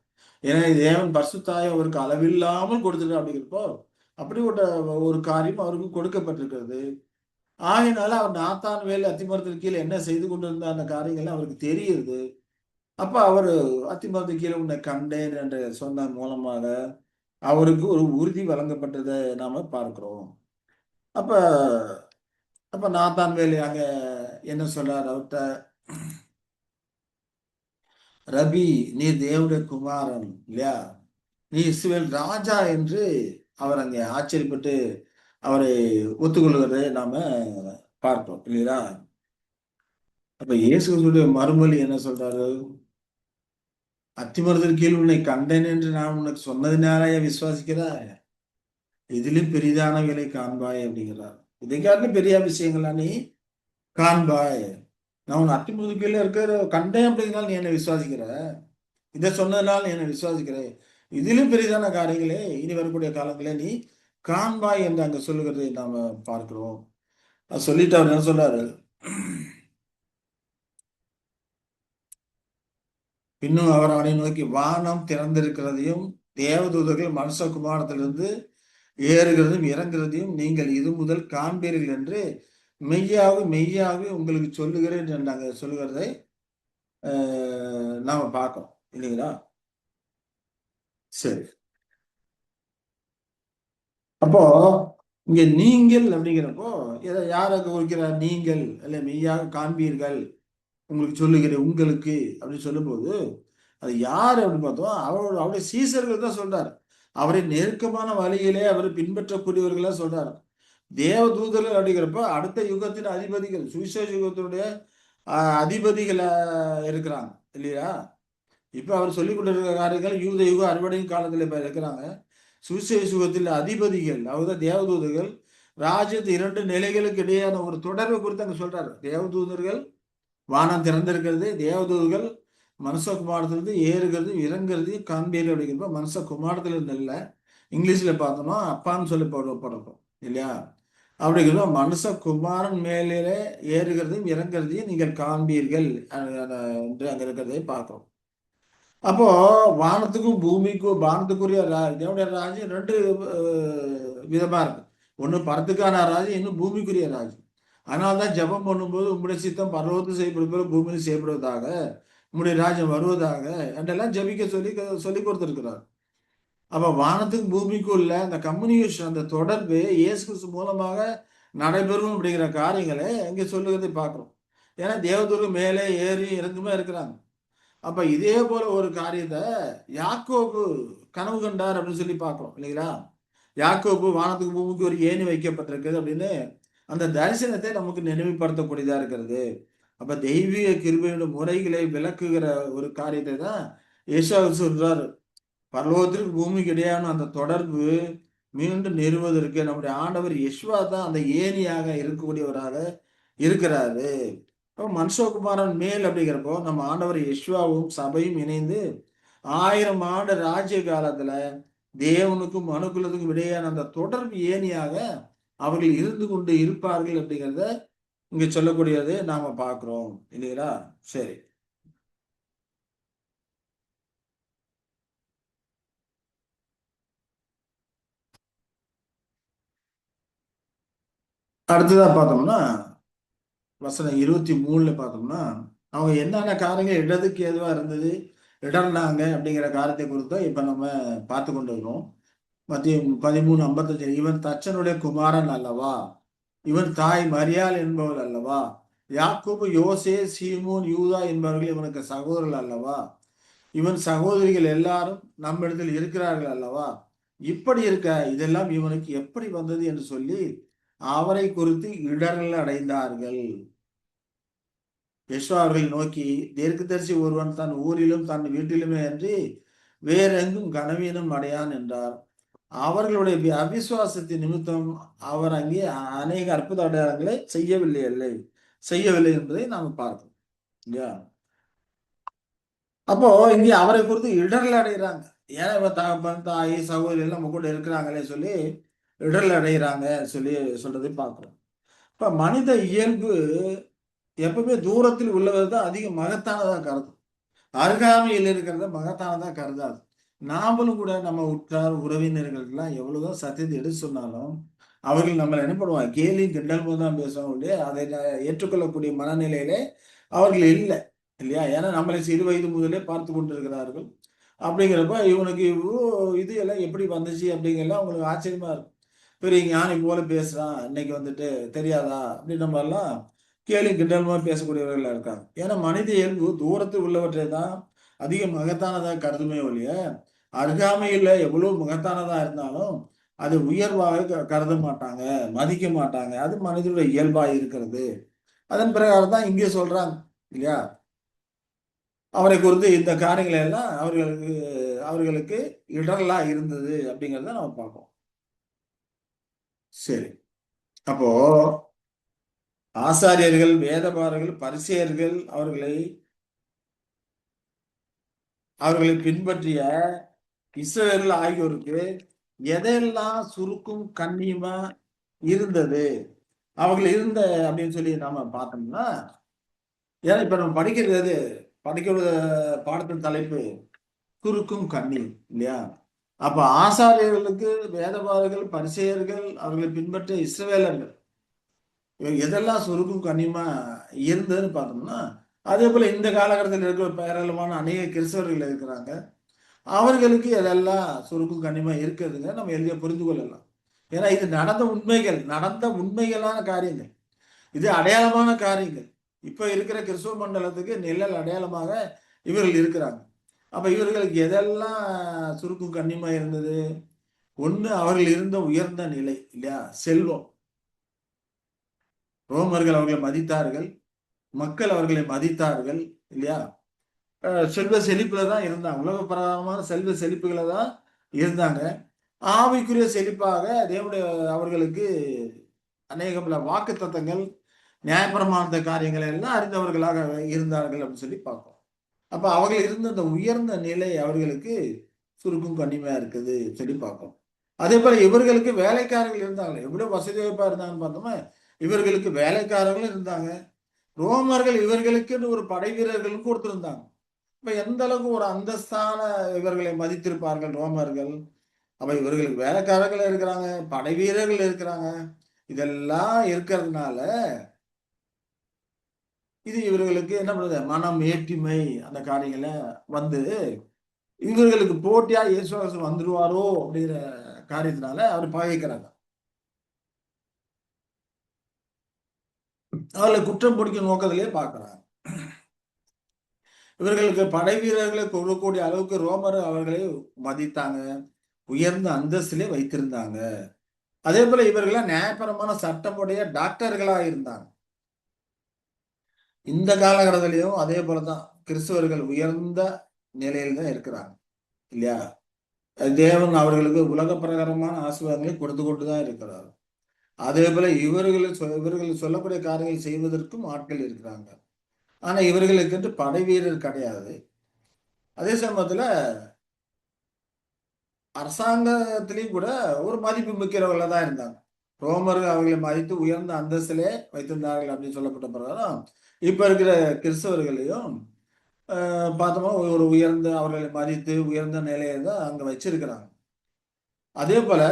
ஏன்னா தேவன் பரிசுத்தாய் அவருக்கு அளவில்லாமல் கொடுத்திருக்கார் அப்படிங்கிறப்போ அப்படிப்பட்ட ஒரு காரியம் அவருக்கு கொடுக்கப்பட்டிருக்கிறது. ஆகையினால அவர் நாத்தான் வேல் அத்திமரத்தின் கீழே என்ன செய்து கொண்டிருந்த அந்த காரியங்கள்லாம் அவருக்கு தெரியுது. அப்ப அவரு அத்திமரத்தின் கீழே உன்னை கண்டேன் என்று சொன்ன மூலமாக அவருக்கு ஒரு உறுதி வழங்கப்பட்டதை நாம பார்க்கிறோம். அப்ப அப்ப நாத்தான் வேல் அங்க என்ன சொல்றார் அவர்கிட்ட, ரபி நீ தேவனுடைய குமாரன் இல்லையா, நீ இஸ்ரவேல் ராஜா என்று அவர் அங்கே ஆச்சரியப்பட்டு அவரை ஒத்துக்கொள்வதை நாம பார்ப்போம் இல்லையா? அப்ப இயேசுடைய மறுமொழி என்ன சொல்றாரு? அத்திமரத்தின் கீழ் உன்னை கண்டேன் என்று நான் உனக்கு சொன்னதினாலே விசுவாசிக்கிறாய், இதிலும் பெரிதான விலை காண்பாய் அப்படிங்கிறார். இதை காட்டிலும் பெரிய விஷயங்களா நீ காண்பாய். நான் உன் அத்திமரத்தின் கீழே இருக்கிற கண்டேன் அப்படிங்கிறனால நீ என்ன விசுவாசிக்கிற, இதை சொன்னதுனால நீ என்ன விசுவாசிக்கிறேன், இதிலும் பெரிதான காரியங்களே இனி வரக்கூடிய காலங்களே நீ காண்பாய் என்று அங்க சொல்லுகிறதை நாம பார்க்கிறோம். சொல்லிட்டு அவர் என்ன சொல்றாரு, இன்னும் அவர் அவனை நோக்கி வானம் திறந்திருக்கிறதையும் தேவதூதர்கள் மனுஷகுமாரத்திலிருந்து ஏறுகிறதும் இறங்குறதையும் நீங்கள் இது முதல் காண்பீர்கள் என்று மெய்யாவே உங்களுக்கு சொல்லுகிறேன் என்று நாங்க சொல்லுகிறதை நாம பார்க்கிறோம் இல்லைங்களா? சரி, அப்போ இங்க நீங்கள் அப்படிங்கிறப்போ இதை யாருக்கு குறிக்கிறார்? நீங்கள் அல்ல மெய்யாக காண்பீர்கள், உங்களுக்கு சொல்லுகிறேன் உங்களுக்கு அப்படின்னு சொல்லும்போது அது யார் அப்படின்னு பார்த்தோம், அவருடைய சீசர்கள் தான் சொல்றாரு. அவரை நெருக்கமான வழியிலே அவரை பின்பற்றக்கூடியவர்களா சொல்றாரு. தேவ தூதர்கள் அப்படிங்கிறப்ப அடுத்த யுகத்தின் அதிபதிகள், சுவிசேஷ யுகத்தினுடைய அதிபதிகளா இருக்கிறாங்க இல்லையா? இப்ப அவர் சொல்லிக் கொண்டிருக்கிற காரியங்கள் யூத யுக அறுவடையின் காலத்துல இப்ப இருக்கிறாங்க. சுவிசேஷ யுகத்தில் அதிபதிகள் அவர்தான் தேவதூதர்கள். ராஜ்யத்து இரண்டு நிலைகளுக்கு இடையான ஒரு தொடர்பை குறித்து அங்க சொல்றாரு. தேவதூதர்கள் வானம் திறந்திருக்கிறது, தேவதூதர்கள் மனுஷகுமாரத்திலிருந்து ஏறுகிறது இறங்குறது காண்பீர்கள் அப்படிங்கிறப்ப மனுஷகுமாரத்திலிருந்து இல்லை, இங்கிலீஷ்ல பார்த்தோம்னா அப்பான்னு சொல்லி போடப்படும் இல்லையா? அப்படிங்கிறப்ப மனுஷகுமாரன் மேலே ஏறுகிறதையும் இறங்குறதையும் நீங்கள் காண்பீர்கள் என்று அங்க இருக்கிறதை பார்க்கிறோம். அப்போ வானத்துக்கும் பூமிக்கும் வானத்துக்குரிய தேவனுடைய ராஜ்யம் ரெண்டு விதமா இருக்கு. ஒண்ணு பரத்துக்கான ராஜ்யம், இன்னும் பூமிக்குரிய ராஜ்யம். அதனால்தான் ஜெபம் பண்ணும்போது உம்முடைய சித்தம் பரலோகத்தில் செய்யப்படுகிற பூமியில் செய்யப்படுவதாக, உம்முடைய ராஜ்யம் வருவதாக என்றெல்லாம் ஜெபிக்க சொல்லி கொடுத்திருக்கிறார். அப்ப வானத்துக்கும் பூமிக்கும் உள்ள அந்த கம்யூனிகேஷன், அந்த தொடர்பு இயேசு கிறிஸ்து மூலமாக நடைபெறும் அப்படிங்கிற காரியங்களை இங்க சொல்லுகிறதை பார்க்கிறோம். ஏன்னா தேவதூதர்கள் மேலே ஏறி இறங்குமே இருக்கிறாங்க. அப்ப இதே போல ஒரு காரியத்தை யாக்கோபு கனவு கண்டார் அப்படின்னு சொல்லி பார்க்கிறோம் இல்லைங்களா? யாக்கோபு வானத்துக்கு பூமிக்கு ஒரு ஏணி வைக்கப்பட்டிருக்குது அப்படின்னு அந்த தரிசனத்தை நமக்கு நினைவுபடுத்தக்கூடியதா இருக்கிறது. அப்ப தெய்வீக கிருபையோட முறைகளை விளக்குகிற ஒரு காரியத்தை தான் ஏசாவு சொல்றாரு. பரலோகத்திற்கு பூமிக்கு இடையான அந்த தொடர்பு மீண்டும் நிறுவதற்கு நம்முடைய ஆண்டவர் யெஷுவா தான் அந்த ஏணியாக இருக்கக்கூடியவராக இருக்கிறாரு. அப்போ மனுஷகுமாரன் மேல் அப்படிங்கிறப்போ நம்ம ஆண்டவர் யெஷுவாவும் சபையும் இணைந்து 1000 ஆண்டு ராஜ்ய காலத்துல தேவனுக்கும் மனுக்குலத்துக்கும் இடையான அந்த தொடர்பு ஏணியாக அவர்கள் இருந்து கொண்டு இருப்பார்கள் அப்படிங்கிறத இங்க சொல்லக்கூடியது நாம பார்க்கிறோம் இல்லைங்களா? சரி, அடுத்ததா பார்த்தோம்னா வசனம் 23ல பார்த்தோம்னா அவங்க என்னென்ன காரியங்கள் இடதுக்கு ஏதுவா இருந்தது இடர்னாங்க அப்படிங்கிற காரியத்தை குறித்து இப்ப நம்ம பார்த்து கொண்டு இருக்கிறோம். மத்திய 13:55 இவன் தச்சனுடைய குமாரன் அல்லவா, இவன் தாய் மரியாள் என்பவள் அல்லவா, யாக்கோபு யோசே சீமோன் யூதா என்பவர்கள் இவனுக்கு சகோதரர்கள் அல்லவா, இவன் சகோதரிகள் எல்லாரும் நம்மிடத்தில் இருக்கிறார்கள் அல்லவா, இப்படி இருக்க இதெல்லாம் இவனுக்கு எப்படி வந்தது என்று சொல்லி அவரை குறித்து இடர்கள் அடைந்தார்கள். யெஷுவா அவர்களை நோக்கி, தீர்க்கதரிசி ஒருவன் தன் ஊரிலும் தன் வீட்டிலுமே அன்றி வேறெங்கும் கனவீனம் அடையான் என்றார். அவர்களுடைய அவிசுவாசத்தின் நிமித்தம் அவர் அங்கே அநேக அற்புத அடையாளங்களை செய்யவில்லை என்பதை நாம் பார்க்கிறோம் இல்லையா? அப்போ இங்கே அவரை குறித்து இடர்கள் அடைகிறாங்க. ஏன் இவன் தகப்பன் தாய் சகோதரி எல்லாம் நம்ம கூட இருக்கிறாங்களே சொல்லி இடர்கள் அடைகிறாங்க சொல்லி சொல்றதை பார்க்கிறோம். இப்ப மனித இயல்பு எப்பவுமே தூரத்தில் உள்ளவர் தான் அதிக மகத்தானதா கருதும். அருகாமையில் இருக்கிறத மகத்தானதா கருதாது. நாமளும் கூட நம்ம உற்றார் உறவினர்களுக்கெல்லாம் எவ்வளவுதான் சத்தியத்தை எடுத்து சொன்னாலும் அவர்கள் நம்மளை என்ன பண்ணுவாங்க, கேலி கிண்டல் தான் பேசுவாங்க இல்லையா? அதை ஏற்றுக்கொள்ளக்கூடிய மனநிலையிலே அவர்கள் இல்லை இல்லையா? ஏன்னா நம்மளை சிறு வயது முதலே பார்த்து கொண்டிருக்கிறார்கள். அப்படிங்கிறப்ப இவனுக்கு இவ்வளோ இது எல்லாம் எப்படி வந்துச்சு அப்படிங்கிறலாம் அவங்களுக்கு ஆச்சரியமா இருக்கும். பெரிய ஞானி போல பேசுறான் இன்னைக்கு வந்துட்டு தெரியாதா அப்படின்ற மாதிரிலாம் கேலி கிண்டலுமா பேசக்கூடியவர்கள் இருக்காங்க. ஏன்னா மனித இயல்பு தூரத்தில் உள்ளவற்றை தான் அதிக மகத்தானதா கருதுமே ஒழிய அருகாமையில எவ்வளவு மகத்தானதா இருந்தாலும் அது உயர்வாக கருத மாட்டாங்க, மதிக்க மாட்டாங்க. அது மனிதனுடைய இயல்பா இருக்கிறது. அதன் பிரகாரம் தான் இங்கே சொல்றாங்க இல்லையா? அவரை குறித்து இந்த காரியங்கள் எல்லாம் அவர்களுக்கு அவர்களுக்கு இடரலா இருந்தது அப்படிங்கிறத நம்ம பார்ப்போம். சரி, அப்போ ஆசாரியர்கள் வேதபாரர்கள் பரிசேயர்கள் அவர்களை பின்பற்றிய இஸ்ரவேல் ஆகியோருக்கு எதெல்லாம் சுருக்கும் கண்ணியமா இருந்தது அவர்கள் இருந்த அப்படின்னு சொல்லி நாம பார்த்தோம்னா, ஏன்னா இப்ப நம்ம படிக்கிற பாடத்தின் தலைப்பு சுருக்கும் கண்ணீர் இல்லையா? அப்ப ஆசாரியர்களுக்கு வேதபாரர்கள் பரிசேயர்கள் அவர்களை பின்பற்ற இஸ்ரவேலர்கள் எதெல்லாம் சுருக்கும் கண்ணியமா இருந்ததுன்னு பார்த்தோம்னா, அதே போல இந்த காலகட்டத்தில் இருக்கிற பேரளவான அநேக கிறிஸ்தவர்கள் இருக்கிறாங்க. அவர்களுக்கு எதெல்லாம் சுருக்கும் கண்ணியமா இருக்கிறதுங்க நம்ம எளிய புரிந்து கொள்ளலாம். ஏன்னா இது நடந்த உண்மைகளான காரியங்கள். இது அடையாளமான காரியங்கள். இப்ப இருக்கிற கிறிஸ்துவ மண்டலத்துக்கு நிழல் அடையாளமாக இவர்கள் இருக்கிறாங்க. அப்ப இவர்களுக்கு எதெல்லாம் சுருக்கும் கண்ணியமா இருந்தது? ஒண்ணு அவர்கள் இருந்த உயர்ந்த நிலை இல்லையா? செல்வம். ரோமர்கள் அவர்களை மதித்தார்கள். மக்கள் அவர்களை மதித்தார்கள் இல்லையா? செல்வ செழிப்புல தான் இருந்தாங்க. உலக பிரகாரமான செல்வ செழிப்புகளை தான் இருந்தாங்க. ஆவிக்குரிய செழிப்பாக தேவனுடைய அவர்களுக்கு அநேகமுள்ள வாக்கு தத்தங்கள் நியாயப்பிரமாண காரியங்களை எல்லாம் அறிந்தவர்களாக இருந்தார்கள் அப்படின்னு சொல்லி பார்ப்போம். அப்ப அவர்கள் இருந்த அந்த உயர்ந்த நிலை அவர்களுக்கு சுருக்கும் கண்ணிமையா இருக்குது சொல்லி பார்ப்போம். அதே போல இவர்களுக்கு வேலைக்காரர்கள் இருந்தாங்க. எவ்வளவு வசதி வாய்ப்பா இருந்தாங்கன்னு பார்த்தோமா, இவர்களுக்கு வேலைக்காரர்களும் இருந்தாங்க. ரோமர்கள் இவர்களுக்குன்னு ஒரு படை வீரர்களும் கொடுத்திருந்தாங்க. இப்ப எந்த அளவுக்கு ஒரு அந்தஸ்தான இவர்களை மதித்திருப்பார்கள் ரோமர்கள். அப்ப இவர்களுக்கு வேலைக்காரர்கள் இருக்கிறாங்க, படை வீரர்கள் இருக்கிறாங்க. இதெல்லாம் இருக்கிறதுனால இது இவர்களுக்கு என்ன பண்ணுது, மனம் ஏற்றுமை அந்த காரியங்களை வந்து இவர்களுக்கு போட்டியா இயேசுவாசம் வந்துருவாரோ அப்படிங்கிற காரியத்தினால அவர் பகைக்கிறாங்க. அவர்களை குற்றம் பிடிக்கும் நோக்கத்திலே பார்க்கிறாங்க. இவர்களுக்கு படை வீரர்களை கொடுக்கக்கூடிய அளவுக்கு ரோமர் அவர்களை மதித்தாங்க, உயர்ந்த அந்தஸ்திலே வைத்திருந்தாங்க. அதே போல இவர்கள நியாயபரமான சட்டமுடைய டாக்டர்களா இருந்தாங்க. இந்த காலகட்டத்திலையும் அதே போலதான் கிறிஸ்தவர்கள் உயர்ந்த நிலையில் தான் இருக்கிறாங்க இல்லையா? தேவன் அவர்களுக்கு உலக பிரகாரமான ஆசீர்வாதங்களை கொடுத்து கொண்டுதான் இருக்கிறார். அதே போல இவர்கள் சொல்லக்கூடிய காரியங்கள் செய்வதற்கும் ஆட்கள் இருக்கிறாங்க. ஆனா இவர்களுக்கு படை வீரர் கிடையாது. அதே சமயத்துல அரசாங்கத்திலையும் கூட ஒரு மதிப்பு மிக்கிறவர்கள தான் இருந்தாங்க. ரோமர்கள் அவர்களை மதித்து உயர்ந்த அந்தஸ்திலே வைத்திருந்தார்கள் அப்படின்னு சொல்லப்பட்ட பிரகாரம் இப்ப இருக்கிற கிறிஸ்தவர்களையும் பார்த்தோம்னா ஒரு உயர்ந்த அவர்களை மதித்து உயர்ந்த நிலையை தான் அங்க வச்சிருக்கிறாங்க. அதே போல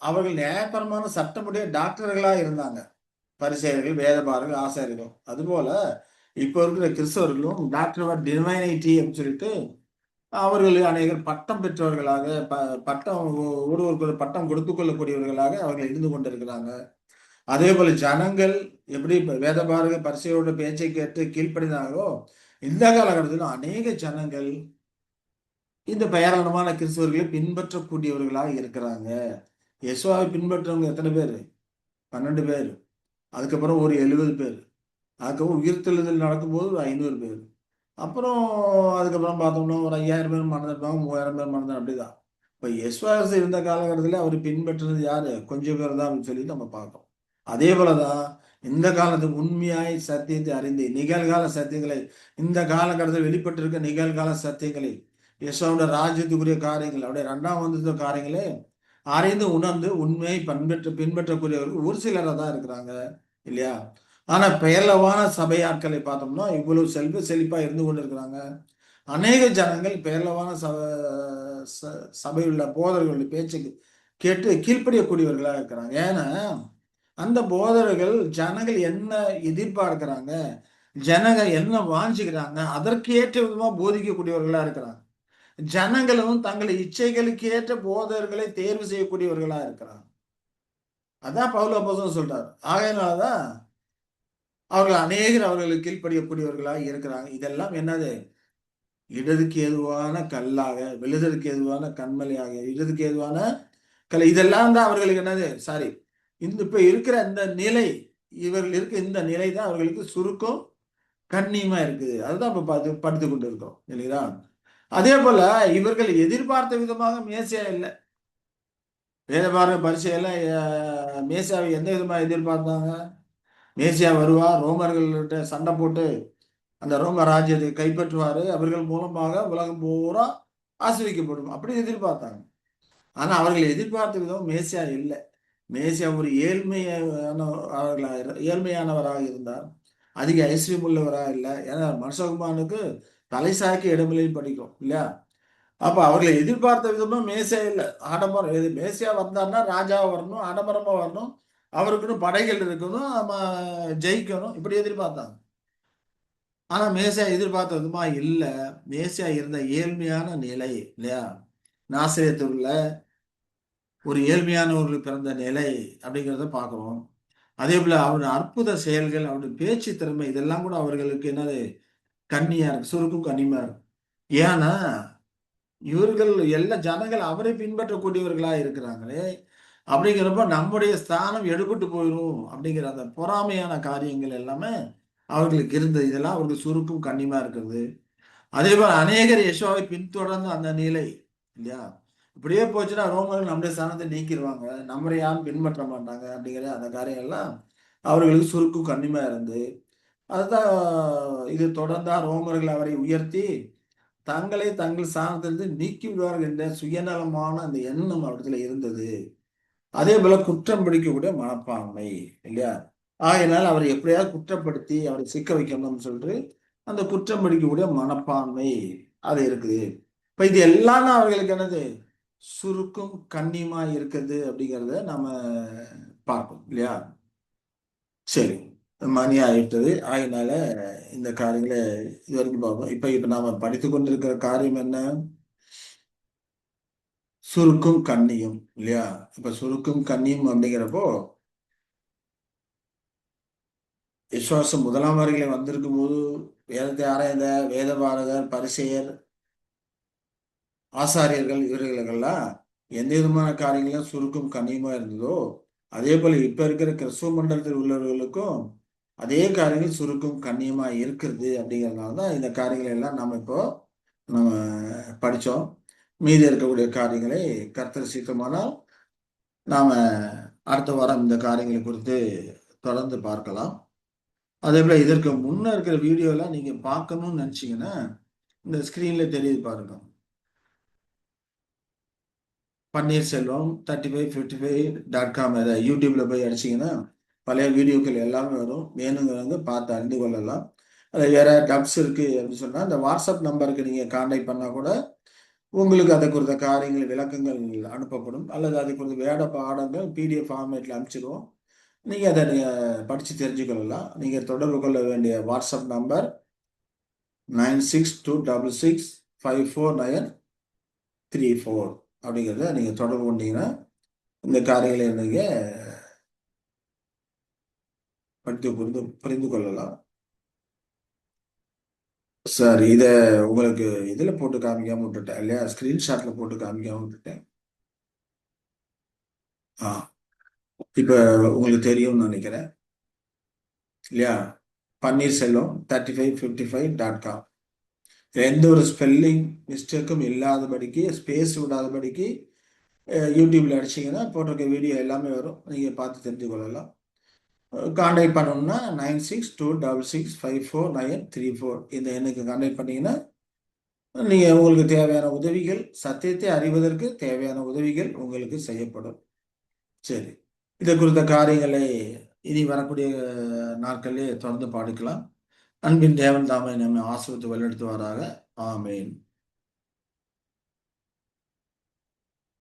அவர்கள் நியாயபரமான சட்டமுடைய டாக்டர்களா இருந்தாங்க. பரிசேயர்கள், வேதபாரர்கள், ஆசாரியர்கள். அதுபோல இப்போ இருக்கிற கிறிஸ்தவர்களும் டாக்டர் ஆஃப் டிவைனிட்டி அப்படின்னு சொல்லிட்டு அவர்கள் அநேகர் பட்டம் பெற்றவர்களாக பட்டம் ஒருவருக்கு ஒரு பட்டம் கொடுத்து கொள்ளக்கூடியவர்களாக அவர்கள் இருந்து கொண்டிருக்கிறாங்க. அதே போல ஜனங்கள் எப்படி வேதபாரக பரிசையோட பேச்சை கேட்டு கீழ்ப்படினாங்களோ இந்த காலகட்டத்திலும் அநேக ஜனங்கள் இந்த பெயராளமான கிறிஸ்தவர்களை பின்பற்றக்கூடியவர்களாக இருக்கிறாங்க. யெசுவாவை பின்பற்றவங்க எத்தனை பேர்? 12 பேர். அதுக்கப்புறம் ஒரு 70 பேர். அதுக்கப்புறம் உயிர்த்தெழுதல் நடக்கும்போது ஒரு 500 பேர். அப்புறம் அதுக்கப்புறம் பார்த்தோம்னா ஒரு 5000 பேர் மறந்துருப்பாங்க, 3000 பேர் மறந்து அப்படிதான். இப்போ யெசுவாசு இருந்த காலகட்டத்தில் அவர் பின்பற்றினது யாரு? கொஞ்சம் பேர் தான் அப்படின்னு சொல்லி நம்ம பார்க்கோம். அதே போலதான் இந்த காலத்துக்கு உண்மையாய் சத்தியத்தை அறிந்து நிகழ்கால சத்தியங்களை இந்த காலகட்டத்தில் வெளிப்பட்டிருக்க நிகழ்கால சத்தியங்களை யெசுவாவுடைய ராஜ்யத்துக்குரிய காரியங்கள் அவருடைய 2ஆம் வந்தது காரியங்களே அறிந்து உணர்ந்து உண்மையை பின்பற்றக்கூடியவர்கள் ஒரு சிலராக தான் இருக்கிறாங்க இல்லையா? ஆனா பெயர்லவான சபையாட்களை பார்த்தோம்னா இவ்வளவு செல்வ செழிப்பா இருந்து கொண்டு இருக்கிறாங்க. அநேக ஜனங்கள் பெயர்லவான சபையுள்ள போதர்களுடைய பேச்சுக்கு கேட்டு கீழ்ப்படியக்கூடியவர்களா இருக்கிறாங்க. ஏன்னா அந்த போதர்கள் ஜனங்கள் என்ன எதிர்பார்க்கிறாங்க, ஜனங்க என்ன வாஞ்சிக்கிறாங்க, அதற்கு ஏற்ற விதமா போதிக்கக்கூடியவர்களா இருக்கிறாங்க. ஜனங்களும் தங்கள் இச்சைகளுக்கு ஏற்ற போதகர்களை தேர்வு செய்யக்கூடியவர்களா இருக்கிறாங்க. அதான் பவுல் அப்போஸ்தலன் சொல்றாரு. ஆகையினாலதான் அவர்கள் அநேகர் அவர்களுக்கு கீழ்ப்படியக்கூடியவர்களா இருக்கிறாங்க. இதெல்லாம் என்னது? இடதுக்கு ஏதுவான கல்லாக, விழுதற்கு ஏதுவான கண்மலையாக, இடதுக்கு ஏதுவான கல், இதெல்லாம் தான் அவர்களுக்கு என்னது? சாரி, இப்ப இருக்கிற இந்த நிலை, இவர்கள் இருக்க இந்த நிலை தான் அவர்களுக்கு சுருக்கம் கண்ணியமா இருக்குது. அதுதான் இப்ப படித்து கொண்டு இருக்கோம் இல்லைங்களா? அதே போல இவர்கள் எதிர்பார்த்த விதமாக மேசியா இல்லை. வேதபாரக பரிசையெல்லாம் மேசியாவை எந்த விதமா எதிர்பார்த்தாங்க? மேசியா வருவார், ரோமர்கள்ட்ட சண்டை போட்டு அந்த ரோம ராஜ்யத்தை கைப்பற்றுவாரு, அவர்கள் மூலமாக உலகம் பூரா ஆசிரிக்கப்படும் அப்படி எதிர்பார்த்தாங்க. ஆனா அவர்கள் எதிர்பார்த்த விதம் மேசியா இல்லை. மேசியா ஒரு ஏழ்மையானவராக இருந்தார். அதிக ஐஸ்வர்யம் உள்ளவராக இல்லை. ஏன்னா மனுஷகுமாரனுக்கு தலை சாய்க்க இடமில்லைன்னு படிக்கும் இல்லையா? அப்ப அவர்களை எதிர்பார்த்த விதமா மேசியா இல்லை. ஆடம்பரம், எது மேசியா வந்தார்னா ராஜாவா வரணும், ஆடம்பரமா வரணும், அவருக்குன்னு படைகள் இருக்கணும், ஜெயிக்கணும், இப்படி எதிர்பார்த்தாங்க. ஆனா மேசியா எதிர்பார்த்த விதமா இல்ல. மேசியா இருந்த ஏழ்மையான நிலை இல்லையா? நாசரேத்துல ஒரு ஏழ்மையானவர்களுக்கு பிறந்த நிலை அப்படிங்கிறத பார்க்கிறோம். அதே போல அவருடைய அற்புத செயல்கள், அவருடைய பேச்சு திறமை, இதெல்லாம் கூட அவர்களுக்கு என்னது? கண்ணியா இருக்கு, சுருக்கும் கண்ணியமா இருக்கு. ஏன்னா இவர்கள் எல்லா ஜனங்கள் அவரை பின்பற்றக்கூடியவர்களா இருக்கிறாங்களே, அப்படிங்கிறப்ப நம்முடைய ஸ்தானம் எடுபட்டு போயிடும் அப்படிங்கிற அந்த பொறாமையான காரியங்கள் எல்லாமே அவர்களுக்கு இருந்தது. இதெல்லாம் அவர்களுக்கு சுருக்கும் கண்ணியமா இருக்கிறது. அதே போல அநேகர் யெசுவாவை பின்தொடர்ந்து அந்த நிலை இல்லையா? இப்படியே போச்சுன்னா ரோமர்கள் நம்முடைய ஸ்தானத்தை நீக்கிடுவாங்க, நம்மளை யாரும் பின்பற்ற மாட்டாங்க அப்படிங்கிற அந்த காரியம் எல்லாம் அவர்களுக்கு சுருக்கும் கண்ணியமா இருந்து, அதுதான் இது தொடர்ந்தா ரோமர்கள் அவரை உயர்த்தி தங்களை தங்கள் ஸ்தானத்திலிருந்து நீக்கி விடுவார்கள் என்ற சுயநலமான அந்த எண்ணம் அவரிடத்துல இருந்தது. அதே போல குற்றம் பிடிக்கக்கூடிய மனப்பான்மை இல்லையா? ஆகையினால் அவரை எப்படியாவது குற்றப்படுத்தி அவரை சிக்க வைக்கணும்னு சொல்லிட்டு அந்த குற்றம் பிடிக்கக்கூடிய மனப்பான்மை அது இருக்குது. இப்ப இது எல்லாம் அவர்களுக்கு என்னது? சுருக்கும் கண்ணியமா இருக்குது அப்படிங்கிறத நம்ம பார்ப்போம் இல்லையா? சரி, மணி ஆயிட்டது. ஆகினால இந்த காரியங்களை இது வரைக்கும் பார்ப்போம். இப்ப நாம படித்து கொண்டிருக்கிற காரியம் என்ன? சுருக்கும் கண்ணியம் இல்லையா? இப்ப சுருக்கும் கண்ணியம் அப்படிங்கிறப்போ விசுவாசம் முதலாம் வருகையில வந்திருக்கும் போது வேதத்தை ஆராய்ந்த வேதபாரகர், பரிசேயர், ஆசாரியர்கள் இவர்களுக்கெல்லாம் எந்த விதமான காரியங்களும் சுருக்கும் கண்ணியமா இருந்ததோ, அதே போல இப்ப இருக்கிற கிறிஸ்துவ மண்டலத்தில் உள்ளவர்களுக்கும் அதே காரியங்கள் சுருக்கும் கண்ணியமா இருக்கிறது அப்படிங்கிறதுனால தான் இந்த காரியங்களை எல்லாம் நம்ம படிச்சோம். மீதி இருக்கக்கூடிய காரியங்களை கர்த்தர் சித்தமானால் நாம அடுத்த வாரம் இந்த காரியங்களை குறித்து தொடர்ந்து பார்க்கலாம். அதே போல இதற்கு முன்ன இருக்கிற வீடியோலாம் நீங்க பார்க்கணும்னு நினைச்சீங்கன்னா இந்த ஸ்கிரீன்ல தெரியுது பாருங்க. பன்னீர்செல்வம் 3555.com யூடியூப்ல போய் அடிச்சீங்கன்னா பழைய வீடியோக்கள் எல்லாமே வரும். வேணுங்கிறவங்க பார்த்து அறிந்து கொள்ளலாம். அதில் வேற டப்ஸ் இருக்கு அப்படின்னு சொன்னா இந்த வாட்ஸ்அப் நம்பருக்கு நீங்க கான்டாக்ட் பண்ணா கூட உங்களுக்கு அதை குறித்த காரியங்கள் விளக்கங்கள் அனுப்பப்படும். அல்லது அதை குறித்த வேட பாடங்கள் PDF ஃபார்மேட்ல அனுப்பிச்சிடுவோம். நீங்க அதை படிச்சு தெரிஞ்சுக்கொள்ளலாம். நீங்க தொடர்பு கொள்ள வேண்டிய வாட்ஸ்அப் நம்பர் 9626654934 அப்படிங்கிறத நீங்க தொடர்பு கொண்டீங்கன்னா இந்த காரியங்களை நீங்க புரிந்து கொள்ளலாம். சார் இத உங்களுக்கு இதுல போட்டு காமிக்காம விட்டுட்டேன் இல்லையா? ஸ்கிரீன்ஷாட்ல போட்டு காமிக்காம விட்டுட்டேன். இப்ப உங்களுக்கு தெரியும்னு நினைக்கிறேன் இல்லையா? பன்னீர்செல்வம் 3555.com எந்த ஒரு ஸ்பெல்லிங் மிஸ்டேக்கும் இல்லாதபடிக்கு, ஸ்பேஸ் விடாதபடிக்கு யூடியூப்ல அடிச்சீங்கன்னா போட்டிருக்க வீடியோ எல்லாமே வரும். நீங்க பார்த்து தெரிந்து கொள்ளலாம். கான்டாக்ட் பண்ணணும்னா 9626654934 இந்த எண்ணுக்கு கான்டாக்ட் பண்ணீங்கன்னா நீங்க உங்களுக்கு தேவையான உதவிகள், சத்தியத்தை அறிவதற்கு தேவையான உதவிகள் உங்களுக்கு செய்யப்படும். சரி, இதை குறித்த காரியங்களை இனி வரக்கூடிய நாட்களிலே தொடர்ந்து பாடிக்கலாம். அன்பின் தேவன் தாமே நம்மை ஆசீர்வதித்து வழிநடத்துவாராக. ஆமேன்.